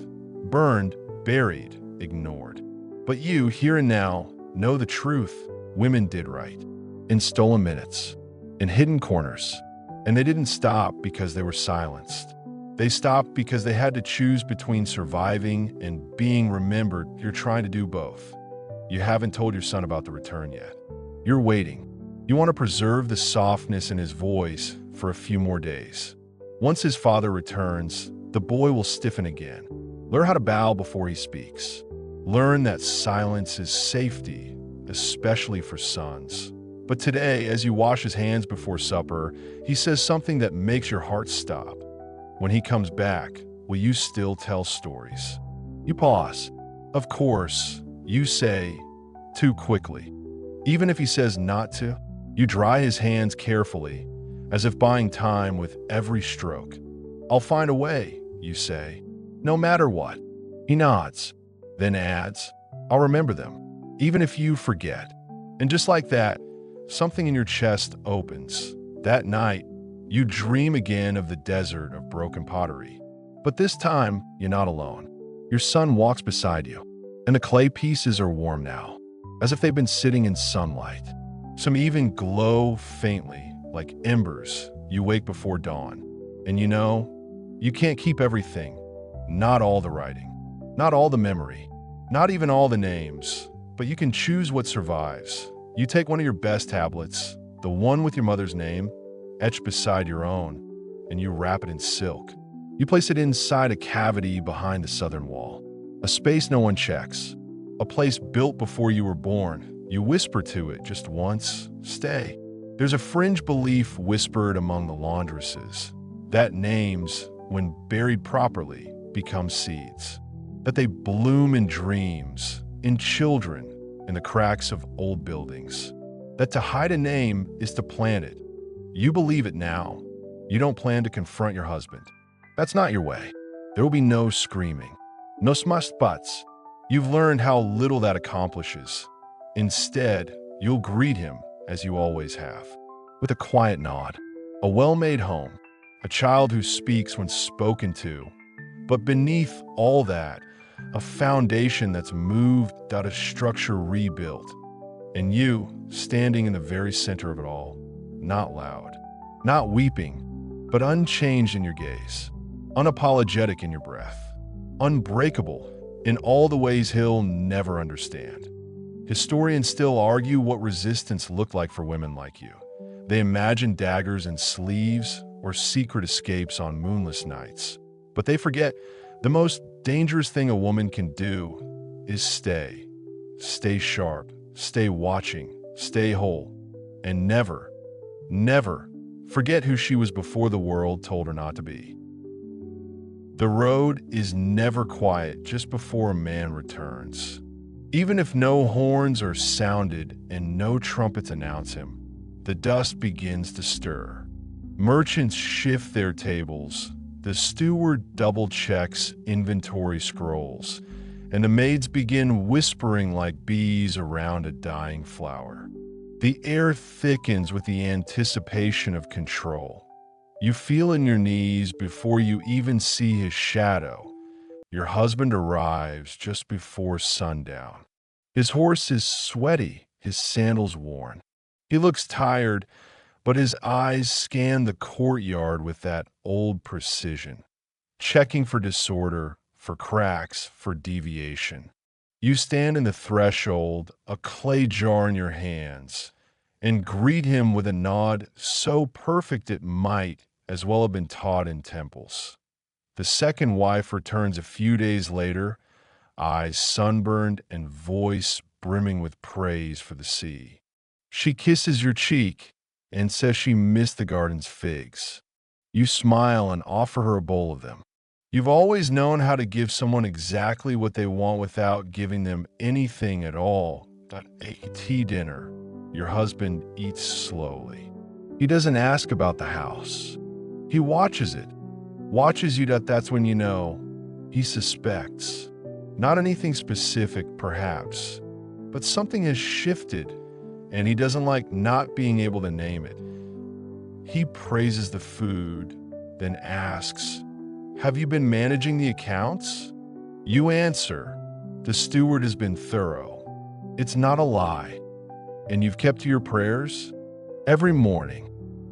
burned, buried, ignored. But you, here and now, know the truth. Women did write. In stolen minutes, in hidden corners. And they didn't stop because they were silenced. They stopped because they had to choose between surviving and being remembered. You're trying to do both. You haven't told your son about the return yet. You're waiting. You want to preserve the softness in his voice for a few more days. Once his father returns, the boy will stiffen again. Learn how to bow before he speaks. Learn that silence is safety, especially for sons. But today, as you wash his hands before supper, he says something that makes your heart stop. When he comes back, will you still tell stories? You pause. Of course, you say, too quickly. Even if he says not to, you dry his hands carefully, as if buying time with every stroke. I'll find a way, you say, no matter what. He nods, then adds, I'll remember them, even if you forget. And just like that, something in your chest opens. That night, you dream again of the desert of broken pottery. But this time, you're not alone. Your son walks beside you, and the clay pieces are warm now, as if they've been sitting in sunlight. Some even glow faintly, like embers. You wake before dawn, and you know, you can't keep everything. Not all the writing, not all the memory, not even all the names, but you can choose what survives. You take one of your best tablets, the one with your mother's name, etched beside your own, and you wrap it in silk. You place it inside a cavity behind the southern wall, a space no one checks, a place built before you were born. You whisper to it just once, stay. There's a fringe belief whispered among the laundresses that names, when buried properly, become seeds, that they bloom in dreams, in children, in the cracks of old buildings, that to hide a name is to plant it. You believe it now. You don't plan to confront your husband. That's not your way. There will be no screaming, no smushed butts. You've learned how little that accomplishes. Instead, you'll greet him as you always have, with a quiet nod, a well-made home, a child who speaks when spoken to. But beneath all that, a foundation that's moved, that a structure rebuilt. And you, standing in the very center of it all, not loud, not weeping, but unchanged in your gaze, unapologetic in your breath, unbreakable in all the ways he'll never understand. Historians still argue what resistance looked like for women like you. They imagine daggers in sleeves or secret escapes on moonless nights. But they forget the most dangerous thing a woman can do is stay. Stay sharp, stay watching, stay whole, and never, never forget who she was before the world told her not to be. The road is never quiet just before a man returns. Even if no horns are sounded and no trumpets announce him, the dust begins to stir. Merchants shift their tables, the steward double-checks inventory scrolls, and the maids begin whispering like bees around a dying flower. The air thickens with the anticipation of control. You feel in your knees before you even see his shadow. Your husband arrives just before sundown. His horse is sweaty, his sandals worn. He looks tired, but his eyes scan the courtyard with that old precision, checking for disorder, for cracks, for deviation. You stand in the threshold, a clay jar in your hands, and greet him with a nod so perfect it might as well have been taught in temples. The second wife returns a few days later, eyes sunburned and voice brimming with praise for the sea. She kisses your cheek and says she missed the garden's figs. You smile and offer her a bowl of them. You've always known how to give someone exactly what they want without giving them anything at all. At a tea dinner, your husband eats slowly. He doesn't ask about the house. He watches it. Watches you that's when you know he suspects. Not anything specific, perhaps, but something has shifted, and he doesn't like not being able to name it. He praises the food, then asks, "Have you been managing the accounts?" You answer, "The steward has been thorough." It's not a lie. And you've kept to your prayers? Every morning.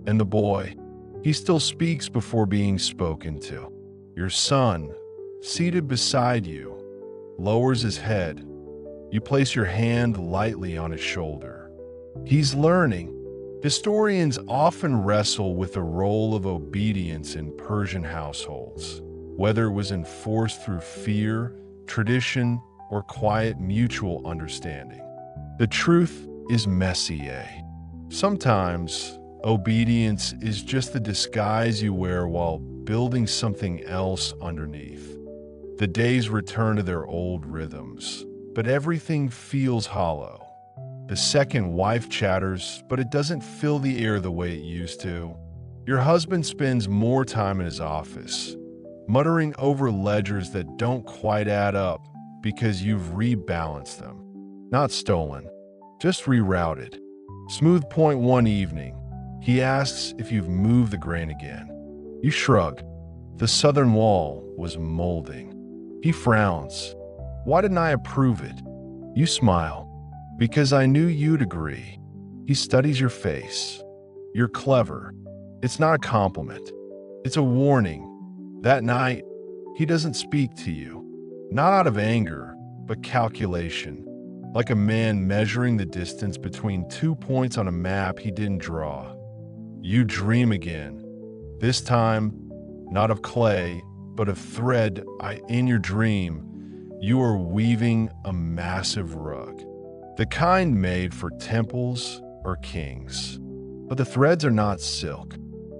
And the boy, he still speaks before being spoken to. Your son, seated beside you, lowers his head. You place your hand lightly on his shoulder. He's learning. Historians often wrestle with the role of obedience in Persian households, whether it was enforced through fear, tradition, or quiet mutual understanding. The truth is messy, eh? Sometimes, obedience is just the disguise you wear while building something else underneath. The days return to their old rhythms, but everything feels hollow. The second wife chatters, but it doesn't fill the air the way it used to. Your husband spends more time in his office, muttering over ledgers that don't quite add up because you've rebalanced them. Not stolen, just rerouted. Smooth point one evening. He asks if you've moved the grain again. You shrug. The southern wall was molding. He frowns. Why didn't I approve it? You smile. Because I knew you'd agree. He studies your face. You're clever. It's not a compliment. It's a warning. That night, he doesn't speak to you. Not out of anger, but calculation. Like a man measuring the distance between 2 points on a map he didn't draw. You dream again. This time, not of clay, but of thread. In your dream, you are weaving a massive rug. The kind made for temples or kings. But the threads are not silk.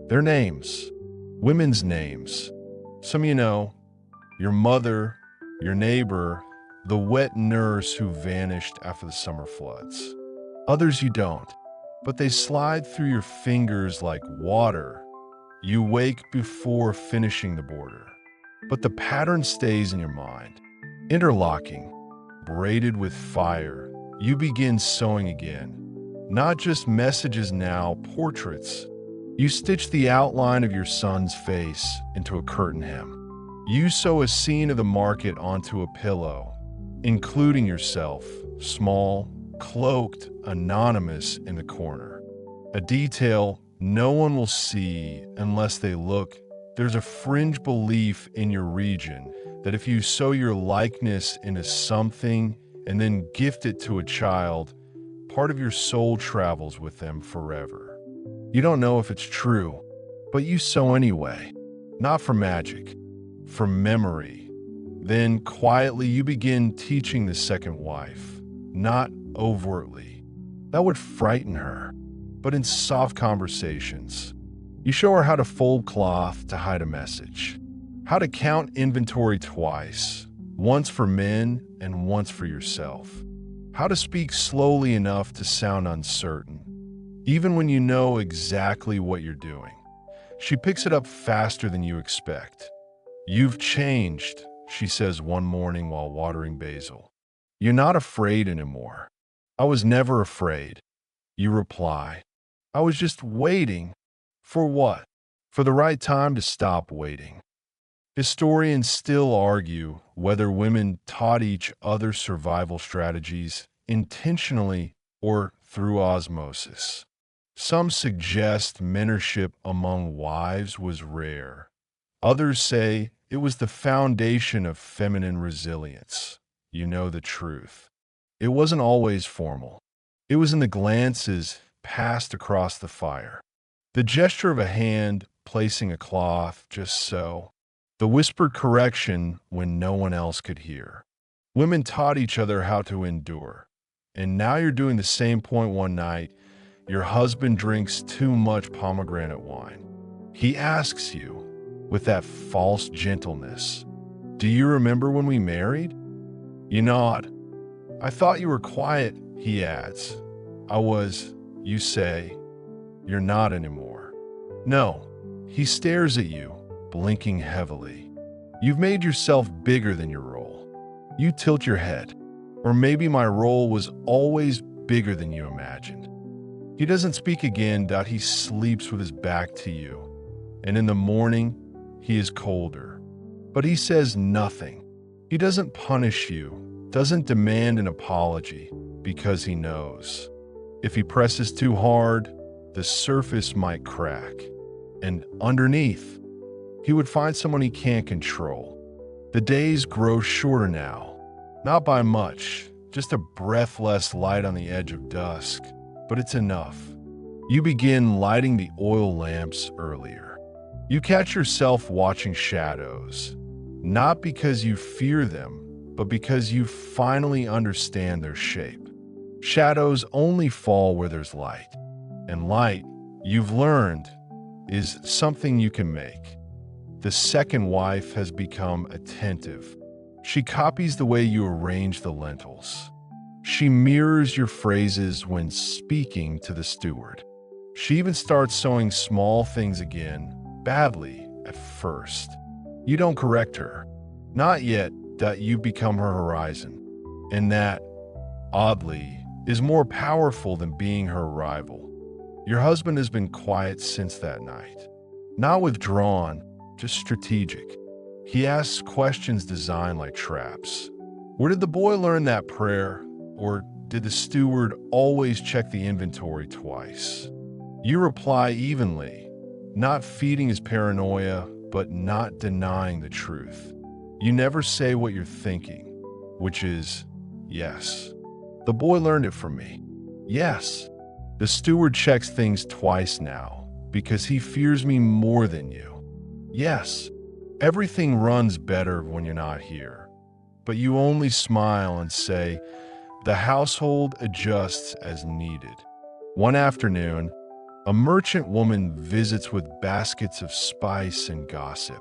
They're names. Women's names. Some you know. Your mother, your neighbor, the wet nurse who vanished after the summer floods. Others you don't, but they slide through your fingers like water. You wake before finishing the border, but the pattern stays in your mind. Interlocking, braided with fire, you begin sewing again. Not just messages now, portraits. You stitch the outline of your son's face into a curtain hem. You sew a scene of the market onto a pillow, including yourself, small, cloaked, anonymous in the corner. A detail No one will see unless they look. There's a fringe belief in your region that if you sew your likeness into something and then gift it to a child, part of your soul travels with them forever. You don't know if it's true, but you sew anyway. Not for magic, for memory. Then quietly you begin teaching the second wife, not overtly. That would frighten her, but in soft conversations. You show her how to fold cloth to hide a message, how to count inventory twice, once for men and once for yourself, how to speak slowly enough to sound uncertain, even when you know exactly what you're doing. She picks it up faster than you expect. "You've changed," she says one morning while watering basil. "You're not afraid anymore." "I was never afraid," you reply. "I was just waiting." For what? For the right time to stop waiting. Historians still argue whether women taught each other survival strategies intentionally or through osmosis. Some suggest mentorship among wives was rare. Others say it was the foundation of feminine resilience. You know the truth. It wasn't always formal. It was in the glances passed across the fire. The gesture of a hand placing a cloth just so. The whispered correction when no one else could hear. Women taught each other how to endure. And now you're doing the same point one night. Your husband drinks too much pomegranate wine. He asks you, with that false gentleness, "Do you remember when we married?" You nod. "I thought you were quiet," he adds. "I was," you say. "You're not anymore." "No." He stares at you, blinking heavily. You've made yourself bigger than your role. You tilt your head. "Or maybe my role was always bigger than you imagined." He doesn't speak again. He sleeps with his back to you. And in the morning, he is colder. But he says nothing. He doesn't punish you, doesn't demand an apology, because he knows. If he presses too hard, the surface might crack. And underneath, he would find someone he can't control. The days grow shorter now. Not by much, just a breath less light on the edge of dusk. But it's enough. You begin lighting the oil lamps earlier. You catch yourself watching shadows, not because you fear them, but because you finally understand their shape. Shadows only fall where there's light. And light, you've learned, is something you can make. The second wife has become attentive. She copies the way you arrange the lentils. She mirrors your phrases when speaking to the steward. She even starts sewing small things again, badly at first. You don't correct her. Not yet. You become her horizon. And that, oddly, is more powerful than being her rival. Your husband has been quiet since that night. Not withdrawn, just strategic. He asks questions designed like traps. Where did the boy learn that prayer? Or did the steward always check the inventory twice? You reply evenly, not feeding his paranoia, but not denying the truth. You never say what you're thinking, which is, yes. The boy learned it from me. Yes. The steward checks things twice now, because he fears me more than you. Yes. Everything runs better when you're not here. But you only smile and say, the household adjusts as needed. One afternoon, a merchant woman visits with baskets of spice and gossip.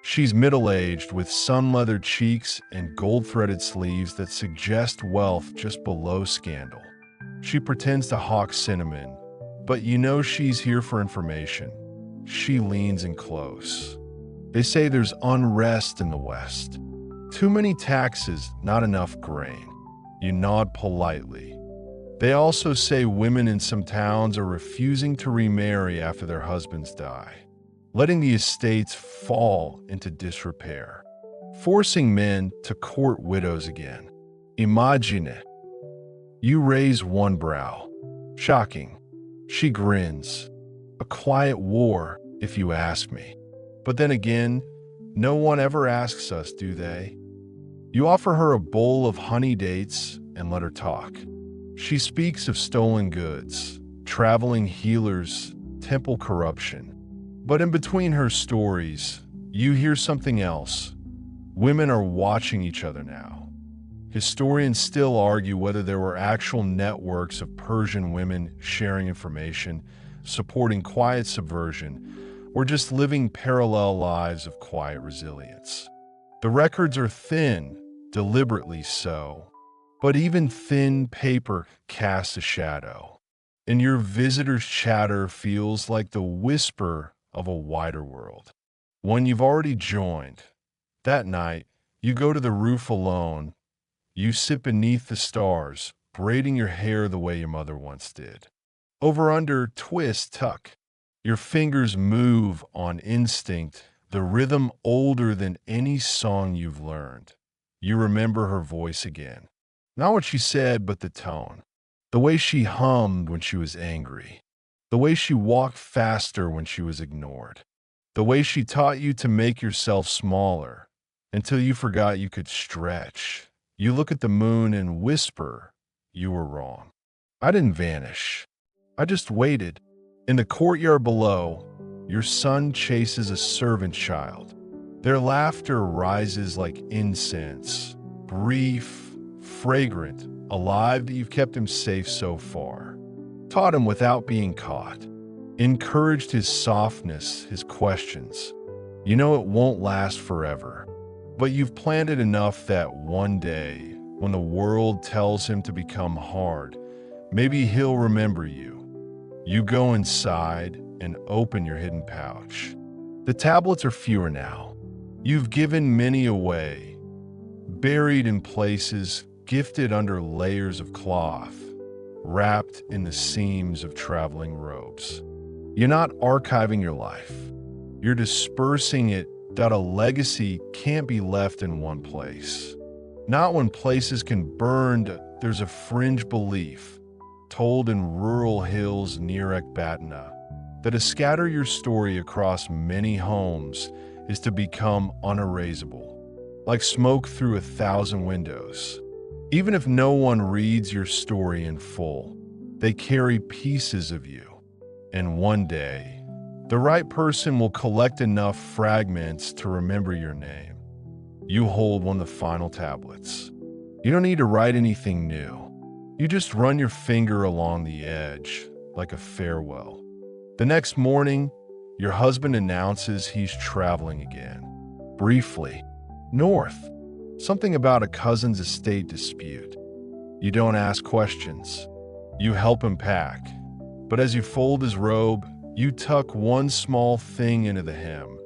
She's middle-aged with sun-leathered cheeks and gold-threaded sleeves that suggest wealth just below scandal. She pretends to hawk cinnamon, but you know she's here for information. She leans in close. They say there's unrest in the West. Too many taxes, not enough grain. You nod politely. They also say women in some towns are refusing to remarry after their husbands die, letting the estates fall into disrepair, forcing men to court widows again. Imagine it. You raise one brow. Shocking. She grins. A quiet war, if you ask me. But then again, no one ever asks us, do they? You offer her a bowl of honey dates and let her talk. She speaks of stolen goods, traveling healers, temple corruption. But in between her stories, you hear something else. Women are watching each other now. Historians still argue whether there were actual networks of Persian women sharing information, supporting quiet subversion, or just living parallel lives of quiet resilience. The records are thin, deliberately so. But even thin paper casts a shadow, and your visitor's chatter feels like the whisper of a wider world, one you've already joined. That night, you go to the roof alone. You sit beneath the stars, braiding your hair the way your mother once did. Over under, twist, tuck. Your fingers move on instinct, the rhythm older than any song you've learned. You remember her voice again. Not what she said, but the tone. The way she hummed when she was angry. The way she walked faster when she was ignored. The way she taught you to make yourself smaller until you forgot you could stretch. You look at the moon and whisper, you were wrong. I didn't vanish. I just waited. In the courtyard below, your son chases a servant child. Their laughter rises like incense, brief, fragrant, alive that you've kept him safe so far. Taught him without being caught. Encouraged his softness, his questions. You know it won't last forever, but you've planned it enough that one day, when the world tells him to become hard, maybe he'll remember you. You go inside and open your hidden pouch. The tablets are fewer now. You've given many away, buried in places, gifted under layers of cloth, wrapped in the seams of traveling robes. You're not archiving your life. You're dispersing it that a legacy can't be left in one place. Not when places can burn. There's a fringe belief, told in rural hills near Ecbatana, that to scatter your story across many homes is to become unerasable, like smoke through 1,000 windows. Even if no one reads your story in full, they carry pieces of you. And one day, the right person will collect enough fragments to remember your name. You hold one of the final tablets. You don't need to write anything new. You just run your finger along the edge, like a farewell. The next morning, your husband announces he's traveling again. Briefly, north. Something about a cousin's estate dispute. You don't ask questions. You help him pack. But as you fold his robe, you tuck one small thing into the hem.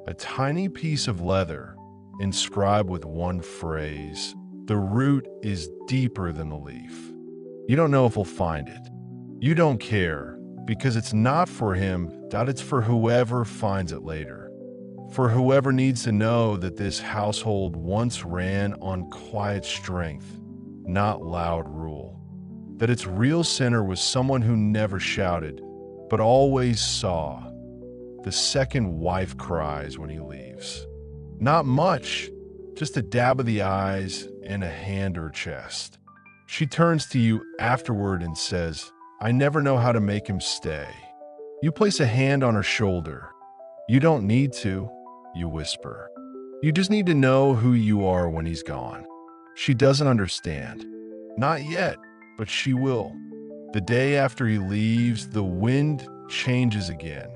A tiny piece of leather, inscribed with one phrase. The root is deeper than the leaf. You don't know if he'll find it. You don't care, because it's not for him, it's for whoever finds it later. For whoever needs to know that this household once ran on quiet strength, not loud rule. That its real center was someone who never shouted, but always saw. The second wife cries when he leaves. Not much, just a dab of the eyes and a hand or chest. She turns to you afterward and says, I never know how to make him stay. You place a hand on her shoulder. You don't need to, you whisper. You just need to know who you are when he's gone. She doesn't understand. Not yet, but she will. The day after he leaves, the wind changes again.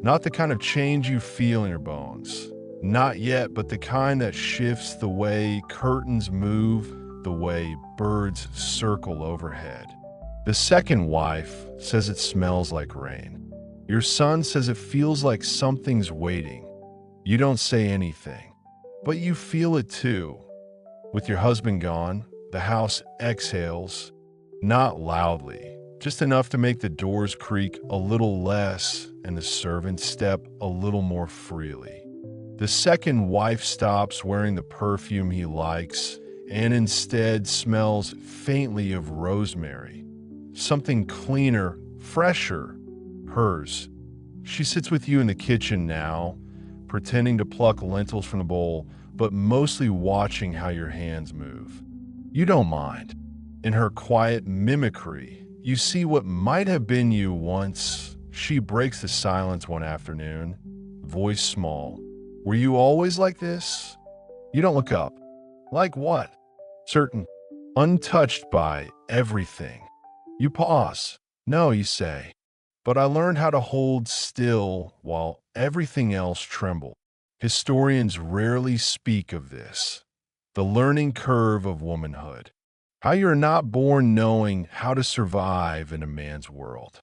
Not the kind of change you feel in your bones. Not yet, but the kind that shifts the way curtains move, the way birds circle overhead. The second wife says it smells like rain. Your son says it feels like something's waiting. You don't say anything, but you feel it too. With your husband gone, the house exhales, not loudly, just enough to make the doors creak a little less and the servants step a little more freely. The second wife stops wearing the perfume he likes and instead smells faintly of rosemary. Something cleaner, fresher, hers. She sits with you in the kitchen now, pretending to pluck lentils from the bowl, but mostly watching how your hands move. You don't mind. In her quiet mimicry, you see what might have been you once. She breaks the silence one afternoon, voice small. Were you always like this? You don't look up. Like what? Certain. Untouched by everything. You pause. No, you say. But I learned how to hold still while everything else trembled. Historians rarely speak of this. The learning curve of womanhood. How you're not born knowing how to survive in a man's world.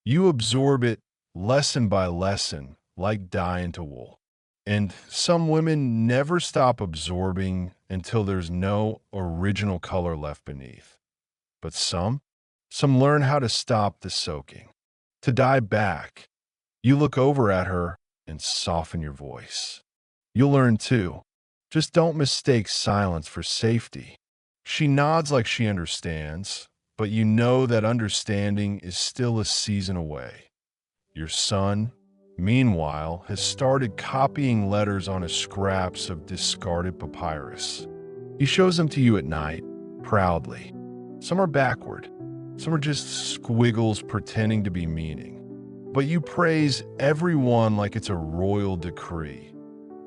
You absorb it lesson by lesson, like dye into wool. And some women never stop absorbing until there's no original color left beneath. But some learn how to stop the soaking, to dive back. You look over at her and soften your voice. You'll learn too. Just don't mistake silence for safety. She nods like she understands, but you know that understanding is still a season away. Your son, meanwhile, has started copying letters onto scraps of discarded papyrus. He shows them to you at night, proudly. Some are backward. Some are just squiggles pretending to be meaning. But you praise everyone like it's a royal decree.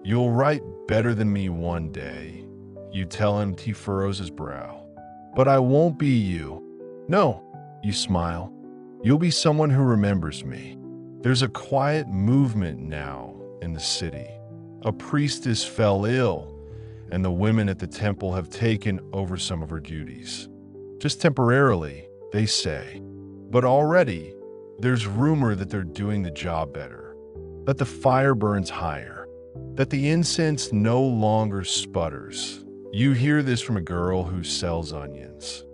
You'll write better than me one day, you tell him. He furrows his brow. But I won't be you. No, you smile. You'll be someone who remembers me. There's a quiet movement now in the city. A priestess fell ill, and the women at the temple have taken over some of her duties. Just temporarily, they say. But already, there's rumor that they're doing the job better, that the fire burns higher, that the incense no longer sputters. You hear this from a girl who sells onions.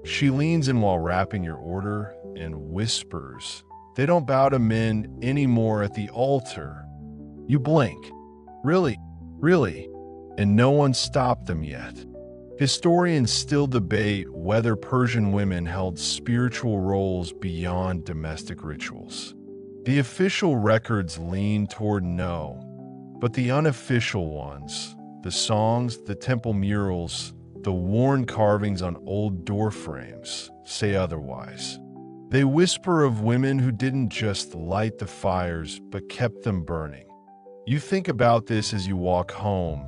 She leans in while wrapping your order and whispers, "They don't bow to men anymore at the altar." You blink. Really? Really? And no one stopped them yet. Historians still debate whether Persian women held spiritual roles beyond domestic rituals. The official records lean toward no, but the unofficial ones, the songs, the temple murals, the worn carvings on old door frames, say otherwise. They whisper of women who didn't just light the fires, but kept them burning. You think about this as you walk home,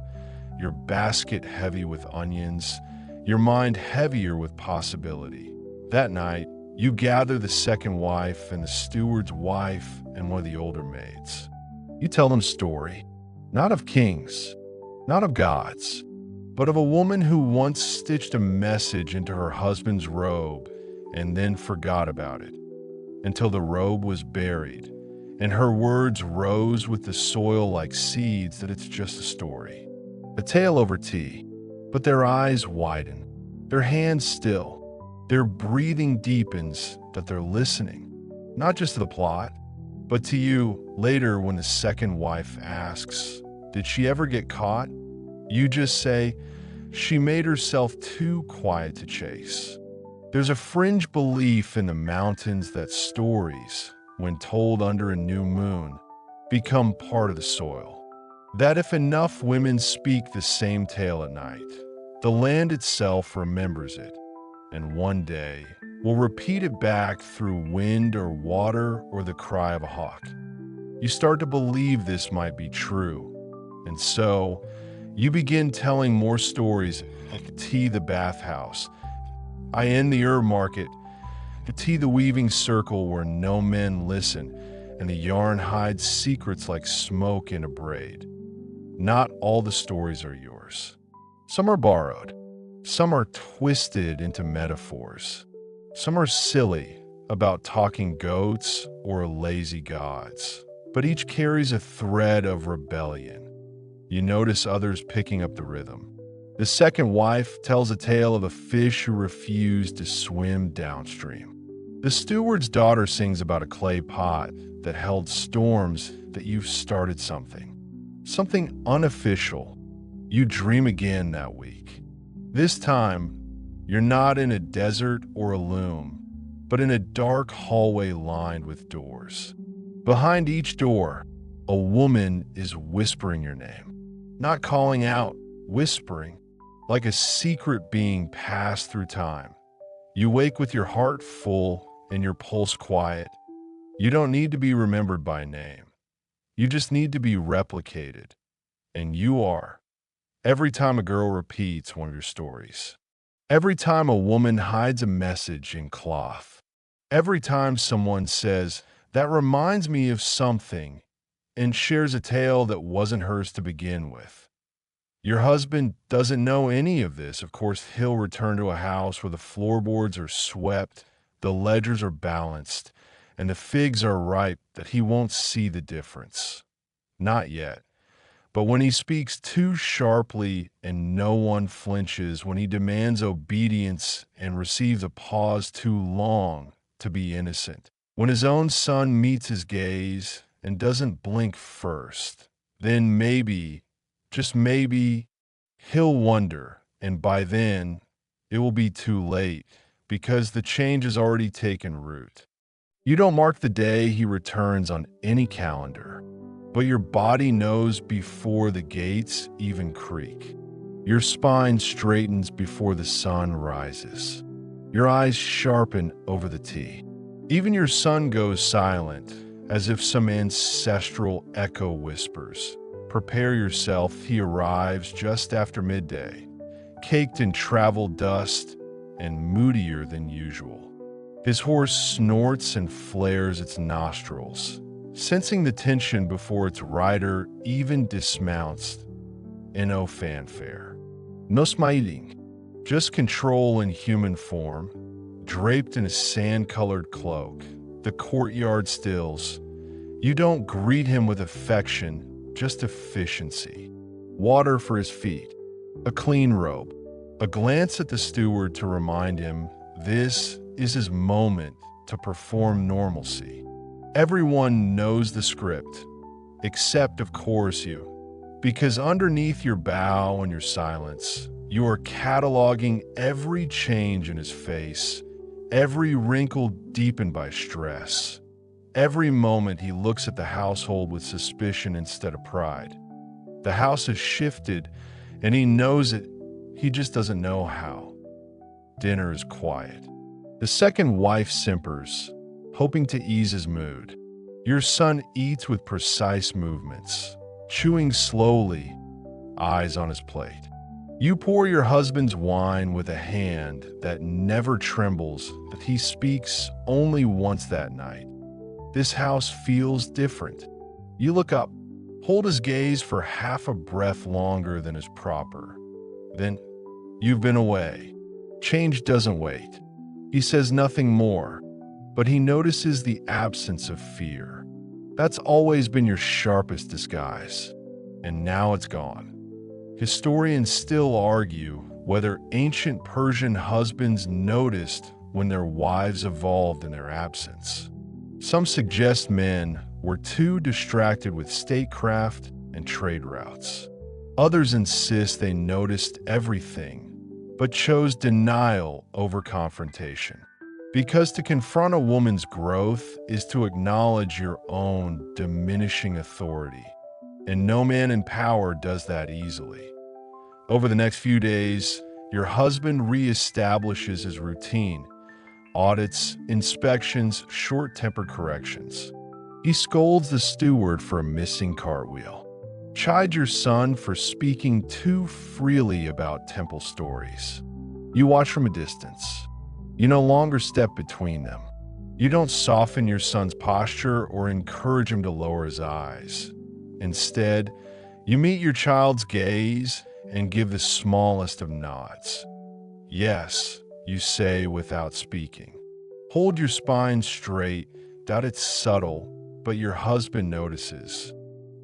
your basket heavy with onions, your mind heavier with possibility. That night, you gather the second wife and the steward's wife and one of the older maids. You tell them story, not of kings, not of gods, but of a woman who once stitched a message into her husband's robe and then forgot about it until the robe was buried and her words rose with the soil like seeds. That it's just a story. A tale over tea, but their eyes widen, their hands still, their breathing deepens, that they're listening, not just to the plot, but to you later when the second wife asks, "Did she ever get caught?" You just say, "She made herself too quiet to chase." There's a fringe belief in the mountains that stories, when told under a new moon, become part of the soil. That if enough women speak the same tale at night, the land itself remembers it, and one day will repeat it back through wind or water or the cry of a hawk. You start to believe this might be true, and so you begin telling more stories like tea the bathhouse, I end the herb market, tea the weaving circle where no men listen, and the yarn hides secrets like smoke in a braid. Not all the stories are yours. Some are borrowed. Some are twisted into metaphors. Some are silly, about talking goats or lazy gods. But each carries a thread of rebellion. You notice others picking up the rhythm. The second wife tells a tale of a fish who refused to swim downstream. The steward's daughter sings about a clay pot that held storms, that you've started something. Something unofficial. You dream again that week. This time, you're not in a desert or a loom, but in a dark hallway lined with doors. Behind each door, a woman is whispering your name. Not calling out, whispering, like a secret being passed through time. You wake with your heart full and your pulse quiet. You don't need to be remembered by name. You just need to be replicated. And you are. Every time a girl repeats one of your stories. Every time a woman hides a message in cloth. Every time someone says, "That reminds me of something," and shares a tale that wasn't hers to begin with. Your husband doesn't know any of this. Of course, he'll return to a house where the floorboards are swept, the ledgers are balanced, and the figs are ripe that he won't see the difference. Not yet. But when he speaks too sharply and no one flinches, when he demands obedience and receives a pause too long to be innocent, when his own son meets his gaze and doesn't blink first, then maybe, just maybe, he'll wonder, and by then, it will be too late because the change has already taken root. You don't mark the day he returns on any calendar, but your body knows before the gates even creak. Your spine straightens before the sun rises. Your eyes sharpen over the tea. Even your son goes silent, as if some ancestral echo whispers, "Prepare yourself, he arrives just after midday, caked in travel dust and moodier than usual." His horse snorts and flares its nostrils, sensing the tension before its rider even dismounts. And no fanfare. No smiting. Just control in human form, draped in a sand-colored cloak. The courtyard stills. You don't greet him with affection, just efficiency. Water for his feet. A clean robe. A glance at the steward to remind him this is his moment to perform normalcy. Everyone knows the script, except, of course, you. Because underneath your bow and your silence, you are cataloging every change in his face, every wrinkle deepened by stress, every moment he looks at the household with suspicion instead of pride. The house has shifted, and he knows it, he just doesn't know how. Dinner is quiet. The second wife simpers, hoping to ease his mood. Your son eats with precise movements, chewing slowly, eyes on his plate. You pour your husband's wine with a hand that never trembles, that he speaks only once that night. This house feels different. You look up, hold his gaze for half a breath longer than is proper. Then, you've been away. Change doesn't wait. He says nothing more, but he notices the absence of fear. That's always been your sharpest disguise, and now it's gone. Historians still argue whether ancient Persian husbands noticed when their wives evolved in their absence. Some suggest men were too distracted with statecraft and trade routes. Others insist they noticed everything, but chose denial over confrontation. Because to confront a woman's growth is to acknowledge your own diminishing authority, and no man in power does that easily. Over the next few days, your husband reestablishes his routine: audits, inspections, short-tempered corrections. He scolds the steward for a missing cartwheel, chides your son for speaking too freely about temple stories. You watch from a distance. You no longer step between them. You don't soften your son's posture or encourage him to lower his eyes. Instead, you meet your child's gaze and give the smallest of nods. Yes, you say without speaking. Hold your spine straight, doubt it's subtle, but your husband notices.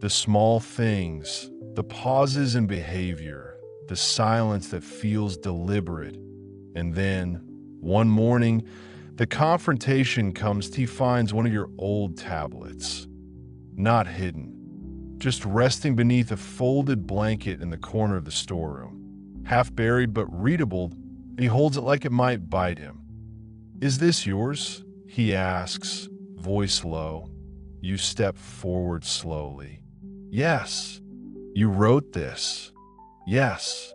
The small things, the pauses in behavior, the silence that feels deliberate. And then, one morning, the confrontation comes. He finds one of your old tablets. Not hidden, just resting beneath a folded blanket in the corner of the storeroom. Half buried but readable, he holds it like it might bite him. "Is this yours?" he asks, voice low. You step forward slowly. Yes, you wrote this. Yes.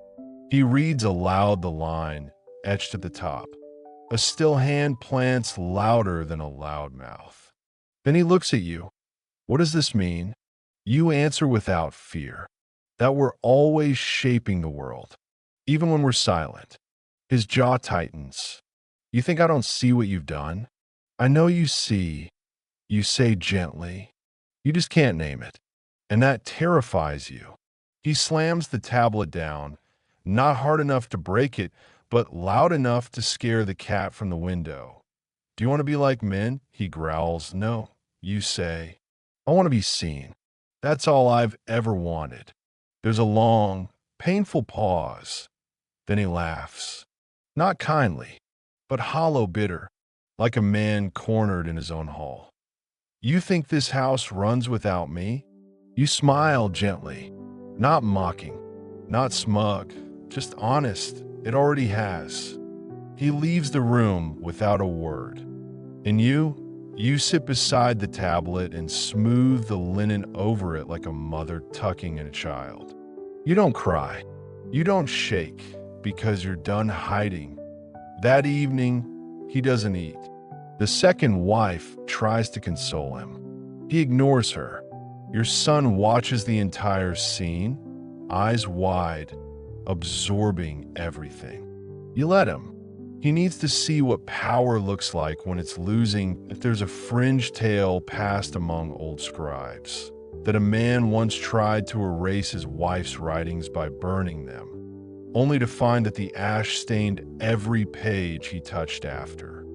He reads aloud the line etched at the top. A still hand plants louder than a loud mouth. Then he looks at you. What does this mean? You answer without fear, that we're always shaping the world, even when we're silent. His jaw tightens. You think I don't see what you've done? I know you see, you say gently. You just can't name it. And that terrifies you. He slams the tablet down, not hard enough to break it, but loud enough to scare the cat from the window. Do you want to be like men? He growls. No, you say. I want to be seen. That's all I've ever wanted. There's a long, painful pause. Then he laughs. Not kindly, but hollow bitter, like a man cornered in his own hall. You think this house runs without me? You smile gently, not mocking, not smug, just honest. It already has. He leaves the room without a word. And you sit beside the tablet and smooth the linen over it like a mother tucking in a child. You don't cry. You don't shake because you're done hiding. That evening, he doesn't eat. The second wife tries to console him. He ignores her. Your son watches the entire scene, eyes wide, absorbing everything. You let him. He needs to see what power looks like when it's losing, if there's a fringe tale passed among old scribes, that a man once tried to erase his wife's writings by burning them, only to find that the ash stained every page he touched after,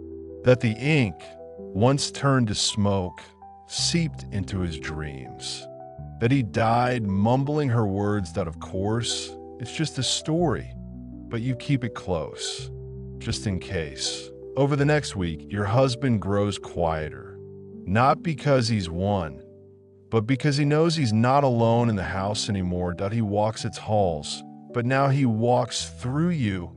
that the ink, once turned to smoke, seeped into his dreams, that he died mumbling her words that, of course, it's just a story, but you keep it close, just in case. Over the next week, your husband grows quieter, not because he's won, but because he knows he's not alone in the house anymore, that he walks its halls, but now he walks through you,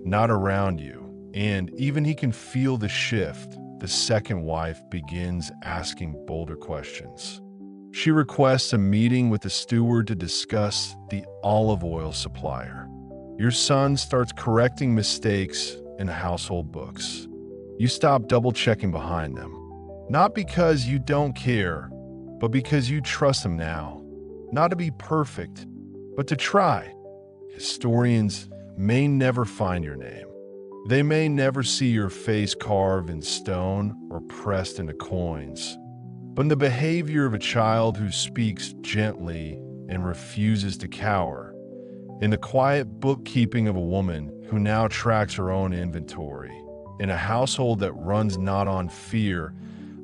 not around you. And even he can feel the shift. The second wife begins asking bolder questions. She requests a meeting with the steward to discuss the olive oil supplier. Your son starts correcting mistakes in household books. You stop double-checking behind them. Not because you don't care, but because you trust him now. Not to be perfect, but to try. Historians may never find your name. They may never see your face carved in stone or pressed into coins. But in the behavior of a child who speaks gently and refuses to cower, in the quiet bookkeeping of a woman who now tracks her own inventory, in a household that runs not on fear,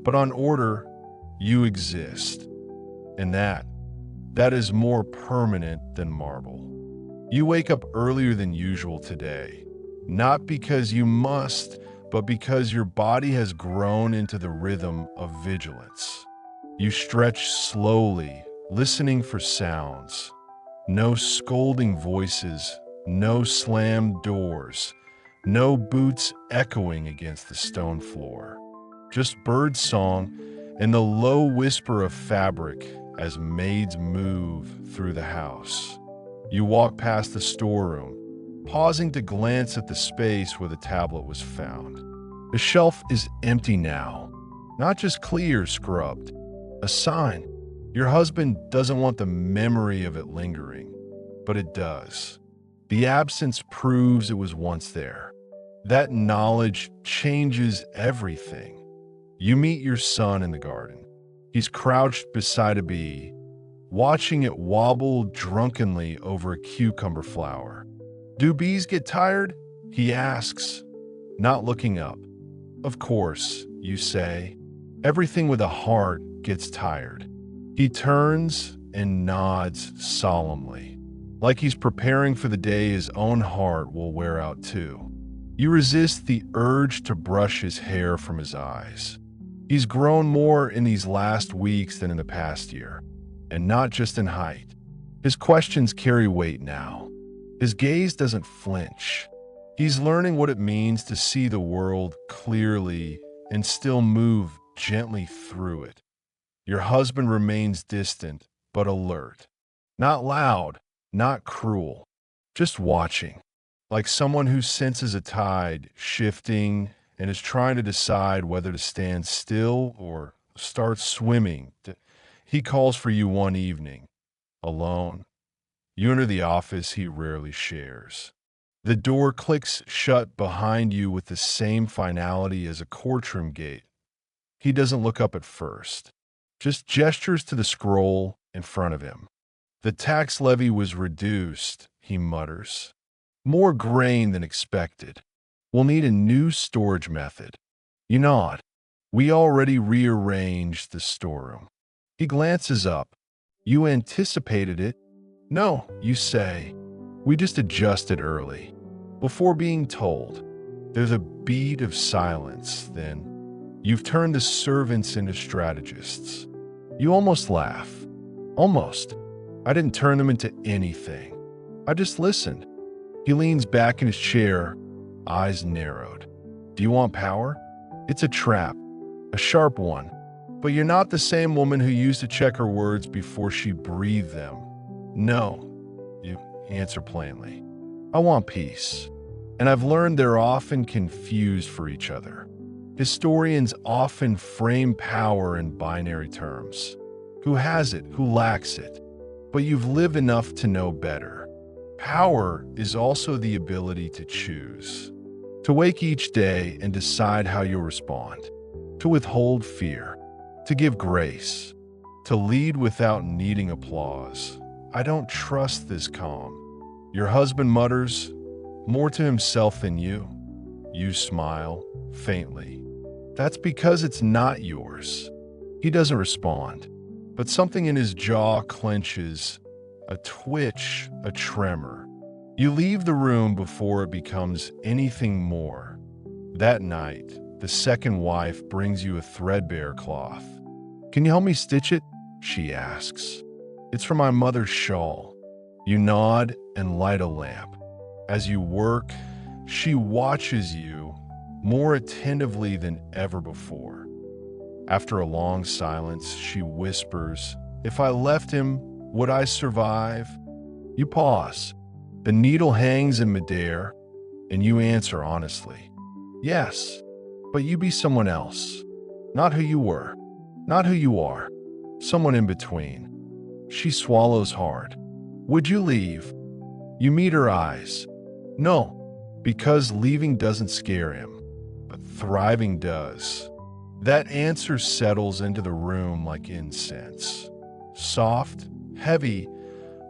but on order, you exist. And that is more permanent than marble. You wake up earlier than usual today, not because you must, but because your body has grown into the rhythm of vigilance. You stretch slowly, listening for sounds. No scolding voices, no slammed doors, no boots echoing against the stone floor. Just bird song and the low whisper of fabric as maids move through the house. You walk past the storeroom, pausing to glance at the space where the tablet was found. The shelf is empty now, not just clear scrubbed. A sign. Your husband doesn't want the memory of it lingering, but it does. The absence proves it was once there. That knowledge changes everything. You meet your son in the garden. He's crouched beside a bee, watching it wobble drunkenly over a cucumber flower. Do bees get tired? He asks, not looking up. Of course, you say. Everything with a heart gets tired. He turns and nods solemnly, like he's preparing for the day his own heart will wear out too. You resist the urge to brush his hair from his eyes. He's grown more in these last weeks than in the past year, and not just in height. His questions carry weight now. His gaze doesn't flinch. He's learning what it means to see the world clearly and still move gently through it. Your husband remains distant, but alert. Not loud, not cruel, just watching, like someone who senses a tide shifting and is trying to decide whether to stand still or start swimming. He calls for you one evening, alone. You enter the office he rarely shares. The door clicks shut behind you with the same finality as a courtroom gate. He doesn't look up at first, just gestures to the scroll in front of him. The tax levy was reduced, he mutters. More grain than expected. We'll need a new storage method. You nod. We already rearranged the storeroom. He glances up. You anticipated it. No, you say. We just adjusted early. Before being told, there's a beat of silence, then you've turned the servants into strategists. You almost laugh. Almost. I didn't turn them into anything. I just listened. He leans back in his chair, eyes narrowed. Do you want power? It's a trap, a sharp one. But you're not the same woman who used to check her words before she breathed them. No, you answer plainly. I want peace. And I've learned they're often confused for each other. Historians often frame power in binary terms. Who has it? Who lacks it? But you've lived enough to know better. Power is also the ability to choose. To wake each day and decide how you'll respond. To withhold fear. To give grace. To lead without needing applause. I don't trust this calm. Your husband mutters, more to himself than you. You smile, faintly. That's because it's not yours. He doesn't respond, but something in his jaw clenches, a twitch, a tremor. You leave the room before it becomes anything more. That night, the second wife brings you a threadbare cloth. Can you help me stitch it? She asks. It's for my mother's shawl. You nod and light a lamp. As you work, she watches you more attentively than ever before. After a long silence, she whispers, if I left him, would I survive? You pause. The needle hangs in midair, and you answer honestly. Yes, but you be someone else. Not who you were, not who you are. Someone in between. She swallows hard. Would you leave? You meet her eyes. No, because leaving doesn't scare him, but thriving does. That answer settles into the room like incense. Soft, heavy,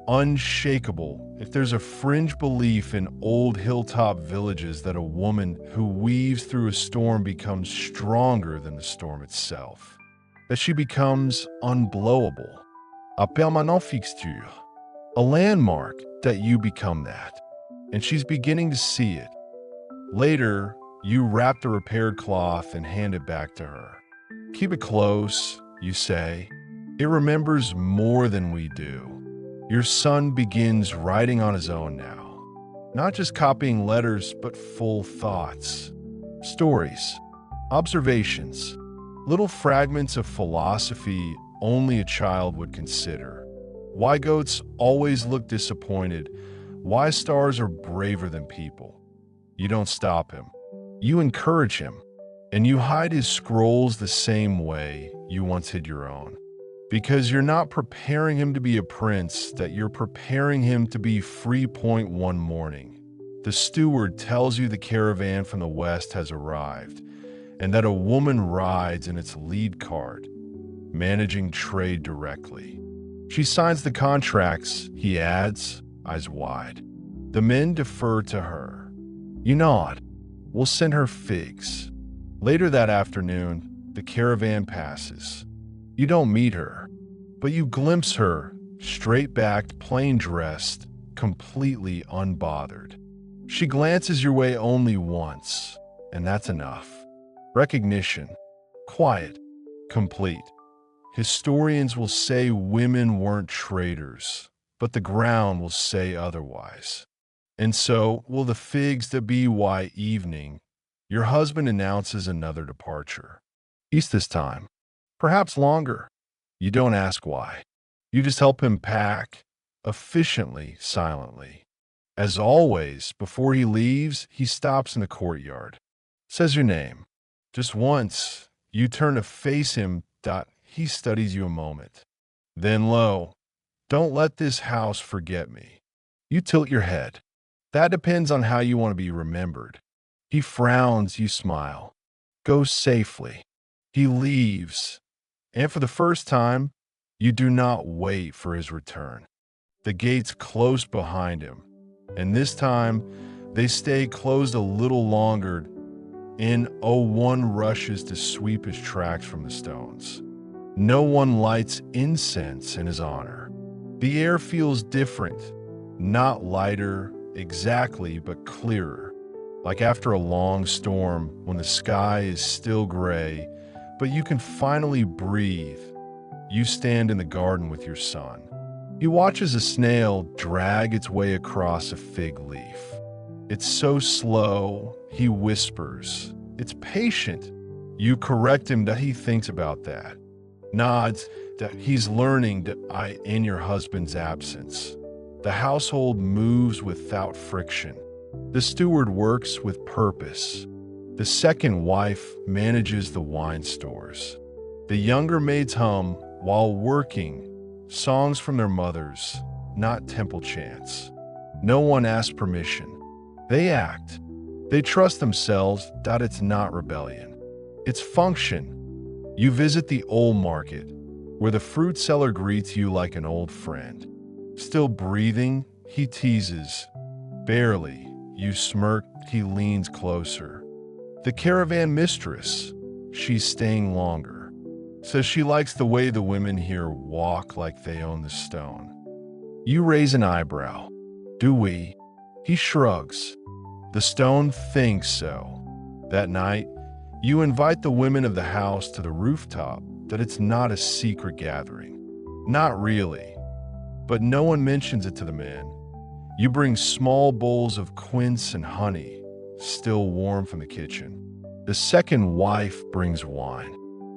unshakable. If there's a fringe belief in old hilltop villages that a woman who weaves through a storm becomes stronger than the storm itself, that she becomes unblowable. A permanent fixture. A landmark that you become that. And she's beginning to see it. Later, you wrap the repaired cloth and hand it back to her. Keep it close, you say. It remembers more than we do. Your son begins writing on his own now. Not just copying letters, but full thoughts. Stories, observations, little fragments of philosophy only a child would consider. Why goats always look disappointed. Why stars are braver than people. You don't stop him. You encourage him. And you hide his scrolls the same way you once hid your own. Because you're not preparing him to be a prince, that you're preparing him to be free. One morning, the steward tells you the caravan from the west has arrived, and that a woman rides in its lead cart, managing trade directly. She signs the contracts, he adds, eyes wide. The men defer to her. You nod. We'll send her figs. Later that afternoon, the caravan passes. You don't meet her, but you glimpse her, straight-backed, plain-dressed, completely unbothered. She glances your way only once, and that's enough. Recognition. Quiet. Complete. Historians will say women weren't traitors, but the ground will say otherwise. And so will the figs that be. Why evening, your husband announces another departure. East this time. Perhaps longer. You don't ask why. You just help him pack, efficiently, silently. As always, before he leaves, he stops in the courtyard. Says your name. Just once, you turn to face him. He studies you a moment. Then low, don't let this house forget me. You tilt your head. That depends on how you want to be remembered. He frowns, you smile. Go safely. He leaves. And for the first time, you do not wait for his return. The gates close behind him. And this time, they stay closed a little longer. One rushes to sweep his tracks from the stones. No one lights incense in his honor. The air feels different, not lighter exactly, but clearer. Like after a long storm when the sky is still gray, but you can finally breathe. You stand in the garden with your son. He watches a snail drag its way across a fig leaf. It's so slow, he whispers. It's patient. You correct him that he thinks about that. Nods that he's learning in your husband's absence. The household moves without friction. The steward works with purpose. The second wife manages the wine stores. The younger maids hum, while working, songs from their mothers, not temple chants. No one asks permission. They act. They trust themselves that it's not rebellion. It's function. You visit the old market, where the fruit seller greets you like an old friend. Still breathing, he teases. Barely. You smirk, he leans closer. The caravan mistress, she's staying longer. Says she likes the way the women here walk like they own the stone. You raise an eyebrow. Do we? He shrugs. The stone thinks so. That night, you invite the women of the house to the rooftop that it's not a secret gathering. Not really. But no one mentions it to the men. You bring small bowls of quince and honey, still warm from the kitchen. The second wife brings wine.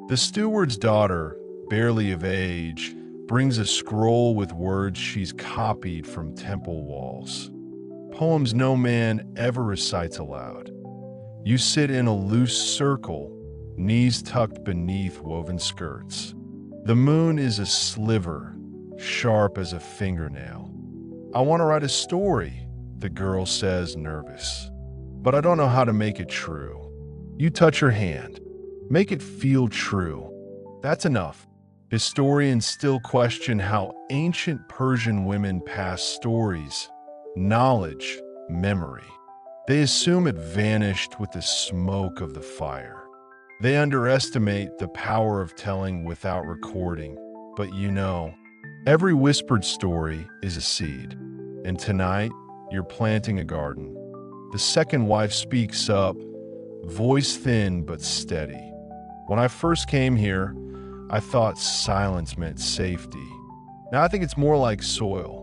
The steward's daughter, barely of age, brings a scroll with words she's copied from temple walls. Poems no man ever recites aloud. You sit in a loose circle, knees tucked beneath woven skirts. The moon is a sliver, sharp as a fingernail. I want to write a story, the girl says, nervous. But I don't know how to make it true. You touch her hand. Make it feel true. That's enough. Historians still question how ancient Persian women passed stories, knowledge, memory. They assume it vanished with the smoke of the fire. They underestimate the power of telling without recording. But every whispered story is a seed. And tonight, you're planting a garden. The second wife speaks up, voice thin but steady. When I first came here, I thought silence meant safety. Now I think it's more like soil.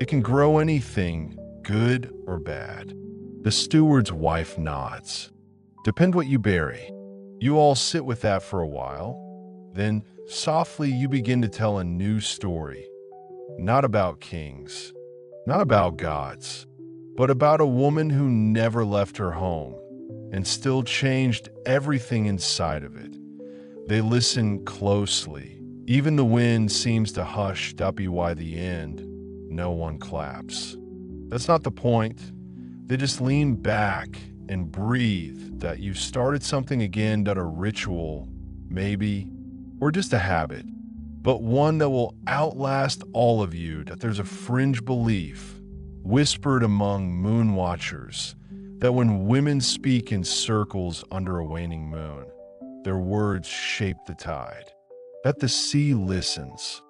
It can grow anything, good or bad. The steward's wife nods. Depend what you bury. You all sit with that for a while. Then, softly, you begin to tell a new story. Not about kings, not about gods, but about a woman who never left her home and still changed everything inside of it. They listen closely. Even the wind seems to hush. By the end, no one claps. That's not the point. They just lean back and breathe that you've started something again, that a ritual, maybe, or just a habit, but one that will outlast all of you, that there's a fringe belief, whispered among moon watchers, that when women speak in circles under a waning moon, their words shape the tide, that the sea listens,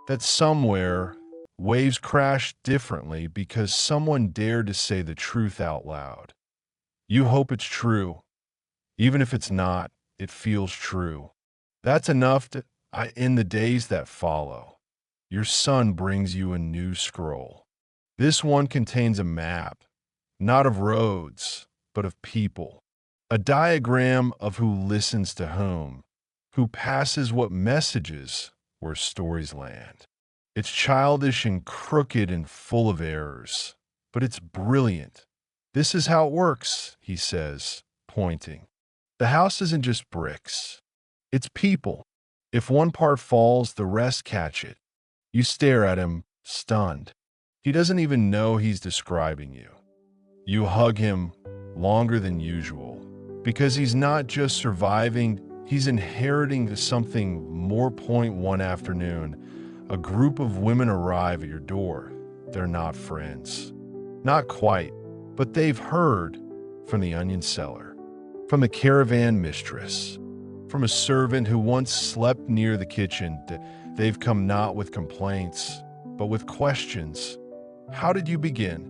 that somewhere waves crash differently because someone dared to say the truth out loud. You hope it's true. Even if it's not, it feels true. That's enough in the days that follow. Your son brings you a new scroll. This one contains a map, not of roads, but of people. A diagram of who listens to whom, who passes what messages, where stories land. It's childish and crooked and full of errors, but it's brilliant. This is how it works, he says, pointing. The house isn't just bricks. It's people. If one part falls, the rest catch it. You stare at him, stunned. He doesn't even know he's describing you. You hug him longer than usual, because he's not just surviving, he's inheriting something more. One afternoon, a group of women arrive at your door. They're not friends. Not quite, but they've heard from the onion seller, from the caravan mistress, from a servant who once slept near the kitchen. They've come not with complaints, but with questions. How did you begin?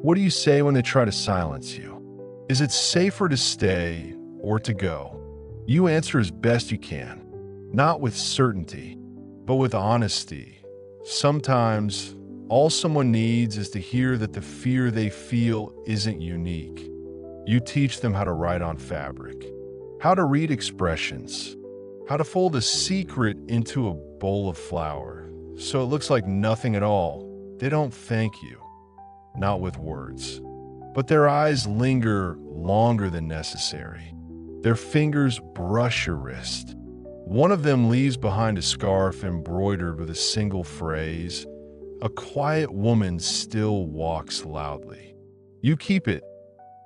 What do you say when they try to silence you? Is it safer to stay or to go? You answer as best you can, not with certainty, but with honesty. Sometimes, all someone needs is to hear that the fear they feel isn't unique. You teach them how to write on fabric, how to read expressions, how to fold a secret into a bowl of flour, so it looks like nothing at all. They don't thank you, not with words, but their eyes linger longer than necessary. Their fingers brush your wrist. One of them leaves behind a scarf embroidered with a single phrase, "A quiet woman still walks loudly." You keep it.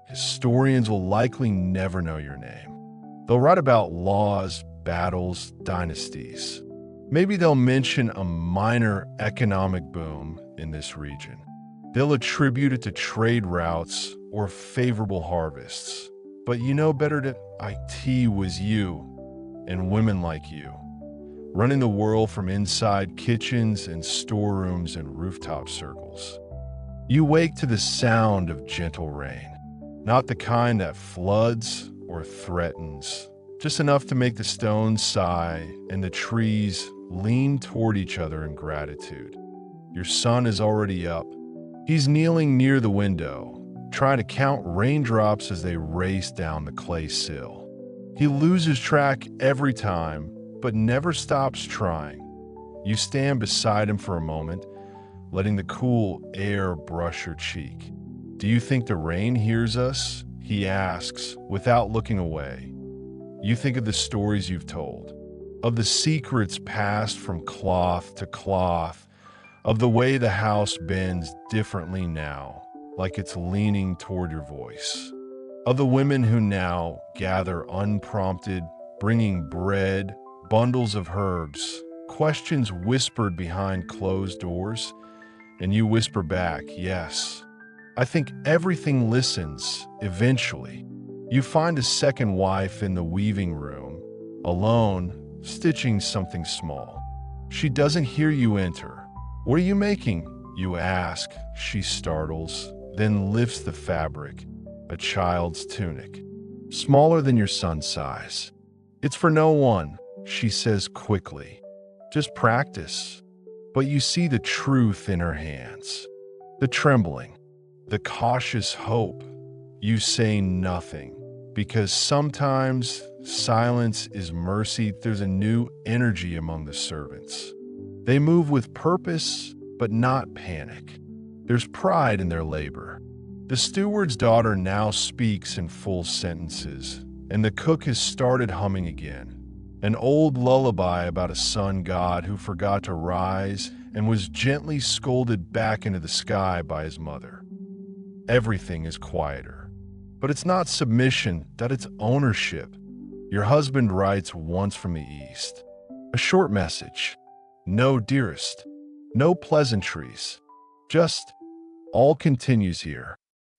Historians will likely never know your name. They'll write about laws, battles, dynasties. Maybe they'll mention a minor economic boom in this region. They'll attribute it to trade routes or favorable harvests. But you know better than it was you and women like you, running the world from inside kitchens and storerooms and rooftop circles. You wake to the sound of gentle rain, not the kind that floods or threatens, just enough to make the stones sigh and the trees lean toward each other in gratitude. Your son is already up. He's kneeling near the window, trying to count raindrops as they race down the clay sill. He loses track every time, but never stops trying. You stand beside him for a moment, letting the cool air brush your cheek. "Do you think the rain hears us?" he asks, without looking away. You think of the stories you've told, of the secrets passed from cloth to cloth, of the way the house bends differently now, like it's leaning toward your voice, of the women who now gather unprompted, bringing bread, bundles of herbs, questions whispered behind closed doors, and you whisper back, "Yes." I think everything listens, eventually. You find a second wife in the weaving room, alone, stitching something small. She doesn't hear you enter. "What are you making?" you ask. She startles, then lifts the fabric, a child's tunic, smaller than your son's size. "It's for no one," she says quickly. "Just practice." But you see the truth in her hands, the trembling, the cautious hope. You say nothing, because sometimes silence is mercy. There's a new energy among the servants. They move with purpose, but not panic. There's pride in their labor. The steward's daughter now speaks in full sentences, and the cook has started humming again. An old lullaby about a sun god who forgot to rise and was gently scolded back into the sky by his mother. Everything is quieter. But it's not submission, that it's ownership. Your husband writes once from the east. A short message. "No, dearest. No pleasantries. Just, all continues here.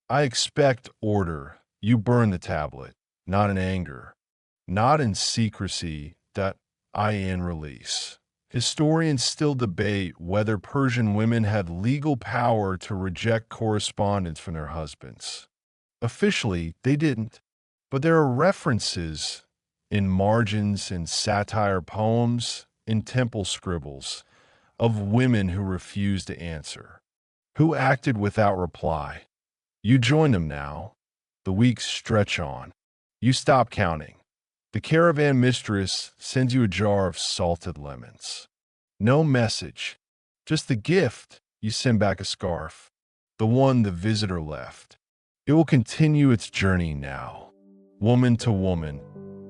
I expect order. You burn the tablet, not in anger, not in secrecy, that I in release." Historians still debate whether Persian women had legal power to reject correspondence from their husbands. Officially, they didn't, but there are references in margins, in satire poems, in temple scribbles, of women who refused to answer, who acted without reply. You join them now. The weeks stretch on. You stop counting. The caravan mistress sends you a jar of salted lemons. No message. Just the gift. You send back a scarf. The one the visitor left. It will continue its journey now. Woman to woman,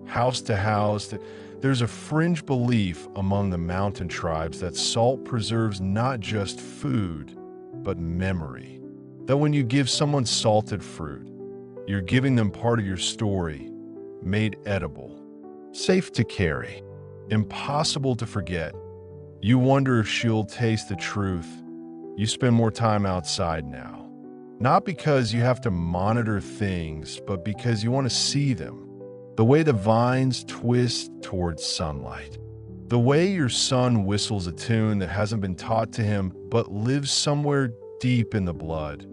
house to house. There's a fringe belief among the mountain tribes that salt preserves not just food, but memory. That when you give someone salted fruit, you're giving them part of your story, made edible, safe to carry, impossible to forget. You wonder if she'll taste the truth. You spend more time outside now. Not because you have to monitor things, but because you want to see them. The way the vines twist towards sunlight. The way your son whistles a tune that hasn't been taught to him, but lives somewhere deep in the blood.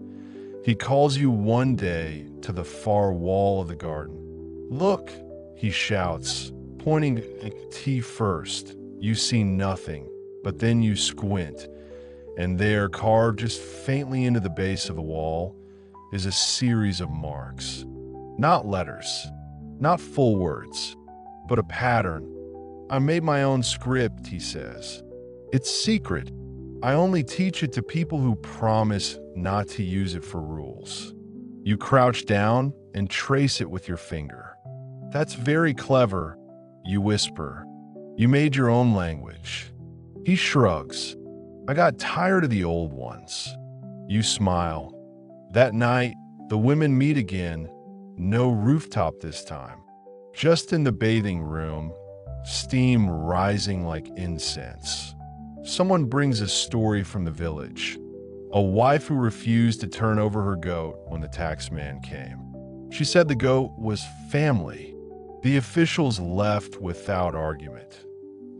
He calls you one day to the far wall of the garden. Look, he shouts, pointing at T first. You see nothing, but then you squint, and there, carved just faintly into the base of the wall, is a series of marks. Not letters, not full words, but a pattern. I made my own script, he says. It's secret. I only teach it to people who promise not to use it for rules. You crouch down and trace it with your finger. That's very clever, you whisper. You made your own language. He shrugs. I got tired of the old ones. You smile. That night, the women meet again. No rooftop this time. Just in the bathing room, steam rising like incense. Someone brings a story from the village. A wife who refused to turn over her goat when the taxman came. She said the goat was family. The officials left without argument.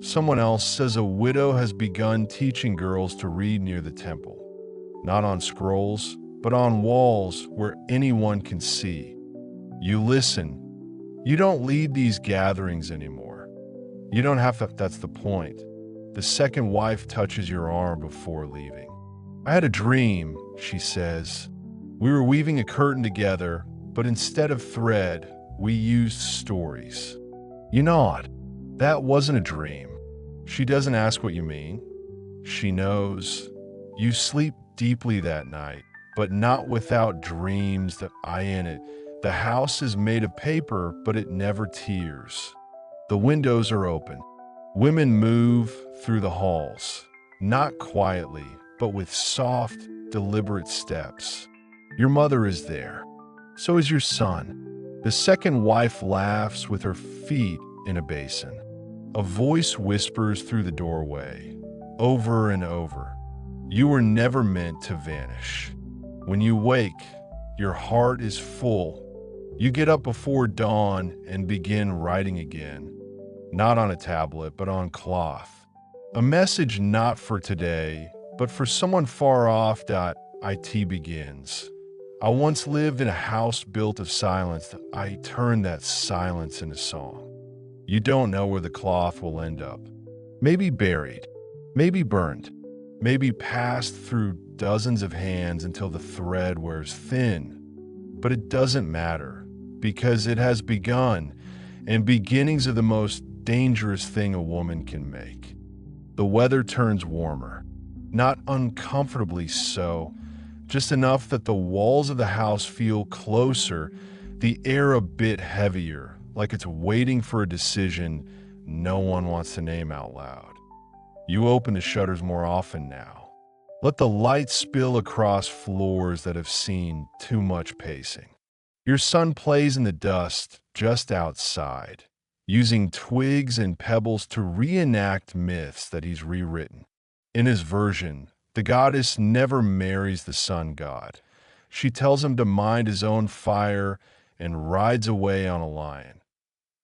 Someone else says a widow has begun teaching girls to read near the temple. Not on scrolls, but on walls where anyone can see. You listen. You don't lead these gatherings anymore. You don't have to, that's the point. The second wife touches your arm before leaving. I had a dream, she says. We were weaving a curtain together, but instead of thread, we used stories. You nod. That wasn't a dream. She doesn't ask what you mean. She knows. You sleep deeply that night, but not without dreams that eye in it. The house is made of paper, but it never tears. The windows are open. Women move through the halls, not quietly, but with soft, deliberate steps. Your mother is there. So is your son. The second wife laughs with her feet in a basin. A voice whispers through the doorway, over and over. You were never meant to vanish. When you wake, your heart is full. You get up before dawn and begin writing again. Not on a tablet, but on cloth. A message not for today, but for someone far off. It begins. I once lived in a house built of silence. I turned that silence into song. You don't know where the cloth will end up. Maybe buried, maybe burned, maybe passed through dozens of hands until the thread wears thin. But it doesn't matter, because it has begun, and beginnings are the most dangerous thing a woman can make. The weather turns warmer, not uncomfortably so, just enough that the walls of the house feel closer, the air a bit heavier, like it's waiting for a decision no one wants to name out loud. You open the shutters more often now. Let the light spill across floors that have seen too much pacing. Your son plays in the dust just outside, using twigs and pebbles to reenact myths that he's rewritten. In his version, the goddess never marries the sun god. She tells him to mind his own fire and rides away on a lion.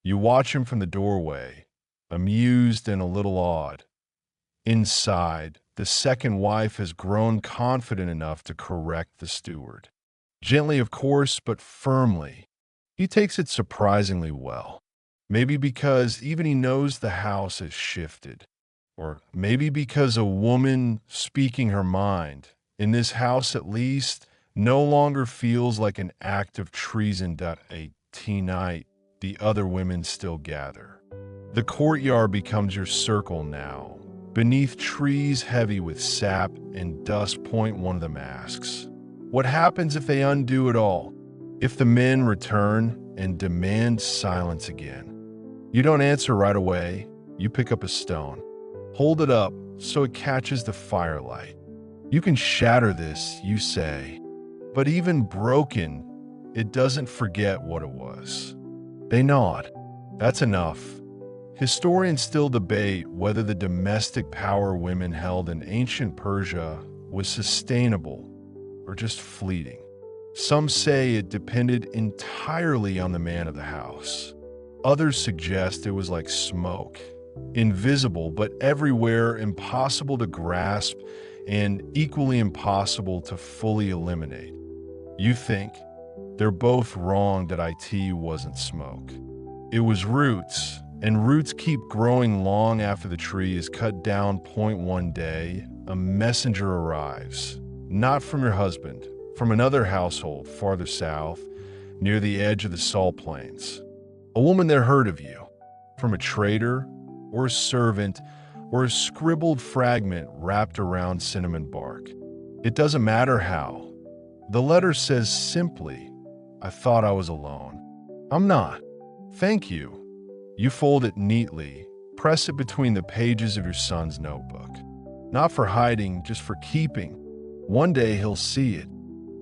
You watch him from the doorway, amused and a little awed. Inside, the second wife has grown confident enough to correct the steward. Gently, of course, but firmly. He takes it surprisingly well. Maybe because even he knows the house has shifted. Or maybe because a woman speaking her mind, in this house at least, no longer feels like an act of treason. A tea night, the other women still gather. The courtyard becomes your circle now, Beneath trees heavy with sap and dust point one of the masks. What happens if they undo it all? If the men return and demand silence again? You don't answer right away. You pick up a stone. Hold it up so it catches the firelight. You can shatter this, you say. But even broken, it doesn't forget what it was. They nod. That's enough. Historians still debate whether the domestic power women held in ancient Persia was sustainable or just fleeting. Some say it depended entirely on the man of the house. Others suggest it was like smoke, invisible but everywhere, impossible to grasp and equally impossible to fully eliminate. You think they're both wrong that it wasn't smoke. It was roots, and roots keep growing long after the tree is cut down. One day, a messenger arrives, not from your husband, from another household farther south, near the edge of the salt plains. A woman there heard of you, from a trader or a servant or a scribbled fragment wrapped around cinnamon bark. It doesn't matter how. The letter says simply, I thought I was alone. I'm not. Thank you. You fold it neatly, press it between the pages of your son's notebook. Not for hiding, just for keeping. One day he'll see it.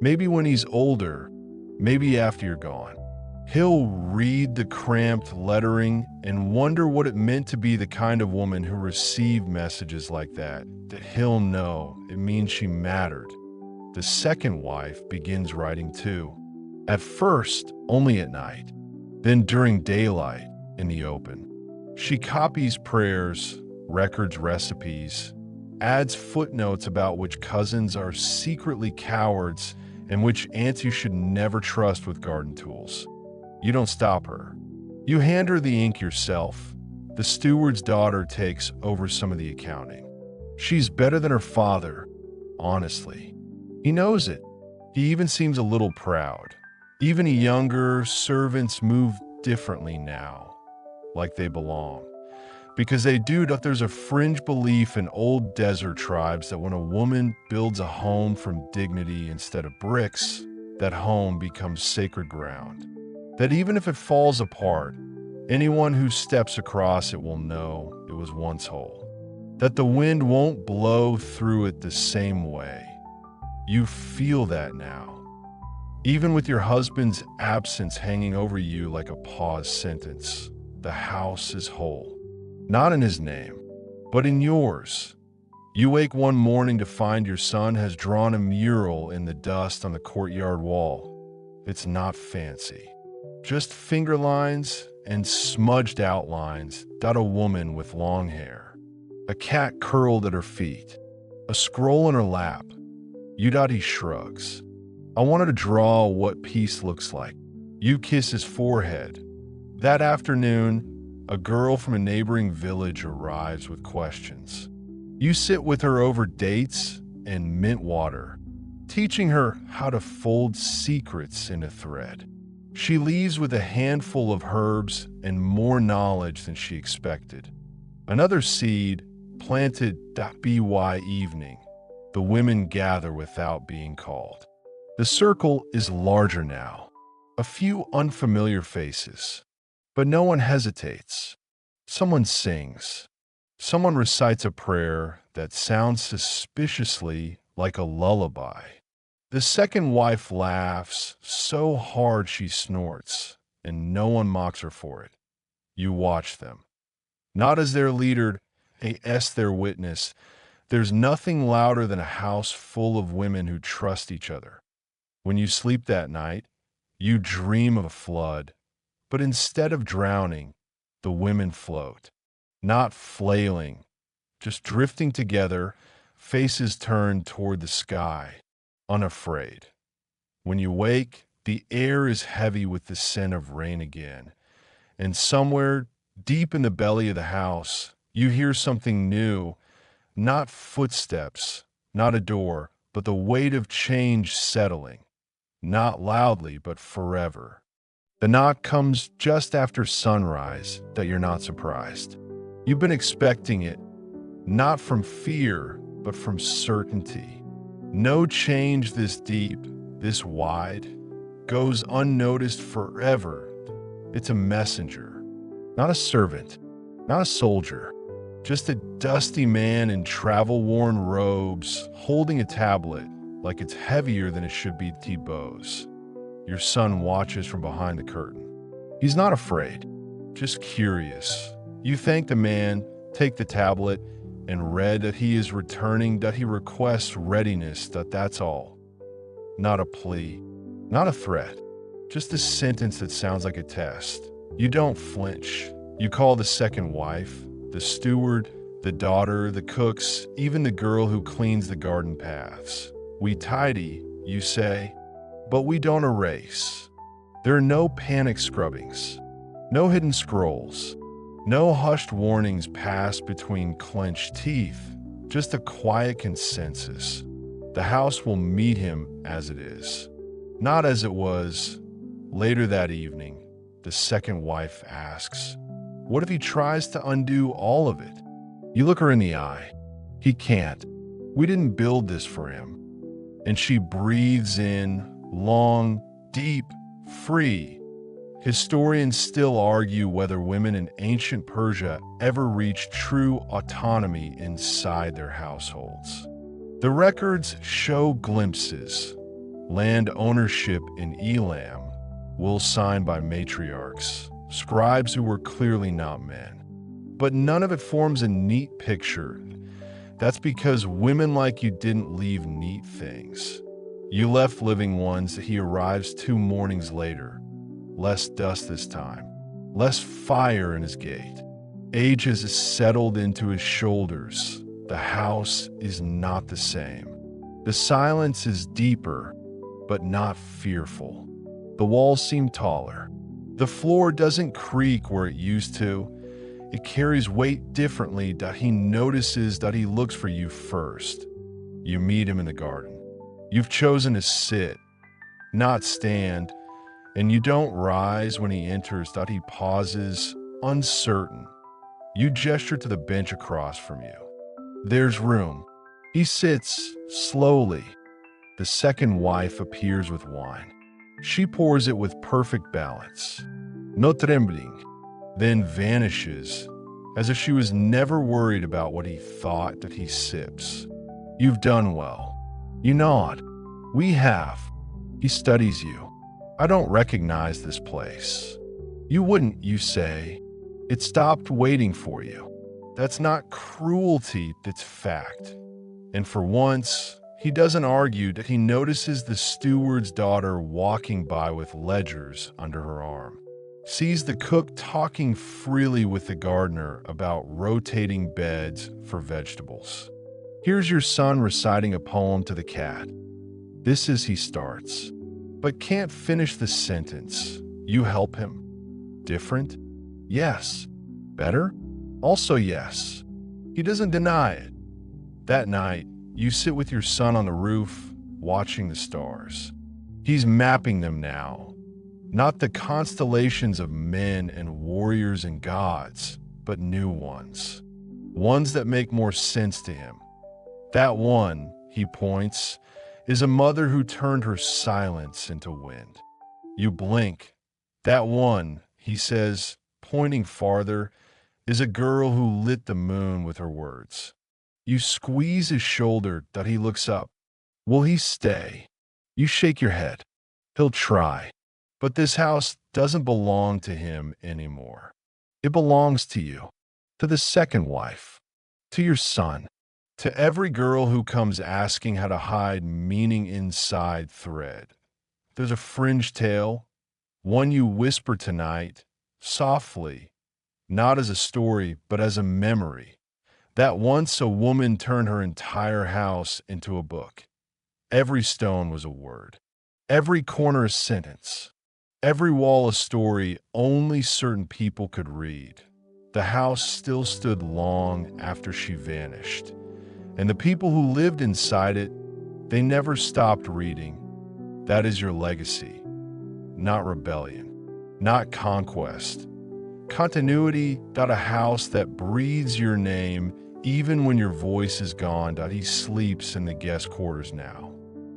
Maybe when he's older, maybe after you're gone. He'll read the cramped lettering and wonder what it meant to be the kind of woman who received messages like that he'll know it means she mattered. The second wife begins writing too. At first, only at night, then during daylight in the open. She copies prayers, records recipes, adds footnotes about which cousins are secretly cowards and which aunts you should never trust with garden tools. You don't stop her. You hand her the ink yourself. The steward's daughter takes over some of the accounting. She's better than her father, honestly. He knows it. He even seems a little proud. Even younger servants move differently now, like they belong. Because they do, there's a fringe belief in old desert tribes that when a woman builds a home from dignity instead of bricks, that home becomes sacred ground. That even if it falls apart, anyone who steps across it will know it was once whole. That the wind won't blow through it the same way. You feel that now. Even with your husband's absence hanging over you like a paused sentence, the house is whole. Not in his name, but in yours. You wake one morning to find your son has drawn a mural in the dust on the courtyard wall. It's not fancy. Just finger lines and smudged outlines dot a woman with long hair. A cat curled at her feet. A scroll in her lap. He shrugs. I wanted to draw what peace looks like. You kiss his forehead. That afternoon, a girl from a neighboring village arrives with questions. You sit with her over dates and mint water, teaching her how to fold secrets in a thread. She leaves with a handful of herbs and more knowledge than she expected. Another seed planted by evening. The women gather without being called. The circle is larger now. A few unfamiliar faces. But no one hesitates. Someone sings. Someone recites a prayer that sounds suspiciously like a lullaby. The second wife laughs so hard she snorts, and no one mocks her for it. You watch them. Not as their leader, as their witness. There's nothing louder than a house full of women who trust each other. When you sleep that night, you dream of a flood, but instead of drowning, the women float. Not flailing, just drifting together, faces turned toward the sky. Unafraid. When you wake, the air is heavy with the scent of rain again, and somewhere deep in the belly of the house, you hear something new, not footsteps, not a door, but the weight of change settling, not loudly, but forever. The knock comes just after sunrise that you're not surprised. You've been expecting it. not from fear, but from certainty. No change this deep, this wide, goes unnoticed forever. It's a messenger, not a servant, not a soldier, just a dusty man in travel-worn robes holding a tablet like it's heavier than it should be. T-bows. Your son watches from behind the curtain. He's not afraid, just curious. You thank the man, take the tablet, and read that he is returning, that he requests readiness, that's all. Not a plea, not a threat, just a sentence that sounds like a test. You don't flinch. You call the second wife, the steward, the daughter, the cooks, even the girl who cleans the garden paths. We tidy, you say, but we don't erase. There are no panic scrubbings, no hidden scrolls, no hushed warnings passed between clenched teeth, just a quiet consensus. The house will meet him as it is, not as it was. Later that evening, the second wife asks, what if he tries to undo all of it? You look her in the eye. He can't. We didn't build this for him. And she breathes in, long, deep, free. Historians still argue whether women in ancient Persia ever reached true autonomy inside their households. The records show glimpses. Land ownership in Elam, wills signed by matriarchs, scribes who were clearly not men. But none of it forms a neat picture. That's because women like you didn't leave neat things. You left living ones. He arrives 2 mornings later. Less dust this time, less fire in his gait. Age has settled into his shoulders. The house is not the same. The silence is deeper, but not fearful. The walls seem taller. The floor doesn't creak where it used to. It carries weight differently. That he notices, that he looks for you first. You meet him in the garden. You've chosen to sit, not stand, and you don't rise when he enters. That he pauses, uncertain. You gesture to the bench across from you. There's room. He sits slowly. The second wife appears with wine. She pours it with perfect balance. No trembling. Then vanishes, as if she was never worried about what he thought. That he sips. You've done well. You nod. We have. He studies you. I don't recognize this place. You wouldn't, you say. It stopped waiting for you. That's not cruelty, that's fact. And for once, he doesn't argue. That he notices the steward's daughter walking by with ledgers under her arm. Sees the cook talking freely with the gardener about rotating beds for vegetables. Here's your son reciting a poem to the cat. This is, he starts, but can't finish the sentence. You help him. Different? Yes. Better? Also yes. He doesn't deny it. That night, you sit with your son on the roof, watching the stars. He's mapping them now. Not the constellations of men and warriors and gods, but new ones. Ones that make more sense to him. That one, he points, is a mother who turned her silence into wind. You blink. That one, he says, pointing farther, is a girl who lit the moon with her words. You squeeze his shoulder. That he looks up. Will he stay? You shake your head. He'll try. But this house doesn't belong to him anymore. It belongs to you, to the second wife, to your son, to every girl who comes asking how to hide meaning inside thread. There's a fringe tale, one you whisper tonight, softly, not as a story, but as a memory, that once a woman turned her entire house into a book. Every stone was a word, every corner a sentence, every wall a story only certain people could read. The house still stood long after she vanished, and the people who lived inside it, they never stopped reading. That is your legacy, not rebellion, not conquest. Continuity, not a house that breathes your name Even when your voice is gone, he sleeps in the guest quarters now.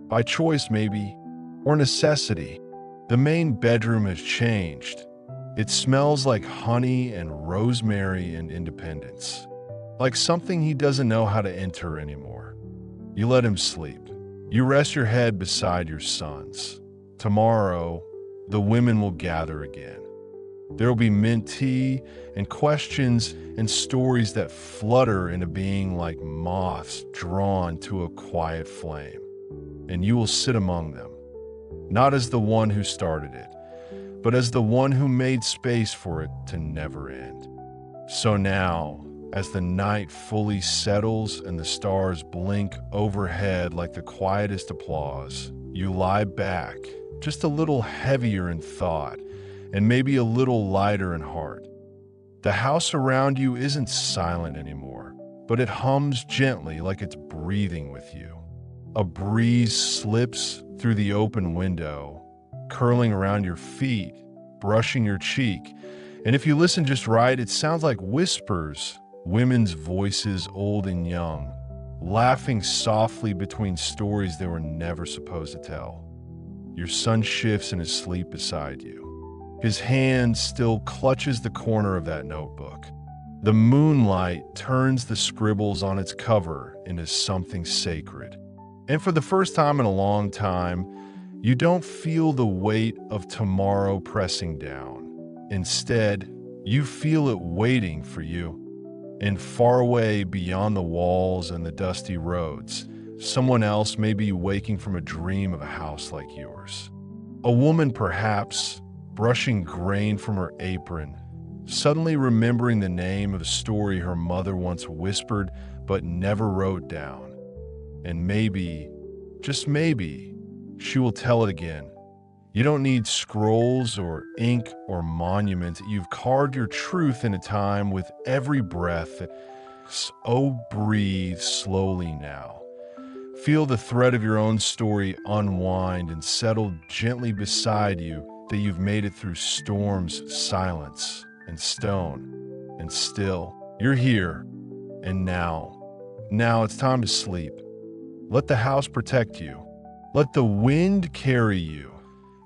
By choice, maybe, or necessity. The main bedroom has changed. It smells like honey and rosemary and independence. Like something he doesn't know how to enter anymore. You let him sleep. You rest your head beside your son's. Tomorrow, the women will gather again. There will be mint tea and questions and stories that flutter into being like moths drawn to a quiet flame. And you will sit among them, not as the one who started it, but as the one who made space for it to never end. So now, as the night fully settles and the stars blink overhead like the quietest applause, you lie back, just a little heavier in thought, and maybe a little lighter in heart. The house around you isn't silent anymore, but it hums gently like it's breathing with you. A breeze slips through the open window, curling around your feet, brushing your cheek. And if you listen just right, it sounds like whispers, women's voices old and young, laughing softly between stories they were never supposed to tell. Your son shifts in his sleep beside you. His hand still clutches the corner of that notebook. The moonlight turns the scribbles on its cover into something sacred. And for the first time in a long time, you don't feel the weight of tomorrow pressing down. Instead, you feel it waiting for you. And far away beyond the walls and the dusty roads, someone else may be waking from a dream of a house like yours. A woman, perhaps, brushing grain from her apron, suddenly remembering the name of a story her mother once whispered but never wrote down. And maybe, just maybe, she will tell it again. You don't need scrolls or ink or monuments. You've carved your truth into time with every breath. Oh, breathe slowly now. Feel the thread of your own story unwind and settle gently beside you, that you've made it through storms, silence, and stone. And still, you're here. And now it's time to sleep. Let the house protect you. Let the wind carry you.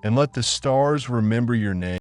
And let the stars remember your name.